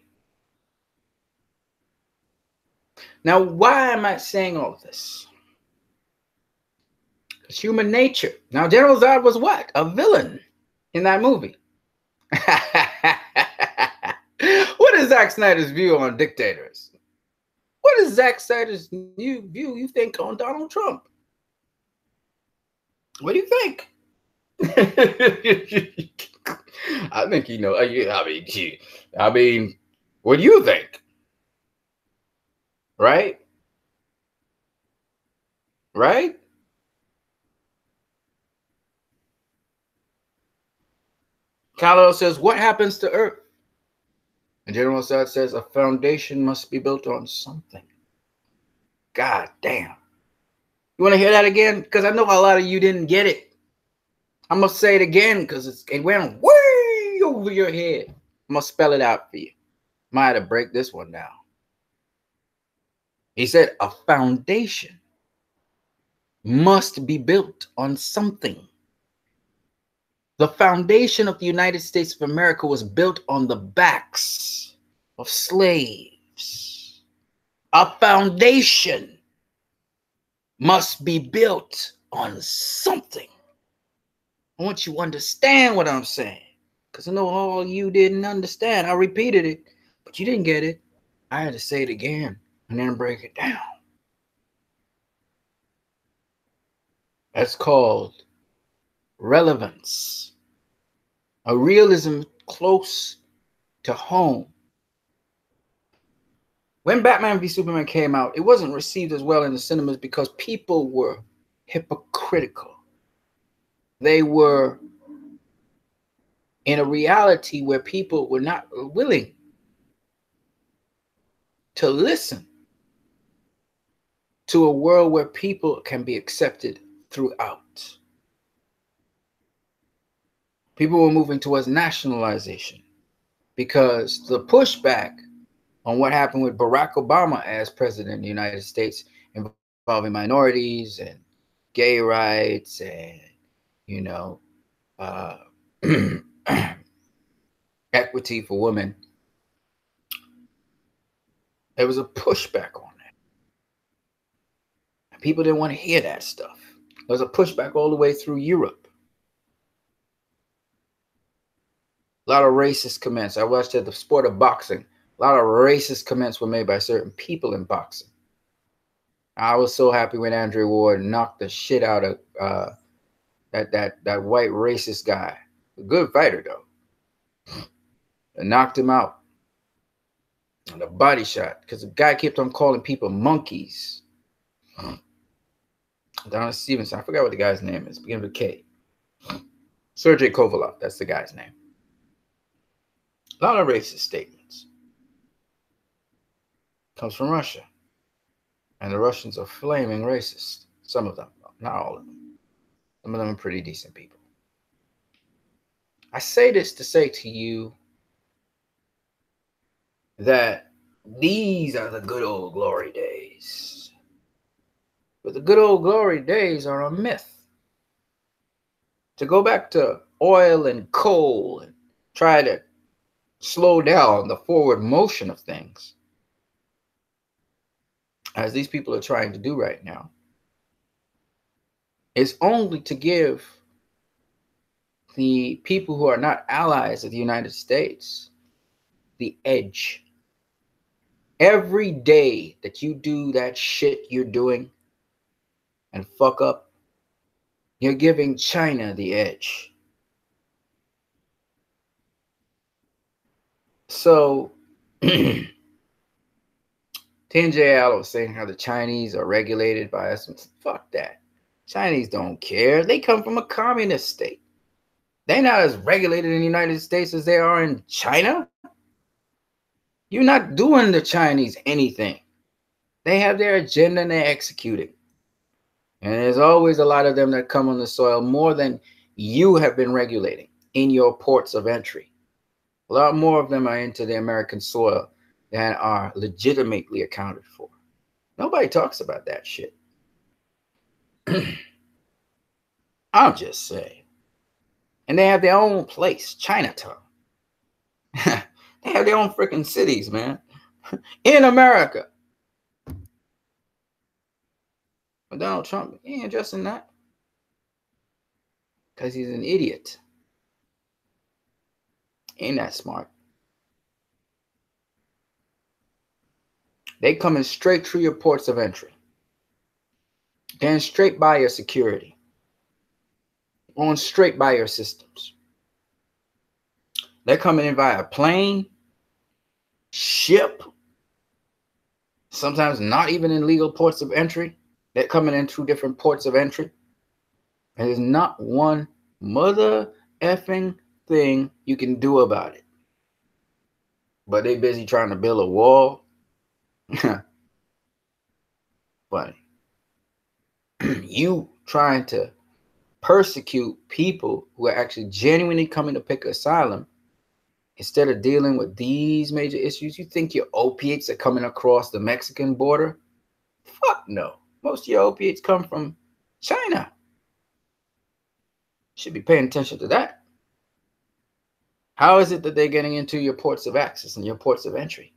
Now, why am I saying all of this? It's human nature. Now, General Zod was what? A villain in that movie. What is Zack Snyder's view on dictators? What is Zack Snyder's view, you think, on Donald Trump? What do you think? I think you know. I mean, what do you think? Right? Right? Kal-El says, what happens to Earth? And General Zod says, a foundation must be built on something. God damn. You want to hear that again? Because I know a lot of you didn't get it. I'm going to say it again because it went way over your head. I'm going to spell it out for you. Might have to break this one down. He said a foundation must be built on something. The foundation of the United States of America was built on the backs of slaves. A foundation must be built on something. I want you to understand what I'm saying, because I know all you didn't understand. I repeated it, but you didn't get it. I had to say it again and then break it down. That's called relevance. A realism close to home. When Batman v Superman came out, it wasn't received as well in the cinemas because people were hypocritical. They were in a reality where people were not willing to listen to a world where people can be accepted throughout. People were moving towards nationalization because the pushback on what happened with Barack Obama as president of the United States involving minorities and gay rights and, equity for women. There was a pushback on that. And people didn't want to hear that stuff. There was a pushback all the way through Europe. A lot of racist comments. I watched the sport of boxing. A lot of racist comments were made by certain people in boxing. I was so happy when Andre Ward knocked the shit out of that white racist guy. A good fighter, though. And knocked him out. And a body shot. Because the guy kept on calling people monkeys. Donna Stevenson. I forgot what the guy's name is. Begins with K. Sergey Kovalov. That's the guy's name. A lot of racist statements. Comes from Russia. And the Russians are flaming racist. Some of them. Not all of them. Some of them are pretty decent people. I say this to say to you that these are the good old glory days. But the good old glory days are a myth. To go back to oil and coal and try to slow down the forward motion of things, as these people are trying to do right now, is only to give the people who are not allies of the United States the edge. Every day that you do that shit you're doing and fuck up, you're giving China the edge. So, TNJ Allen was saying how the Chinese are regulated by us. Fuck that. Chinese don't care. They come from a communist state. They're not as regulated in the United States as they are in China. You're not doing the Chinese anything. They have their agenda and they're executing. And there's always a lot of them that come on the soil more than you have been regulating in your ports of entry. A lot more of them are into the American soil than are legitimately accounted for. Nobody talks about that shit. I'm just saying. And they have their own place, Chinatown. They have their own freaking cities, man. In America. But Donald Trump, he ain't addressing that. Because he's an idiot. Ain't that smart. They coming straight through your ports of entry. Going straight by your security. Going straight by your systems. They're coming in via plane, ship, sometimes not even in legal ports of entry. They're coming in through different ports of entry. And there's not one mother effing thing you can do about it. But they busy trying to build a wall. Funny. You trying to persecute people who are actually genuinely coming to pick asylum instead of dealing with these major issues. You think your opiates are coming across the Mexican border? Fuck no. Most of your opiates come from China. Should be paying attention to that. How is it that they're getting into your ports of access and your ports of entry?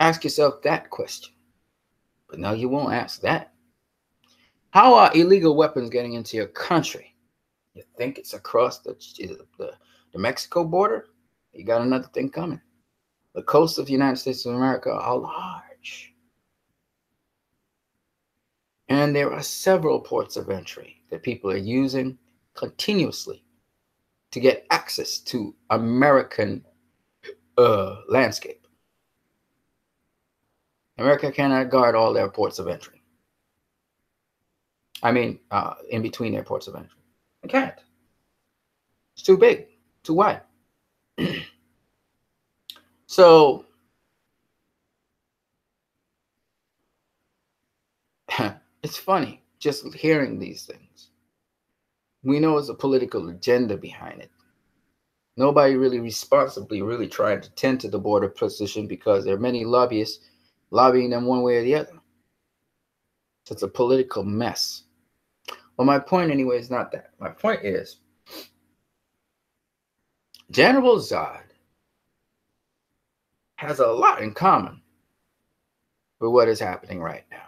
Ask yourself that question. But no, you won't ask that. How are illegal weapons getting into your country? You think it's across the Mexico border? You got another thing coming. The coasts of the United States of America are large. And there are several ports of entry that people are using continuously to get access to American landscape. America cannot guard all their ports of entry. I mean, in between their ports of entry. It can't. It's too big, too wide. So, it's funny just hearing these things. We know there's a political agenda behind it. Nobody really responsibly really trying to tend to the border position because there are many lobbyists lobbying them one way or the other. So it's a political mess. Well, my point anyway is not that. My point is General Zod has a lot in common with what is happening right now.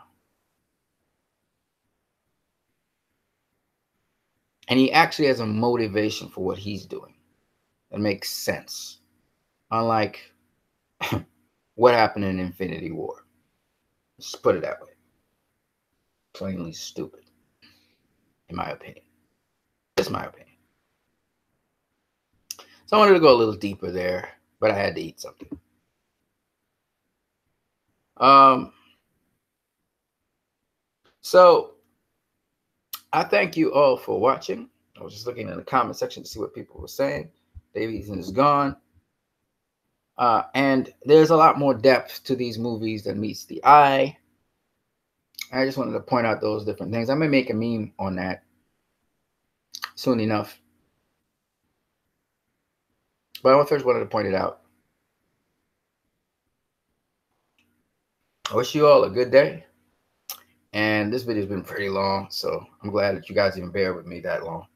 And he actually has a motivation for what he's doing that makes sense. Unlike what happened in Infinity War. Let's put it that way. Plainly stupid, in my opinion. That's my opinion. So I wanted to go a little deeper there, but I had to eat something. So I thank you all for watching. I was just looking in the comment section to see what people were saying. Davidson is gone. And there's a lot more depth to these movies than meets the eye. I just wanted to point out those different things. I may make a meme on that soon enough. But I first wanted to point it out. I wish you all a good day. And this video has been pretty long, so I'm glad that you guys even bear with me that long.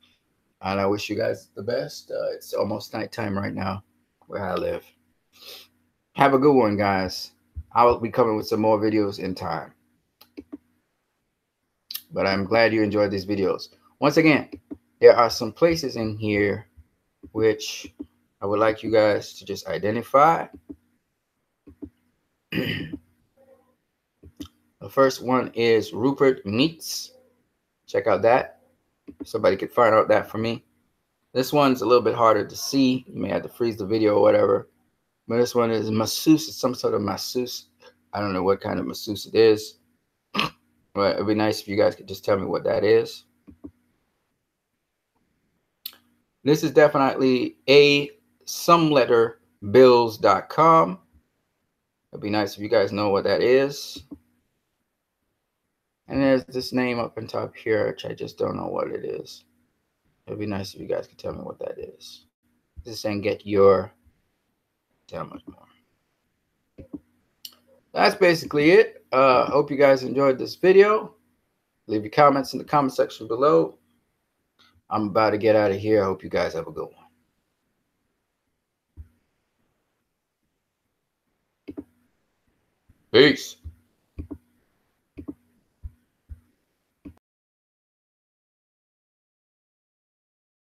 And I wish you guys the best. It's almost nighttime right now where I live. Have a good one, guys. I will be coming with some more videos in time. But I'm glad you enjoyed these videos. Once again, there are some places in here which I would like you guys to just identify. The first one is Rupert Meats. Check out that. Somebody could find out that for me. This one's a little bit harder to see. You may have to freeze the video or whatever. But this one is masseuse. It's some sort of masseuse. I don't know what kind of masseuse it is. But it'd be nice if you guys could just tell me what that is. This is definitely someletterbills.com. It'd be nice if you guys know what that is. And there's this name up on top here, which I just don't know what it is. It'd be nice if you guys could tell me what that is. This is saying get your... Tell much more. That's basically it. Hope you guys enjoyed this video. Leave your comments in the comment section below. I'm about to get out of here. I hope you guys have a good one. Peace.